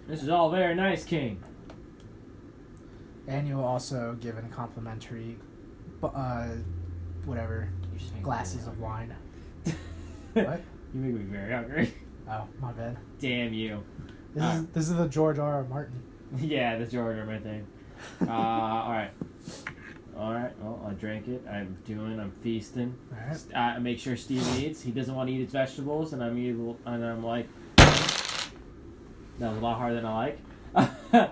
This is all very nice, King. And you're also given complimentary whatever, You just make me glasses very of wine. hungry. What? You make me very hungry. Oh, my bad. Damn you. This is the George R. R. Martin. Yeah, that's your order, my thing. Alright. Alright, well, I drank it. I'm feasting. Alright. I make sure Steve eats. He doesn't want to eat his vegetables, and I'm like, that was a lot harder than I like.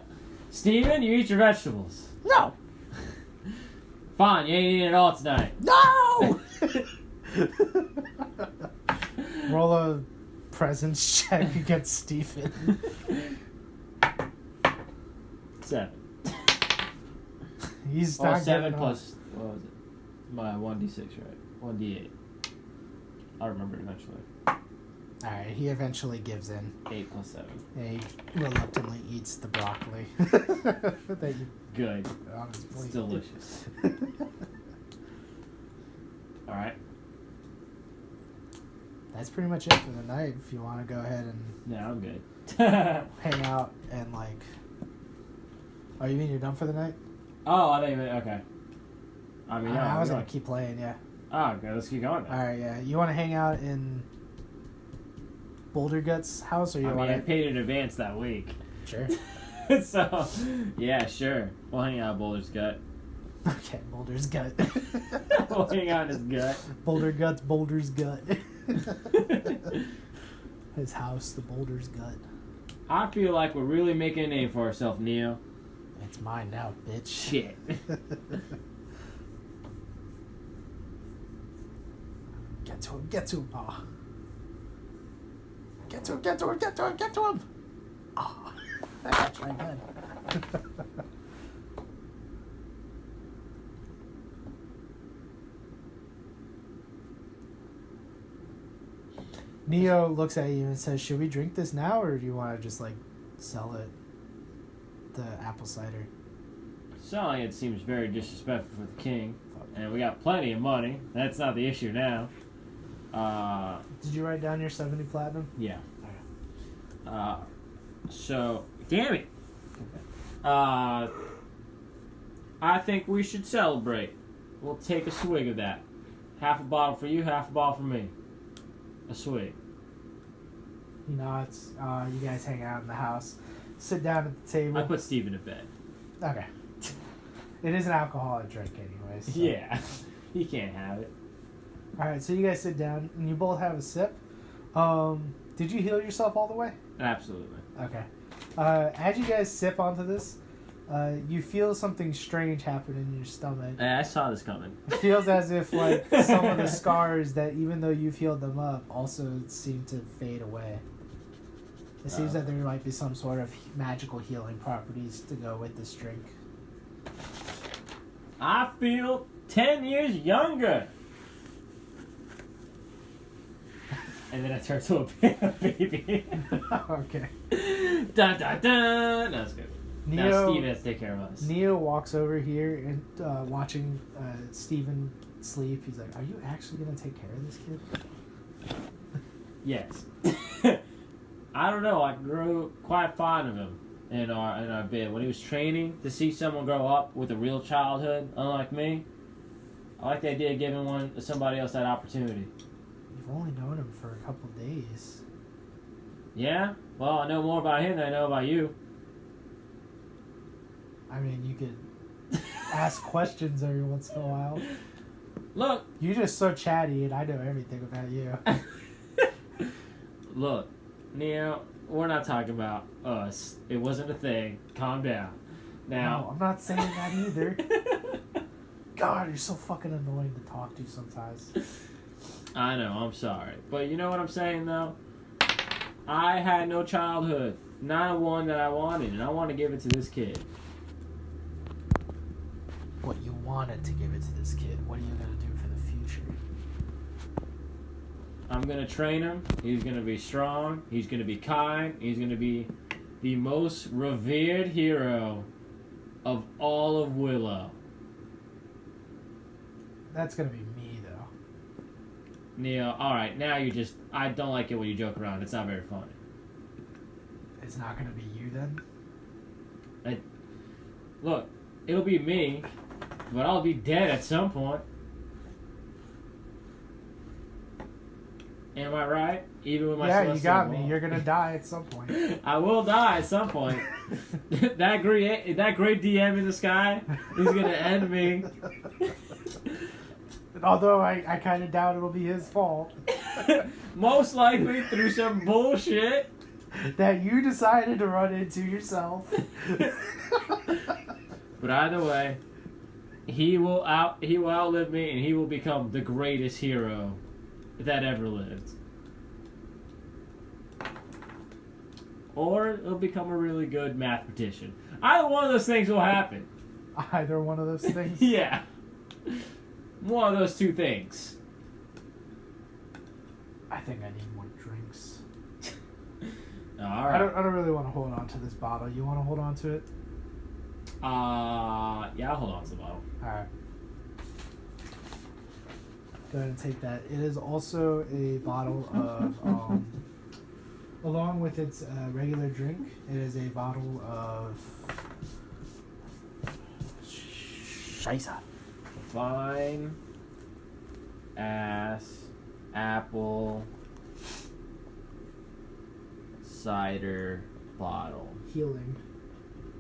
Steven, you eat your vegetables. No! Fine, you ain't eating it all tonight. No! Roll a presence check against Stephen. 7. He's Well, not 7 giving plus, what was it? My 1d6, right? 1d8. I'll remember it eventually. Alright, he eventually gives in. 8 plus 7. He reluctantly eats the broccoli. that you Good. put on his It's plate. delicious. Alright. That's pretty much it for the night. If you want to go ahead and No, I'm good. hang out and like... Oh, you mean you're done for the night? Oh, I don't even. Okay. I mean, I was we're going to keep playing, yeah. Oh, okay, let's keep going. Then. Alright, yeah. You want to hang out in Boulder Guts' house, or you I mean, want I to... paid in advance that week. Sure. So, yeah, sure. We'll hang out at Boulder's Gut. Okay, Boulder's Gut. We'll hang out in his gut. Boulder Guts, Boulder's Gut. His house, the Boulder's Gut. I feel like we're really making a name for ourselves, Neo. It's mine now, bitch. Shit. Get to him, get to him. Aw. Get to him, get to him, get to him, get to him. Aw. That got you again. Neo looks at you and says, should we drink this now, or do you want to just, like, sell it? The apple cider. Selling it seems very disrespectful for the king. And we got plenty of money. That's not the issue now. Did you write down your 70 platinum? Yeah. So, damn it. I think we should celebrate. We'll take a swig of that. Half a bottle for you, half a bottle for me. A swig. You know, it's you guys hang out in the house, sit down at the table. I put Steven to bed. Okay. It is an alcoholic drink, anyways. So. Yeah. He can't have it. All right, so you guys sit down and you both have a sip. Did you heal yourself all the way? Absolutely. Okay. As you guys sip onto this, you feel something strange happen in your stomach. I saw this coming. It feels as if like some of the scars that, even though you've healed them up, also seem to fade away. It seems that there might be some sort of magical healing properties to go with this drink. I feel 10 years younger. And then I turn to a baby. Okay. Dun dun dun. That's good. Now Neo, Steve has to take care of us. Neo walks over here and watching Steven sleep. He's like, "Are you actually gonna take care of this kid?" Yes. I don't know. I grew quite fond of him in our bid when he was training. To see someone grow up with a real childhood, unlike me, I like the idea of giving somebody else that opportunity. You've only known him for a couple days. Yeah. Well, I know more about him than I know about you. I mean, you could ask questions every once in a while. Look. You're just so chatty, and I know everything about you. Look, Neo, we're not talking about us. It wasn't a thing. Calm down. Now. No, I'm not saying that either. God, you're so fucking annoying to talk to sometimes. I know, I'm sorry. But you know what I'm saying, though? I had no childhood. Not one that I wanted, and I want to give it to this kid. What you wanted to give it to this kid. What are you going to do for the future? I'm going to train him. He's going to be strong. He's going to be kind. He's going to be the most revered hero of all of Willow. That's going to be me, though. Neo, alright, now I don't like it when you joke around. It's not very funny. It's not going to be you, then? Look, it'll be me, but I'll be dead at some point. Am I right? Even with my Yeah, you celestial got me. ball. You're gonna die at some point. I will die at some point. that great DM in the sky is gonna end me. Although I kind of doubt it'll be his fault. Most likely through some bullshit. That you decided to run into yourself. But either way, he will outlive me, and he will become the greatest hero that ever lived. Or he'll become a really good mathematician. Either one of those things will happen. Either one of those things? Yeah. One of those two things. I think I need more drinks. Alright. I don't really want to hold on to this bottle. You want to hold on to it? Yeah, I'll hold on to the bottle. Alright. Go ahead and take that. It is also a bottle of, along with its regular drink, it is a bottle of Scheisse. Fine ass apple cider bottle Healing.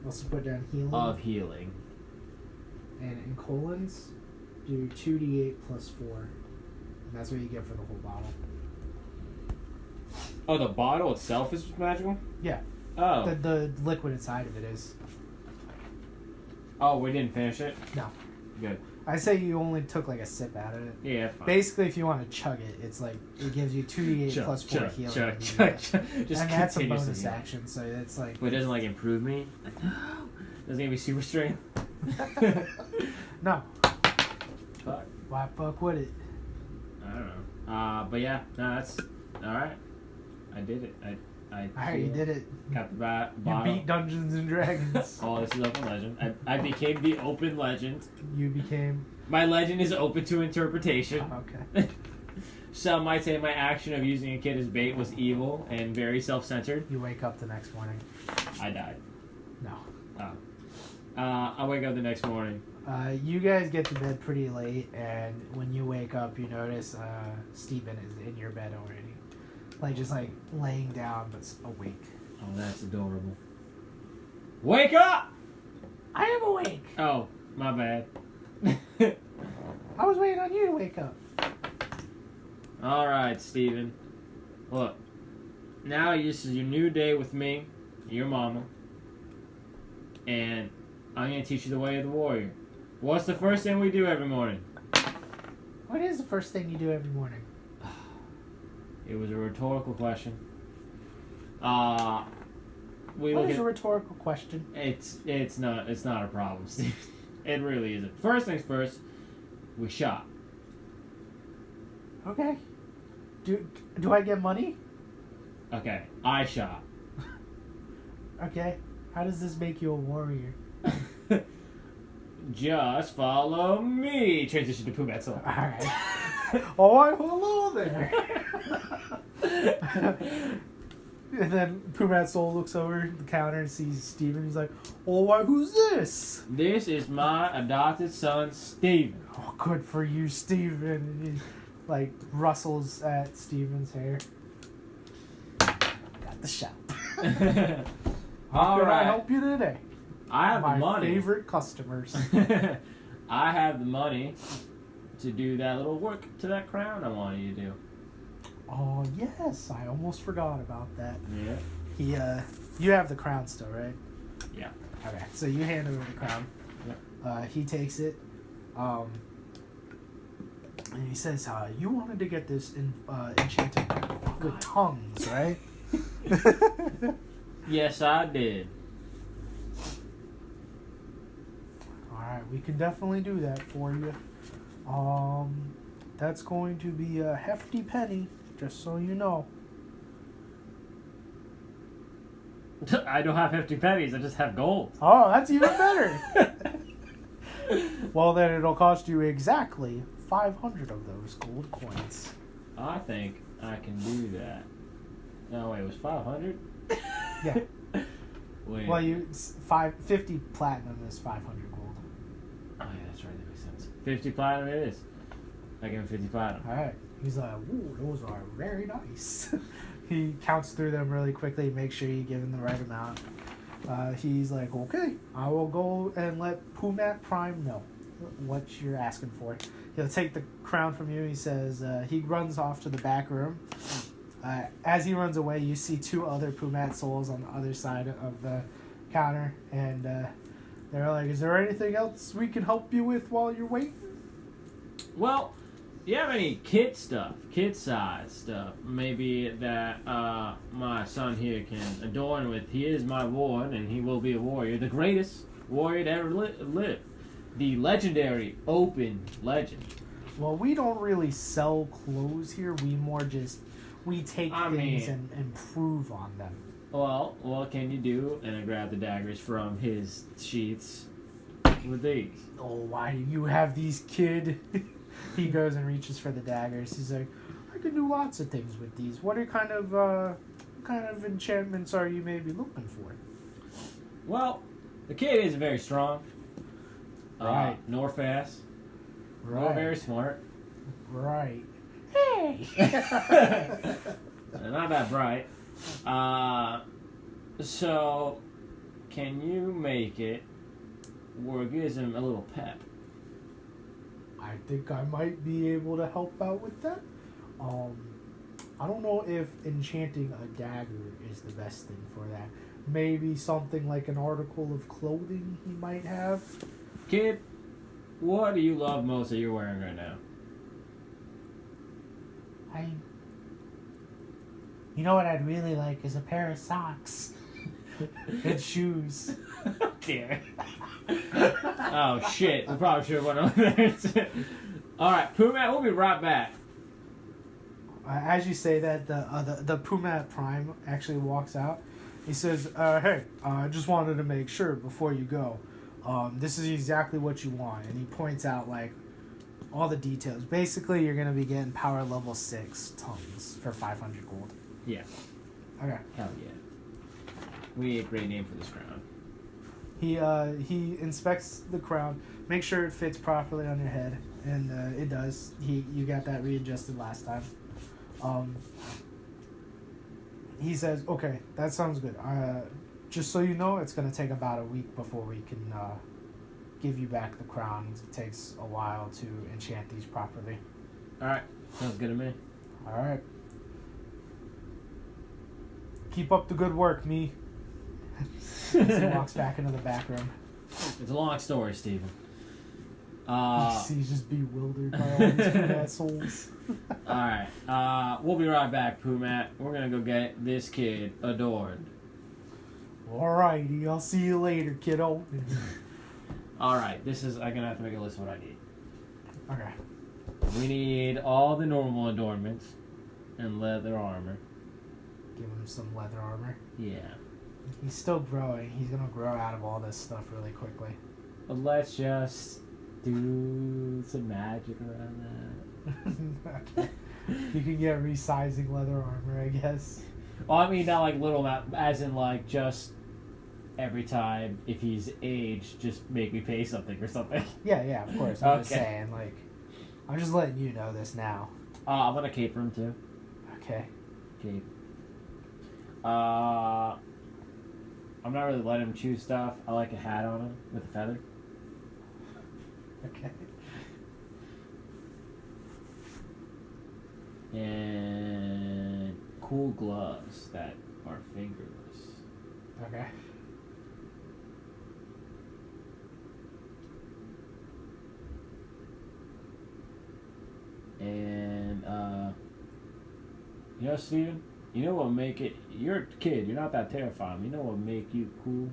Also put down healing. of healing. And in colons, do 2d8 plus 4. And that's what you get for the whole bottle. Oh, the bottle itself is magical? Yeah. Oh. The liquid inside of it is. Oh, we didn't finish it? No. Good. I say you only took like a sip out of it. Yeah, fine. Basically, if you want to chug it, it's like it gives you 2d8 plus 4 healing. Chug. Just Just and that's a continuously bonus heal. action, so it's like. But it doesn't like improve me? Doesn't give me super strength? No. Fuck. Why fuck with it? I don't know. But yeah, no, that's alright. I did it. Alright, you did it. Got the You bottle. beat Dungeons and Dragons. Oh, this is open legend. I became the open legend. You became. My legend is open to interpretation. Okay. Some might say my action of using a kid as bait was evil and very self-centered. You wake up the next morning. I died. No. Oh. I wake up the next morning. You guys get to bed pretty late, and when you wake up, you notice Steven is in your bed already. Like, just like laying down, but awake. Oh, that's adorable. Wake up! I am awake! Oh, my bad. I was waiting on you to wake up. Alright, Steven. Look. Now this is your new day with me, your mama. And I'm going to teach you the way of the warrior. What's the first thing we do every morning? What is the first thing you do every morning? It was a rhetorical question. We What look is at a rhetorical question? it's not a problem, Steve. It really isn't. First things first, we shop. Okay. Do I get money? Okay, I shop. Okay. How does this make you a warrior? Just follow me. Transition to Pumetso. Alright. Oh, hello there. And then Pumat Soul looks over the counter and sees Steven. He's like, oh, why, who's this? This is my adopted son, Steven. Oh, good for you, Steven. And he, like, rustles at Steven's hair. Got the shop. All How can I right. help you today? I have My the money. favorite customers. I have the money to do that little work to that crown I wanted you to do. Oh, yes. I almost forgot about that. Yeah. You have the crown still, right? Yeah. Okay, so you hand over the crown. Yep. He takes it. And he says, you wanted to get this enchanted good tongues, right? Yes, I did. Alright, we can definitely do that for you. That's going to be a hefty penny, just so you know. I don't have 50 pennies, I just have gold. Oh, that's even better. Well, then it'll cost you exactly 500 of those gold coins. I think I can do that. No, wait, it was 500? Yeah. Wait. Well, 50 platinum is 500 gold. Oh, yeah, that's right, that makes sense. 50 platinum it is. I give him 50 platinum. Alright. He's like, ooh, those are very nice. He counts through them really quickly, make sure you give him the right amount. He's like, okay, I will go and let Pumat Prime know what you're asking for. He'll take the crown from you. He says, he runs off to the back room. As he runs away, you see two other Pumat souls on the other side of the counter, and they're like, is there anything else we can help you with while you're waiting? Well, do you have any kid size stuff, maybe that my son here can adorn with? He is my ward, and he will be a warrior, the greatest warrior to ever live. The legendary Open Legend. Well, we don't really sell clothes here. We take things and improve on them. Well, what can you do? And I grab the daggers from his sheaths with these. Oh, why do you have these, kid? He goes and reaches for the daggers. He's like, I can do lots of things with these. What kind of enchantments are you maybe looking for? Well, the kid is very strong. Right. Nor fast. Right. Nor very smart. Right. Hey! Not that bright. So, can you make it where it gives him a little pep? I think I might be able to help out with that. I don't know if enchanting a dagger is the best thing for that. Maybe something like an article of clothing he might have. Kid, what do you love most that you're wearing right now? You know what I'd really like is a pair of socks. And shoes. Dear. Oh shit! We probably should have went over there. All right, Pumat, we'll be right back. As you say that, the Pumat Prime actually walks out. He says, "Hey, I just wanted to make sure before you go. This is exactly what you want." And he points out like all the details. Basically, you're gonna be getting power level 6 tongues for 500 gold. Yeah. Okay. Hell yeah. We need a great name for this crown. He inspects the crown, make sure it fits properly on your head, and it does. You got that readjusted last time. He says, "Okay, that sounds good. Just so you know, it's gonna take about a week before we can give you back the crown. It takes a while to enchant these properly." All right, sounds good to me. All right. Keep up the good work, me. As he walks back into the back room. It's a long story, Steven. He's just bewildered by all these Pumat souls. Alright, we'll be right back, Pumat. We're gonna go get this kid adorned. Alrighty, I'll see you later, kiddo. Alright, I'm gonna have to make a list of what I need. Okay. We need all the normal adornments and leather armor. Give him some leather armor. Yeah. He's still growing. He's gonna grow out of all this stuff really quickly. But let's just do some magic around that. Okay. You can get resizing leather armor, I guess. Well, I mean, not like little, as in like just every time if he's aged, just make me pay something or something. Yeah, of course. I'm just saying, like, I'm just letting you know this now. I'm gonna cape for him too. Okay. Cape. I'm not really letting him choose stuff. I like a hat on him with a feather. Okay. And cool gloves that are fingerless. Okay. And you know, Steven, you know what would make it? You're a kid. You're not that terrifying. You know what would make you cool?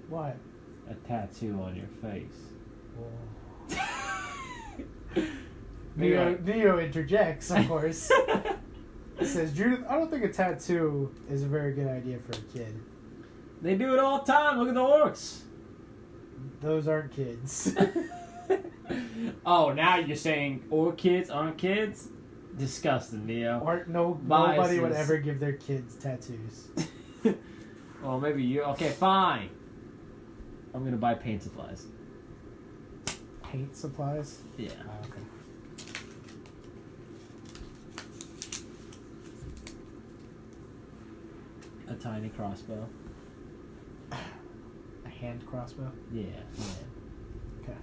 What? A tattoo on your face. Neo interjects, of course. He says, Judith, I don't think a tattoo is a very good idea for a kid. They do it all the time. Look at the orcs. Those aren't kids. Oh, now you're saying orc kids aren't kids? Disgusting, Neo. Or nobody would ever give their kids tattoos. Well, maybe you. Okay, fine. I'm gonna buy paint supplies. Paint supplies? Yeah. Oh, okay. A tiny crossbow. A hand crossbow. Yeah. Okay.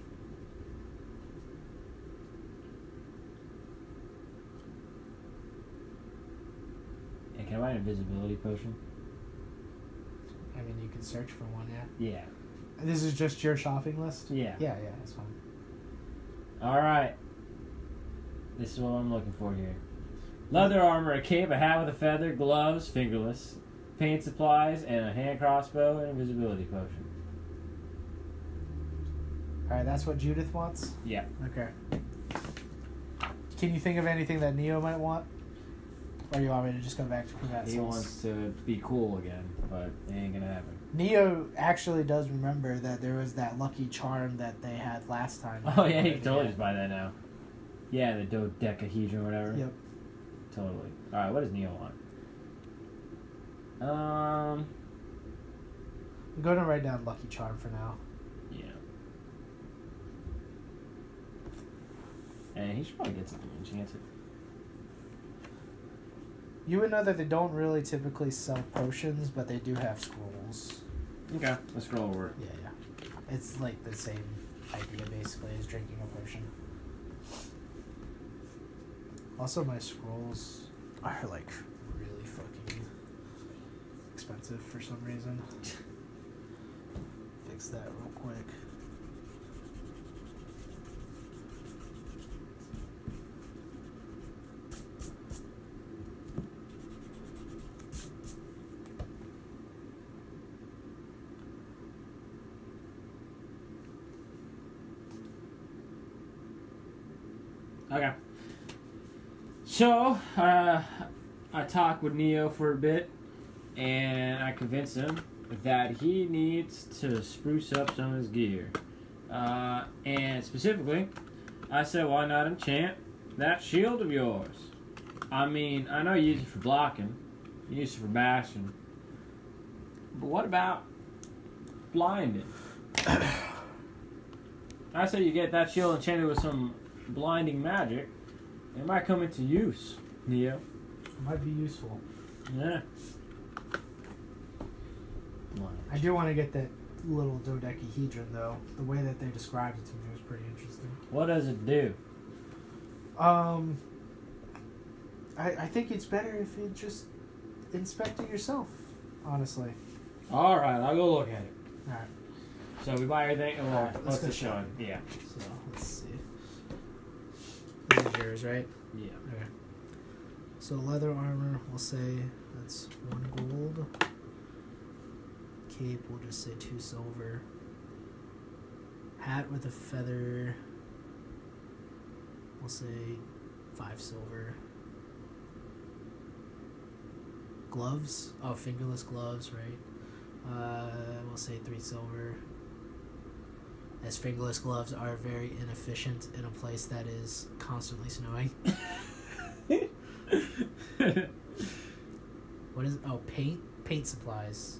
And can I buy an invisibility potion? I mean, you can search for one. Yeah. Yeah. This is just your shopping list. Yeah. Yeah, that's fine. All right. This is what I'm looking for here. Leather armor, a cape, a hat with a feather, gloves, fingerless, paint supplies, and a hand crossbow and invisibility potion. All right, that's what Judith wants. Yeah. Okay. Can you think of anything that Neo might want, or you want me to just go back to Privat He Souls? wants to be cool again, but it ain't gonna happen. Neo actually does remember that there was that lucky charm that they had last time. Oh yeah, he can totally just buy that now. Yeah, the dodecahedron or whatever. Yep. Totally. Alright, what does Neo want? I'm going to write down lucky charm for now. Yeah. And he should probably get something enchanted. You would know that they don't really typically sell potions, but they do have scrolls. Okay. A scroll will work. Yeah. It's like the same idea basically as drinking a potion. Also, my scrolls are like really fucking expensive for some reason. Fix that real quick. Okay. So, I talked with Neo for a bit, and I convinced him that he needs to spruce up some of his gear. And specifically, I said, why not enchant that shield of yours? I mean, I know you use it for blocking, you use it for bashing, but what about blinding? I say you get that shield enchanted with some blinding magic. It might come into use, Neo. It might be useful. Yeah. I do want to get that little dodecahedron though. The way that they described it to me was pretty interesting. What does it do? I think it's better if you just inspect it yourself, honestly. Alright, I'll go look at it. Alright, So we buy everything. Well, Alright, let's what's go the show showing? it. Yeah. so let's see. This is yours, right? Yeah. Okay. So leather armor, we'll say that's 1 gold. Cape, we'll just say 2 silver. Hat with a feather, we'll say 5 silver. Gloves, fingerless gloves, right? We'll say 3 silver. As fingerless gloves are very inefficient in a place that is constantly snowing. What is paint supplies.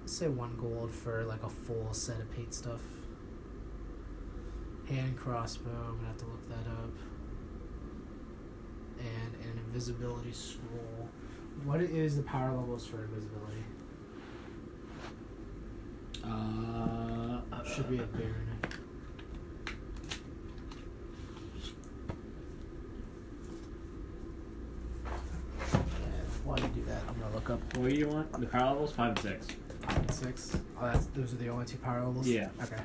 Let's say 1 gold for like a full set of paint stuff. Hand crossbow, I'm gonna have to look that up. And an invisibility scroll. What is the power levels for invisibility? Should be a Baron. While you do that, I'm gonna look up What do you want? The power levels? 5 and 6. 5 and 6. Oh, those are the only 2 power levels? Yeah. Okay.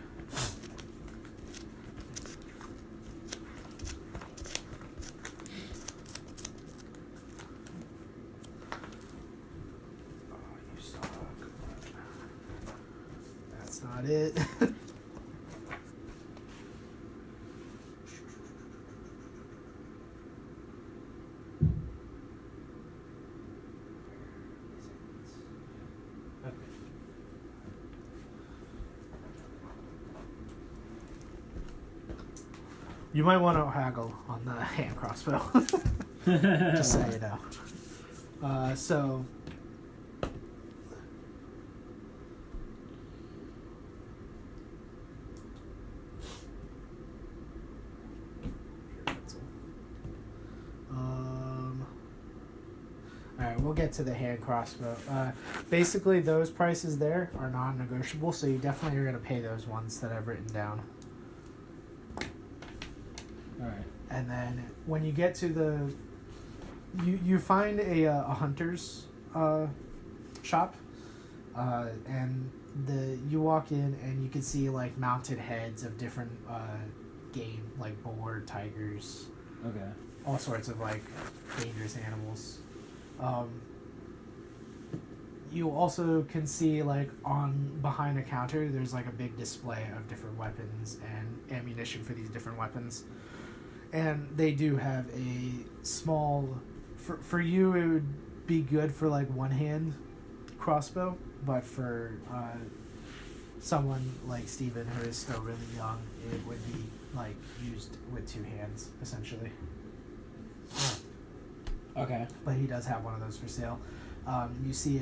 Oh, you suck. That's not it. You might want to haggle on the hand crossbow. Just so you know. So. Alright, we'll get to the hand crossbow. Basically, those prices there are non-negotiable, so you definitely are going to pay those ones that I've written down. All right. And then when you get to the, you find a hunter's shop, and you walk in and you can see like mounted heads of different game, like boar, tigers, Okay. all sorts of like dangerous animals. You also can see like behind a counter there's like a big display of different weapons and ammunition for these different weapons, and they do have a small, for you it would be good for like one hand crossbow, but for someone like Steven who is still really young, it would be like used with two hands essentially. Okay. But he does have one of those for sale. You see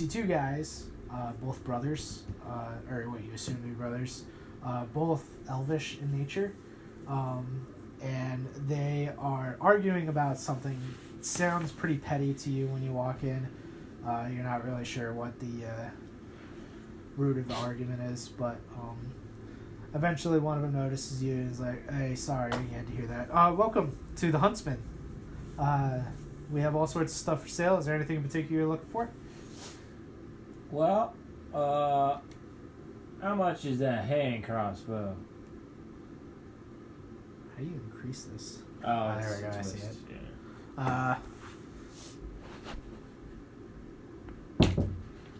two guys, both brothers, or what you assume to be brothers, both elvish in nature, and they are arguing about something. Sounds pretty petty to you when you walk in. You're not really sure what the root of the argument is, but eventually one of them notices you and is like, "Hey, sorry, you had to hear that. Welcome to the Huntsman. We have all sorts of stuff for sale. Is there anything in particular you're looking for?" Well, how much is that hand crossbow? How do you increase this? Oh, there we go. I it's see it. Yeah.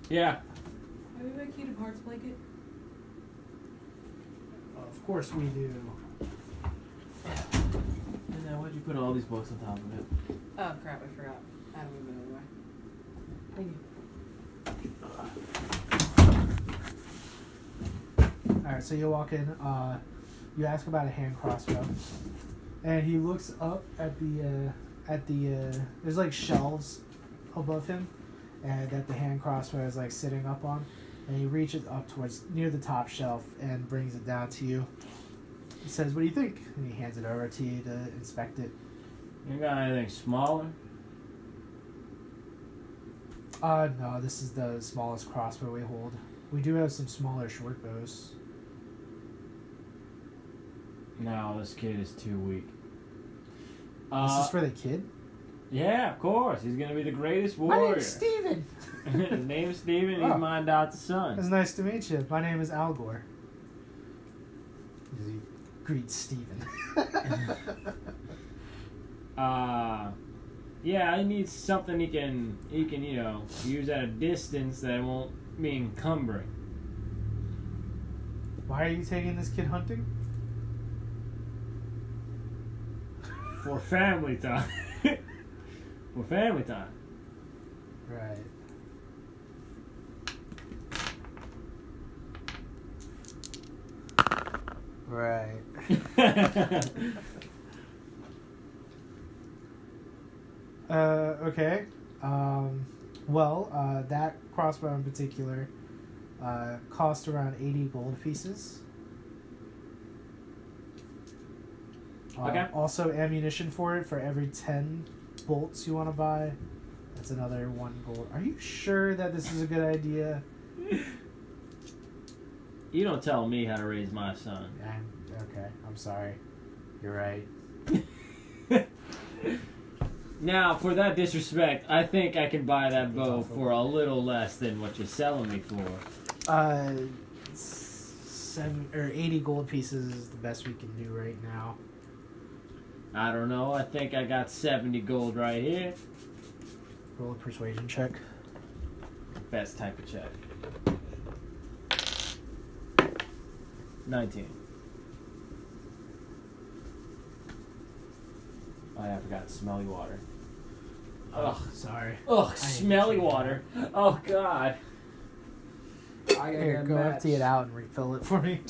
Yeah. Have we made Kingdom Hearts blanket? Of course we do. And then why'd you put all these books on top of it? Oh crap, I forgot. I don't even know why. Thank you. Alright, so you walk in, you ask about a hand crossbow, and he looks up at the there's like shelves above him, and that the hand crossbow is like sitting up on, and he reaches up towards near the top shelf and brings it down to you. He says, "What do you think?" And he hands it over to you to inspect it. You got anything smaller? No, this is the smallest crossbow we hold. We do have some smaller short bows. No, this kid is too weak. This is for the kid? Yeah, of course. He's gonna be the greatest My warrior. name's Steven! His name's Steven. He's Oh. my adopted son. It's nice to meet you. My name is Al Gore. He greets Steven. Yeah, I need something he can use at a distance that won't be encumbering. Why are you taking this kid hunting? For family time. For family time. Right. Right. Okay. That crossbow in particular cost around 80 gold pieces. Okay. Also, ammunition for it, for every 10 bolts you want to buy, that's another 1 gold. Are you sure that this is a good idea? You don't tell me how to raise my son. Okay, I'm sorry. You're right. Now, for that disrespect, I think I can buy that bow for a little less than what you're selling me for. 80 gold pieces is the best we can do right now. I don't know. I think I got 70 gold right here. Roll a persuasion check. Best type of check. 19. Oh yeah, I forgot smelly water. Ugh. Sorry. Ugh, smelly water. Oh god. I Here, go empty it out and refill it for me.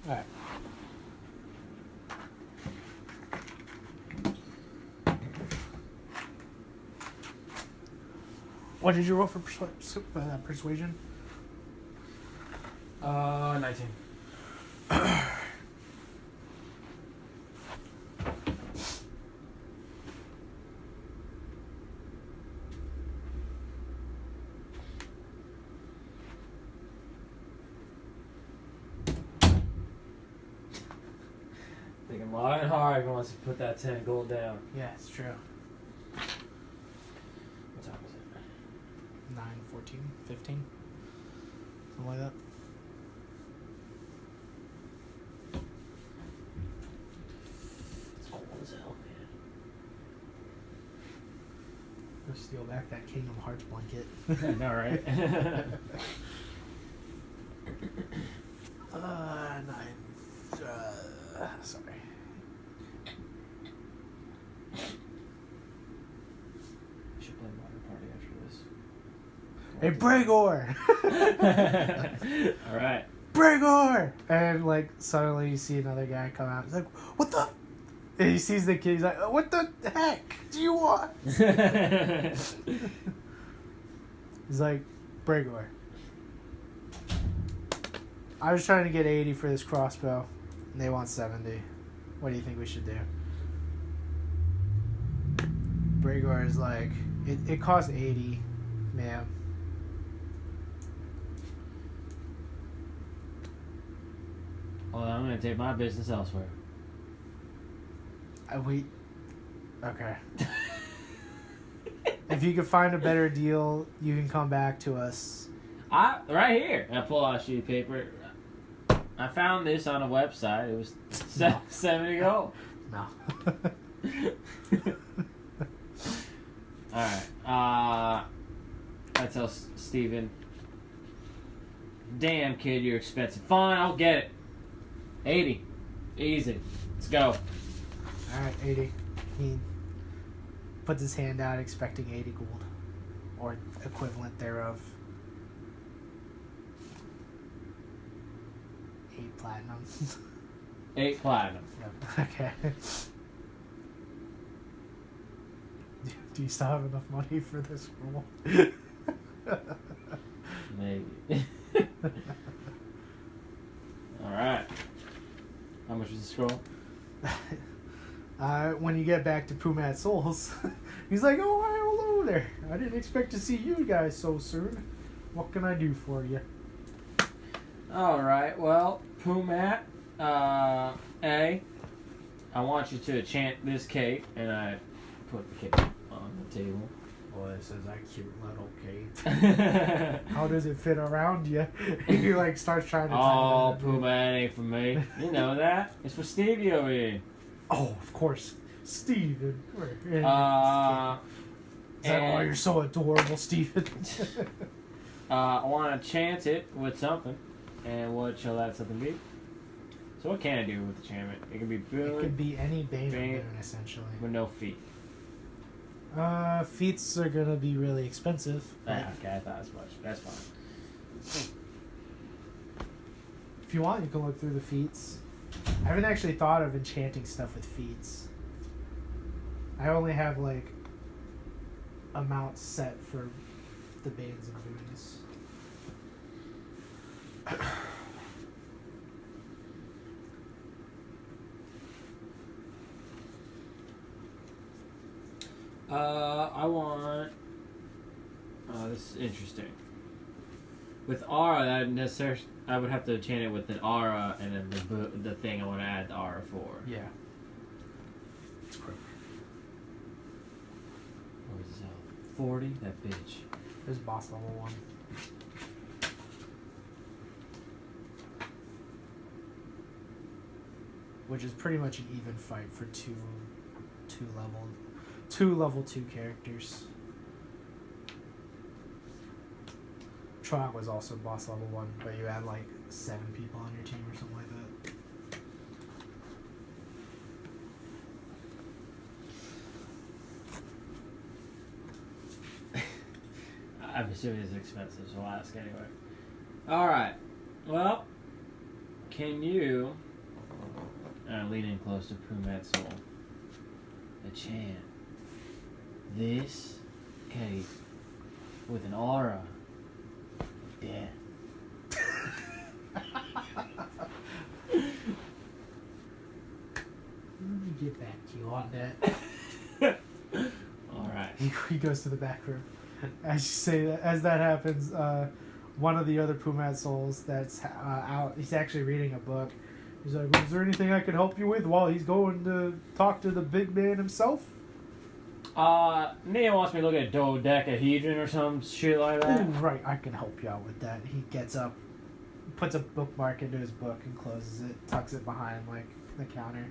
Alright. What did you roll for persuasion? 19. Thinking long and hard if he wants to put that 10 gold down. Yeah, it's true. What time is it? 9, 14, 15. Something like that. It's cold as hell, man. Go steal back that Kingdom Hearts blanket. I know, right? 9. Sorry. Should play Mario Party after this. Hey, Bregor! Alright. Bregor! And like suddenly you see another guy come out. He's like, "What the?" And he sees the kid. He's like, "What the heck do you want?" He's like, "Bregor, I was trying to get 80 for this crossbow, and they want 70. What do you think we should do?" Bregor is like, "It cost 80, ma'am." Well, I'm going to take my business elsewhere. We okay. If you can find a better deal, you can come back to us. Right here. I pull out a sheet of paper. I found this on a website. It was 70 gold. No. Alright. I tell Steven, "Damn, kid, you're expensive." "Fine, I'll get it. 80. Easy. Let's go." Alright, 80. He puts his hand out expecting 80 gold. Or equivalent thereof. 8 platinum. 8 platinum. Yep. Okay. Do you still have enough money for this roll? Maybe. Alright. How much was the scroll? When you get back to Pumat Souls, he's like, "Oh, hi, hello there. I didn't expect to see you guys so soon. What can I do for you?" Alright, well, Pumat, I want you to enchant this cape, and I put the cape on the table. Boy, this is a cute little cape. How does it fit around you? He like starts trying to. Oh, Pumat ain't for me. You know that. It's for Stevie over here. Oh, of course, Steven. Uh, Is that, "Oh, and- you're so adorable, Steven." I want to chant it with something. And what shall that something be? So what can I do with the enchantment? It can be It boon could be any Bane or Bane. Boon, essentially. with no feet. Feats are gonna be really expensive. but Okay, I thought as much. That's fine. If you want, you can look through the feats. I haven't actually thought of enchanting stuff with feats. I only have like amounts set for the Banes and Boons. I want. Oh, this is interesting. With aura, I would have to enchant it with an aura, and then the thing I want to add the aura for. Yeah. It's quick. What was this? 40? That bitch. There's boss level 1. Which is pretty much an even fight for two level 2 characters. Trog was also boss level 1, but you had like 7 people on your team or something like that. I'm assuming it's expensive, so I'll ask anyway. Alright. Well, Can you, leaning close to Pumet's soul, chant this cave with an aura of death? Let me get back to you on that. Alright. He goes to the back room. As you say that, as that happens, one of the other Pumat souls that's out, he's actually reading a book. He's like, "Is there anything I can help you with?" While he's going to talk to the big man himself. Nia wants me to look at dodecahedron or some shit like that. Ooh, right, I can help you out with that. He gets up, puts a bookmark into his book and closes it, tucks it behind like the counter.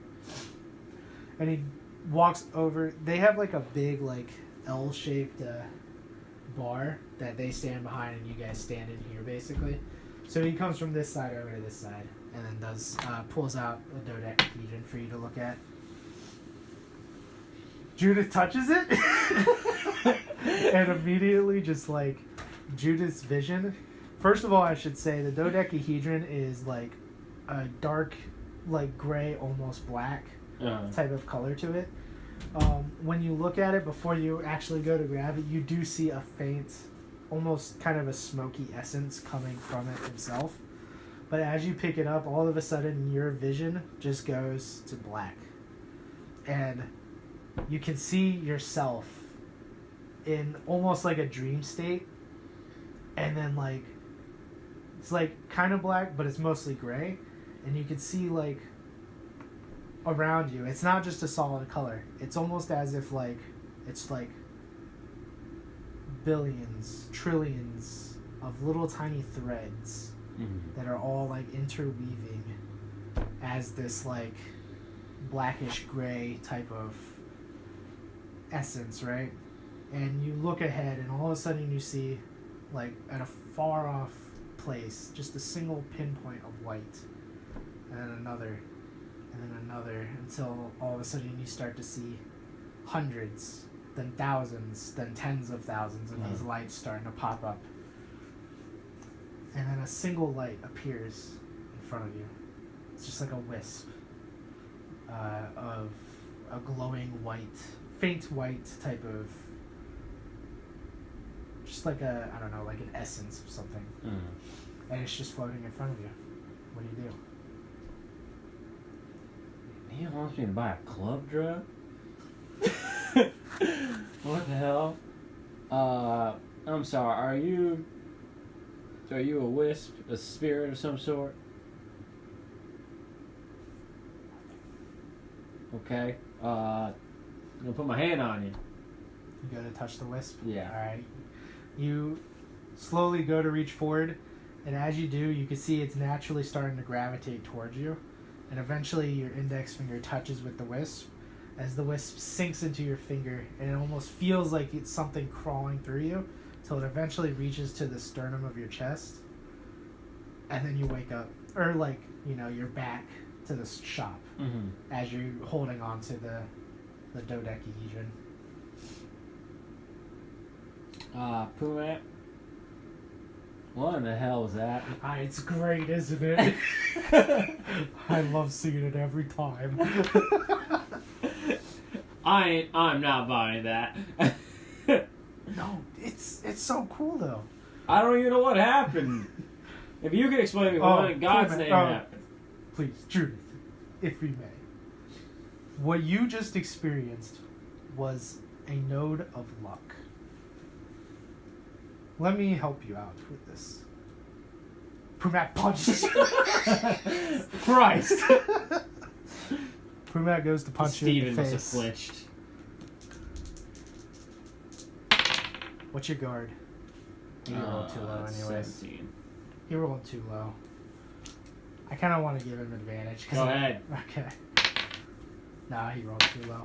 And he walks over. They have like a big like L-shaped bar that they stand behind, and you guys stand in here basically. So he comes from this side over to this side, and then pulls out a dodecahedron for you to look at. Judith touches it, and immediately just like Judith's vision. First of all, I should say the dodecahedron is like a dark, like gray, almost black type of color to it. When you look at it before you actually go to grab it, you do see a faint, almost kind of a smoky essence coming from it itself. But as you pick it up, all of a sudden your vision just goes to black. And you can see yourself in almost like a dream state. And then like, it's like kind of black, but it's mostly gray. And you can see like around you, it's not just a solid color. It's almost as if like, it's like billions, trillions of little tiny threads that are all like interweaving as this like blackish gray type of essence, right? And you look ahead and all of a sudden you see like at a far off place just a single pinpoint of white, and then another, and then another, until all of a sudden you start to see hundreds, then thousands, then tens of thousands of these lights starting to pop up. And then a single light appears in front of you. It's just like a wisp of a glowing white, faint white type of, just like a, I don't know, like an essence of something. And it's just floating in front of you. What do you do? He wants me to buy a club drug? What the hell? I'm sorry, are you a wisp, a spirit of some sort? Okay. I'm gonna put my hand on you. You go to touch the wisp? Yeah. Alright. You slowly go to reach forward, and as you do, you can see it's naturally starting to gravitate towards you. And eventually your index finger touches with the wisp. As the wisp sinks into your finger, and it almost feels like it's something crawling through you, till it eventually reaches to the sternum of your chest. And then you wake up, or like, you know, you're back to the shop as you're holding on to the dodecahedron. Pumat, what in the hell was that? It's great, isn't it? I love seeing it every time. I'm not buying that. No, it's so cool though. I don't even know what happened. If you could explain to me what in God's name happened. Please, Judith, if we may. What you just experienced was a node of luck. Let me help you out with this. Pumat punches. Christ! Pumat goes to punch you in the Steven must have face. flinched. What's your guard? He rolled too low anyways. 17. He rolled too low. I kind of want to give him advantage. Go ahead. Okay. Nah, he rolled too low.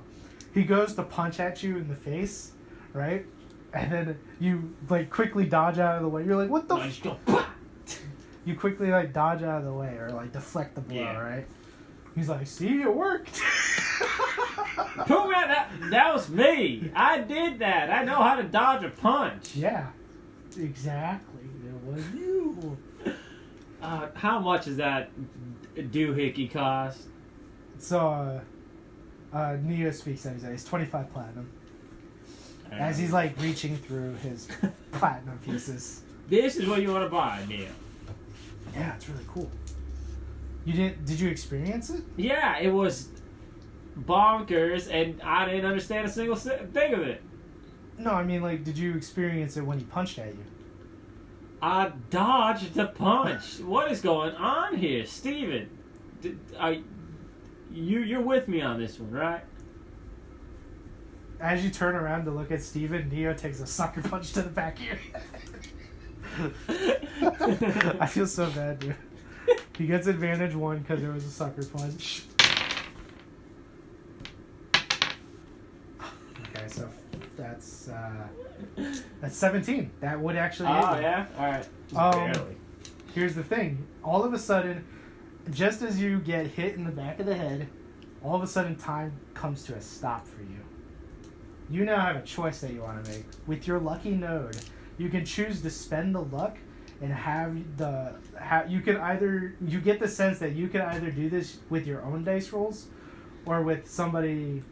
He goes to punch at you in the face, right? And then you like quickly dodge out of the way. You're like, what the Nice f-? go. You quickly like dodge out of the way or like deflect the blow, Yeah. right? He's like, see, it worked. Pumat, that was me. I did that. I know how to dodge a punch. Yeah, exactly. It was you. How much is that doohickey cost? So, Neo speaks and he says 25 platinum. As he's like reaching through his platinum pieces. This is what you want to buy, Neo. Yeah, it's really cool. Did you experience it? Yeah, it was bonkers, and I didn't understand a single thing of it. No, I mean, like, did you experience it when he punched at you? I dodged the punch. What is going on here, Steven? You're with me on this one, right? As you turn around to look at Steven, Neo takes a sucker punch to the back of your head. I feel so bad, dude. He gets advantage 1 because there was a sucker punch. Okay, so that's 17. That would actually hit you. Yeah? Alright. Barely. Here's the thing. All of a sudden, just as you get hit in the back of the head, all of a sudden time comes to a stop for you. You now have a choice that you want to make. With your lucky node, you can choose to spend the luck and you get the sense that you can either do this with your own dice rolls or with somebody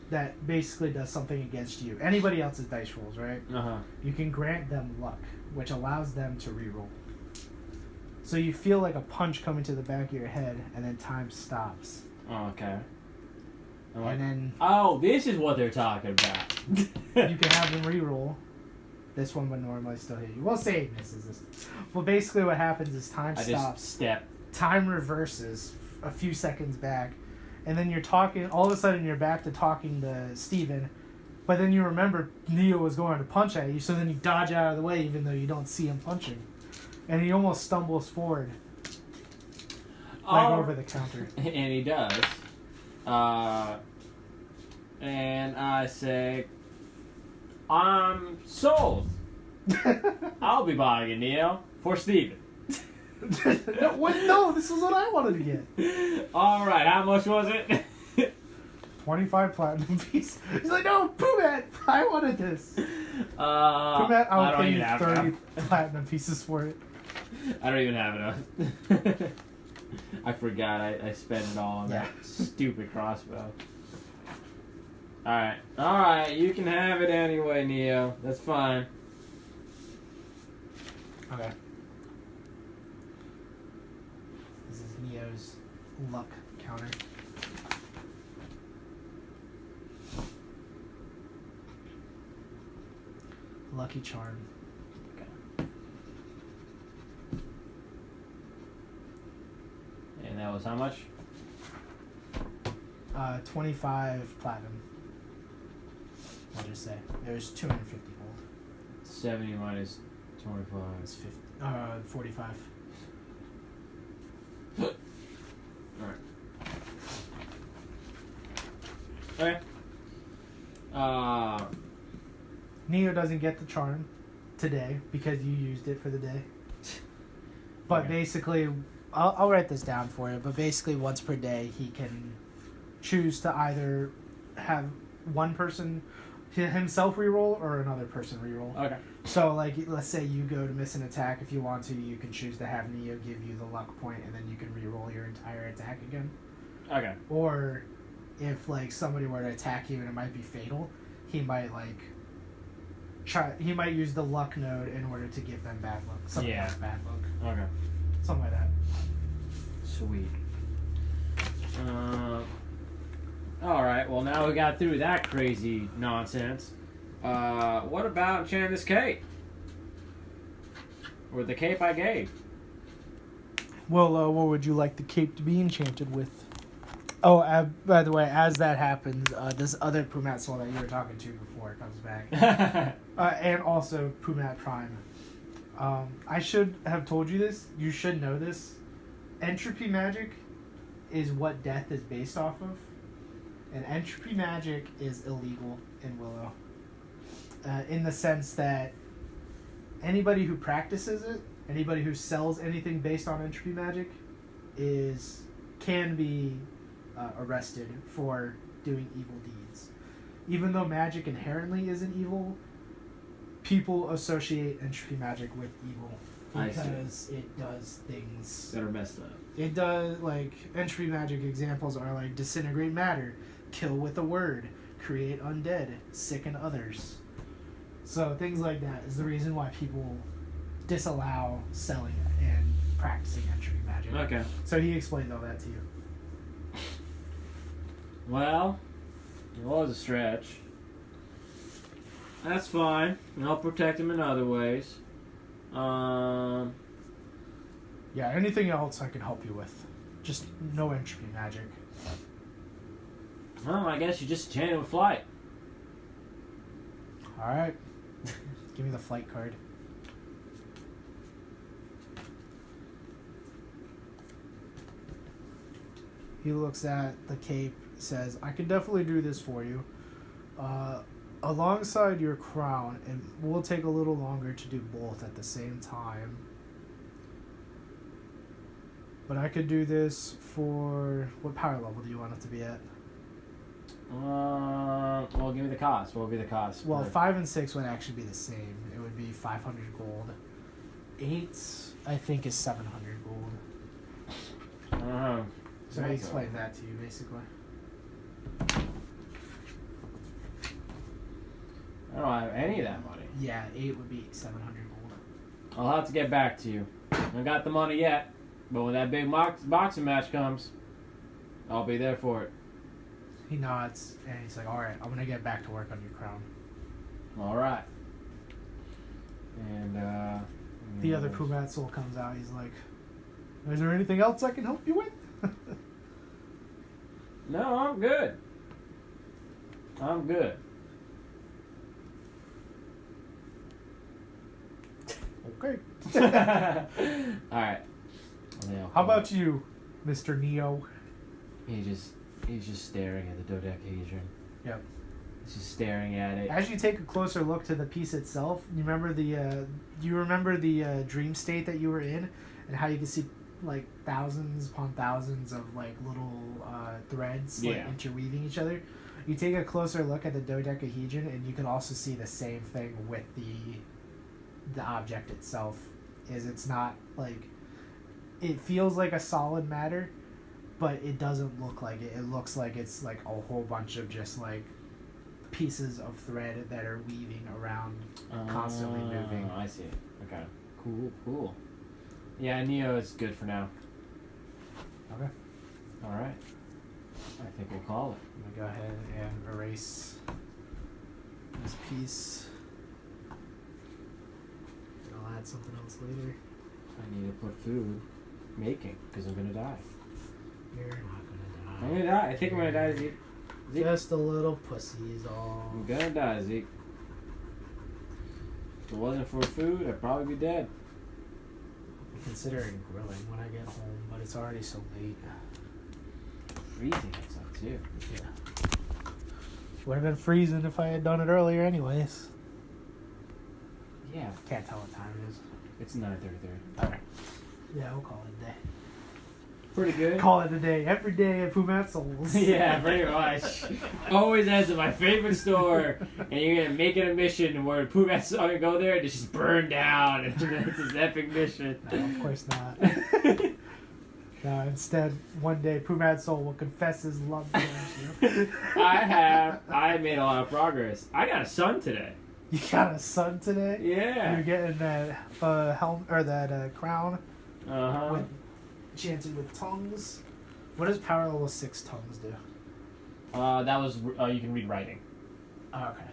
that basically does something against you. Anybody else's dice rolls, right? Uh-huh. You can grant them luck, which allows them to reroll. So you feel like a punch coming to the back of your head, and then time stops. Oh, okay. And then oh, this is what they're talking about. you can have them reroll. This one would normally still hit you. Well, say it misses this. Well, basically what happens is time I stops. just step. Time reverses a few seconds back. And then you're talking, all of a sudden you're back to talking to Steven. But then you remember Neo was going to punch at you, so then you dodge out of the way even though you don't see him punching. And he almost stumbles forward. Like over the counter. And he does. And I say, I'm sold. I'll be buying it, Neo, for Steven. No, this is what I wanted to get. Alright, how much was it? 25 platinum piece. He's like, no, Pumat, I wanted this. Pumat, I I'll don't pay even you have 30 enough. platinum pieces for it. I don't even have enough. I forgot I spent it all on that stupid crossbow. Alright, you can have it anyway, Neo. That's fine. Okay. This is Neo's luck counter. Lucky charm. And that was how much? 25 platinum. I'll just say. There's 250 gold. 70 minus 25. It's 45. Alright. Okay. Neo doesn't get the charm today because you used it for the day. But Okay. basically, I'll write this down for you, but basically once per day he can choose to either have one person himself reroll or another person reroll. Okay. So, like, let's say you go to miss an attack. If you want to, you can choose to have Neo give you the luck point, and then you can reroll your entire attack again. Okay. Or if, like, somebody were to attack you and it might be fatal, he might, like, he might use the luck node in order to give them bad luck. Something like bad luck. Okay. Something like that. Sweet. Alright, well now we got through that crazy nonsense. What about enchanting this cape? Or the cape I gave? Well, what would you like the cape to be enchanted with? Oh, by the way, as that happens, this other Pumat soul that you were talking to before comes back. And also Pumat Prime. I should have told you this. You should know this. Entropy magic is what death is based off of. And entropy magic is illegal in Willow. In the sense that anybody who practices it, anybody who sells anything based on entropy magic can be arrested for doing evil deeds. Even though magic inherently isn't evil, people associate entropy magic with evil. I see. because it does things. That are messed up. It does, like, entry magic examples are like disintegrate matter, kill with a word, create undead, sicken others. So things like that is the reason why people disallow selling and practicing entry magic. Okay. So he explained all that to you. Well, it was a stretch. That's fine. I'll protect him in other ways. Yeah, anything else I can help you with. Just no entry magic. Well, I guess you just enchanted with flight. Alright. Give me the flight card. He looks at the cape, says, I can definitely do this for you. Alongside your crown, and we'll take a little longer to do both at the same time. But I could do this for... What power level do you want it to be at? Well, give me the cost. What would be the cost? Well, for- 5 and 6 would actually be the same. It would be 500 gold. 8, I think, is 700 gold. So I explained that to you, basically. I don't have any of that money. Yeah, 8 would be 700 gold. I'll have to get back to you. I don't got the money yet, but when that big boxing match comes, I'll be there for it. He nods, and he's like, alright, I'm gonna get back to work on your crown. All right. And The other Pumat soul comes out, he's like, is there anything else I can help you with? No, I'm good. I'm good. Okay. All right. How about you, Mr. Neo? He's just staring at the dodecahedron. Yep. He's just staring at it. As you take a closer look to the piece itself, you remember the dream state that you were in, and how you can see like thousands upon thousands of like little threads like Yeah. interweaving each other. You take a closer look at the dodecahedron, and you can also see the same thing with the object itself. It's not like, it feels like a solid matter, but it doesn't look like it. It looks like it's like a whole bunch of just like pieces of thread that are weaving around, constantly moving. I see. Okay. Cool. Yeah, Neo is good for now. Okay. All right. I think we'll call it. I'm gonna go ahead and erase this piece. I'll add something else later. I need to put food making because I'm gonna die. You're not gonna I'm gonna die. I think I'm gonna die, Zeke. Zeke. Just a little pussy is all. I'm gonna die, Zeke. If it wasn't for food, I'd probably be dead. I'm considering grilling when I get home, but it's already so late. Freezing outside too. Yeah. Would have been freezing if I had done it earlier, anyways. Yeah. Can't tell what time it is. It's 9:33. Okay. Yeah, we'll call it a day. Pretty good. Call it a day. Every day at Pumat Souls. Yeah, pretty much. Always ends at my favorite store, and you're gonna make it a mission where Pumat's gonna go there and it's just burn down, and it's this epic mission. No, of course not. No, instead, one day Pumat Soul will confess his love towards you. I made a lot of progress. I got a son today. You got a son today? Yeah. You're getting that helm or that crown Uh-huh. enchanted with tongues. What does power level 6 tongues do? That was you can read writing. Oh, okay.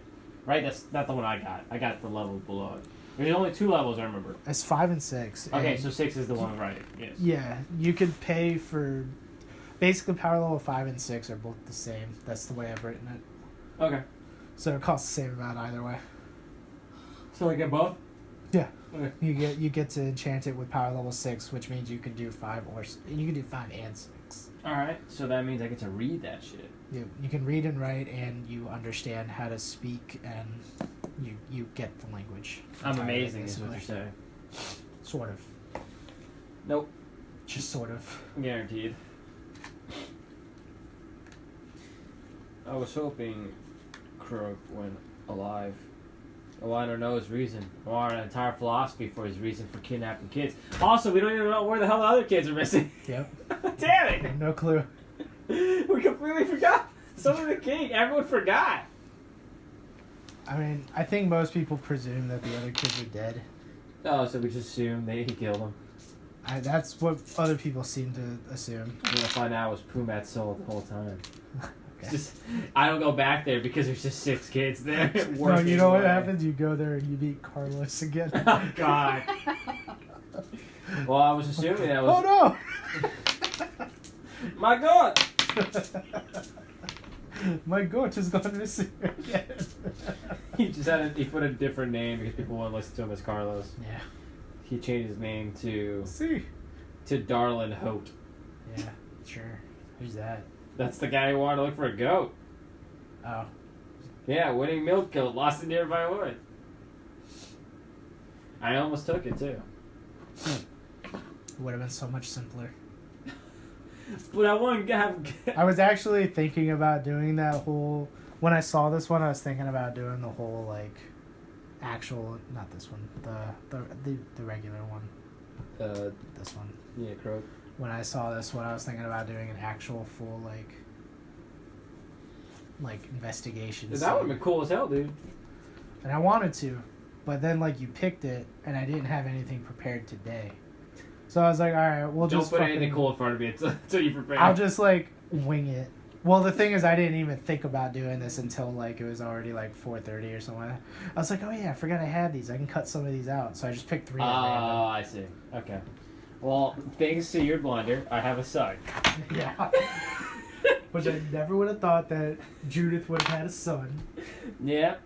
Right? That's not the one I got. I got the level below it. There's only 2 levels, I remember. It's 5 and 6. Okay, and so 6 is the one with writing. Yes. yeah, you could pay for. Basically, power level 5 and 6 are both the same. That's the way I've written it. Okay. So it costs the same amount either way. So I get both? Yeah. Okay. You get to enchant it with power level 6, which means you can do 5 you can do 5 and 6. Alright, so that means I get to read that shit. You can read and write, and you understand how to speak, and you get the language. I'm entirely, amazing, is what you're basically. saying. Sort of. Nope. Just sort of. Guaranteed. I was hoping Croak went alive. Well, I don't know his reason. Or an entire philosophy for his reason for kidnapping kids. Also, we don't even know where the hell the other kids are missing. Yep. Damn it! No clue. We completely forgot. Some of the king. Everyone forgot. I mean, I think most people presume that the other kids are dead. Oh, so we just assume he killed them. That's what other people seem to assume. We're gonna find out it was Pumat's soul the whole time. Okay. Just, I don't go back there because there's just 6 kids there. No, working you know what away. happens? You go there and you meet Carlos again. Oh, God. Well, I was assuming that was... Oh no! My God! My goat has gone missing again. He put a different name because people wouldn't listen to him as Carlos. Yeah. He changed his name to See. Darlin Hote. Yeah, sure. Who's that? That's the guy who wanted to look for a goat. Oh. Yeah, winning milk goat lost in nearby wood. I almost took it too. It would have been so much simpler. But I want to have... I was actually thinking about doing that whole... When I saw this one, I was thinking about doing the whole, like, actual... Not this one. The regular one. This one. Yeah, Croak. When I saw this one, I was thinking about doing an actual full, like investigation. That would have been cool as hell, dude. And I wanted to, but then, like, you picked it, and I didn't have anything prepared today. So I was like, all right, we'll Don't just put fucking... anything cool in front of me until you prepare. I'll just, like, wing it. Well, the thing is, I didn't even think about doing this until, like, it was already, like, 4:30 or something like that. I was like, oh, yeah, I forgot I had these. I can cut some of these out. So I just picked 3 at random. Oh, I see. Okay. Well, thanks to your blunder, I have a son. Yeah. Which I never would have thought that Judith would have had a son. Yeah.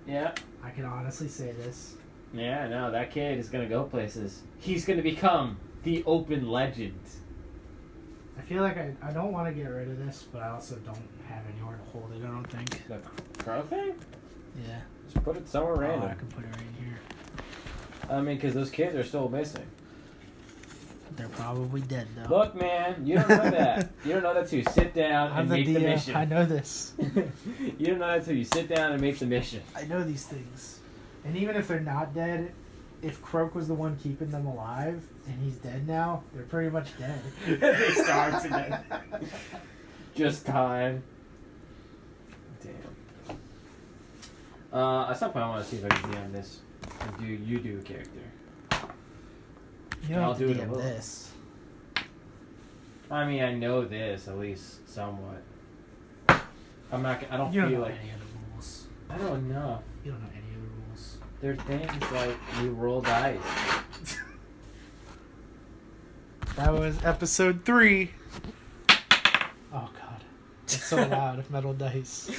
I can honestly say this. Yeah, no, that kid is going to go places. He's going to become the open legend. I feel like I don't want to get rid of this, but I also don't have anywhere to hold it, I don't think. The crow thing? Yeah. Just put it somewhere random. I can put it right here. I mean, because those kids are still missing. They're probably dead, though. Look, man, you don't know that. You don't know that till you sit down I'm and the make the DM. mission. I know this. You don't know that till you sit down and make the mission. I know these things. And even if they're not dead, if Croak was the one keeping them alive, and he's dead now, they're pretty much dead. They start again. Just time. Damn. At some point I want to see if I can DM this. And you do a character. You don't I'll have to do it a DM little. this. I mean, I know this at least somewhat. I'm not. I don't You don't feel know like. any of the rules. I don't know. You don't know any of the rules. There are things like you roll dice. That was episode 3. Oh god. It's so loud. Metal dice.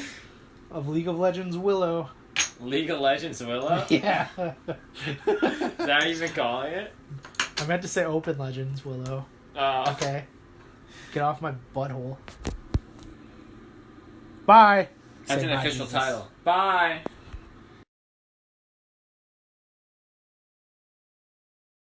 Of League of Legends Willow. League of Legends Willow? Yeah. Is that how you've been calling it? I meant to say Open Legends Willow. Okay. Get off my butthole. Bye. That's Say an bye, official Jesus. title. Bye.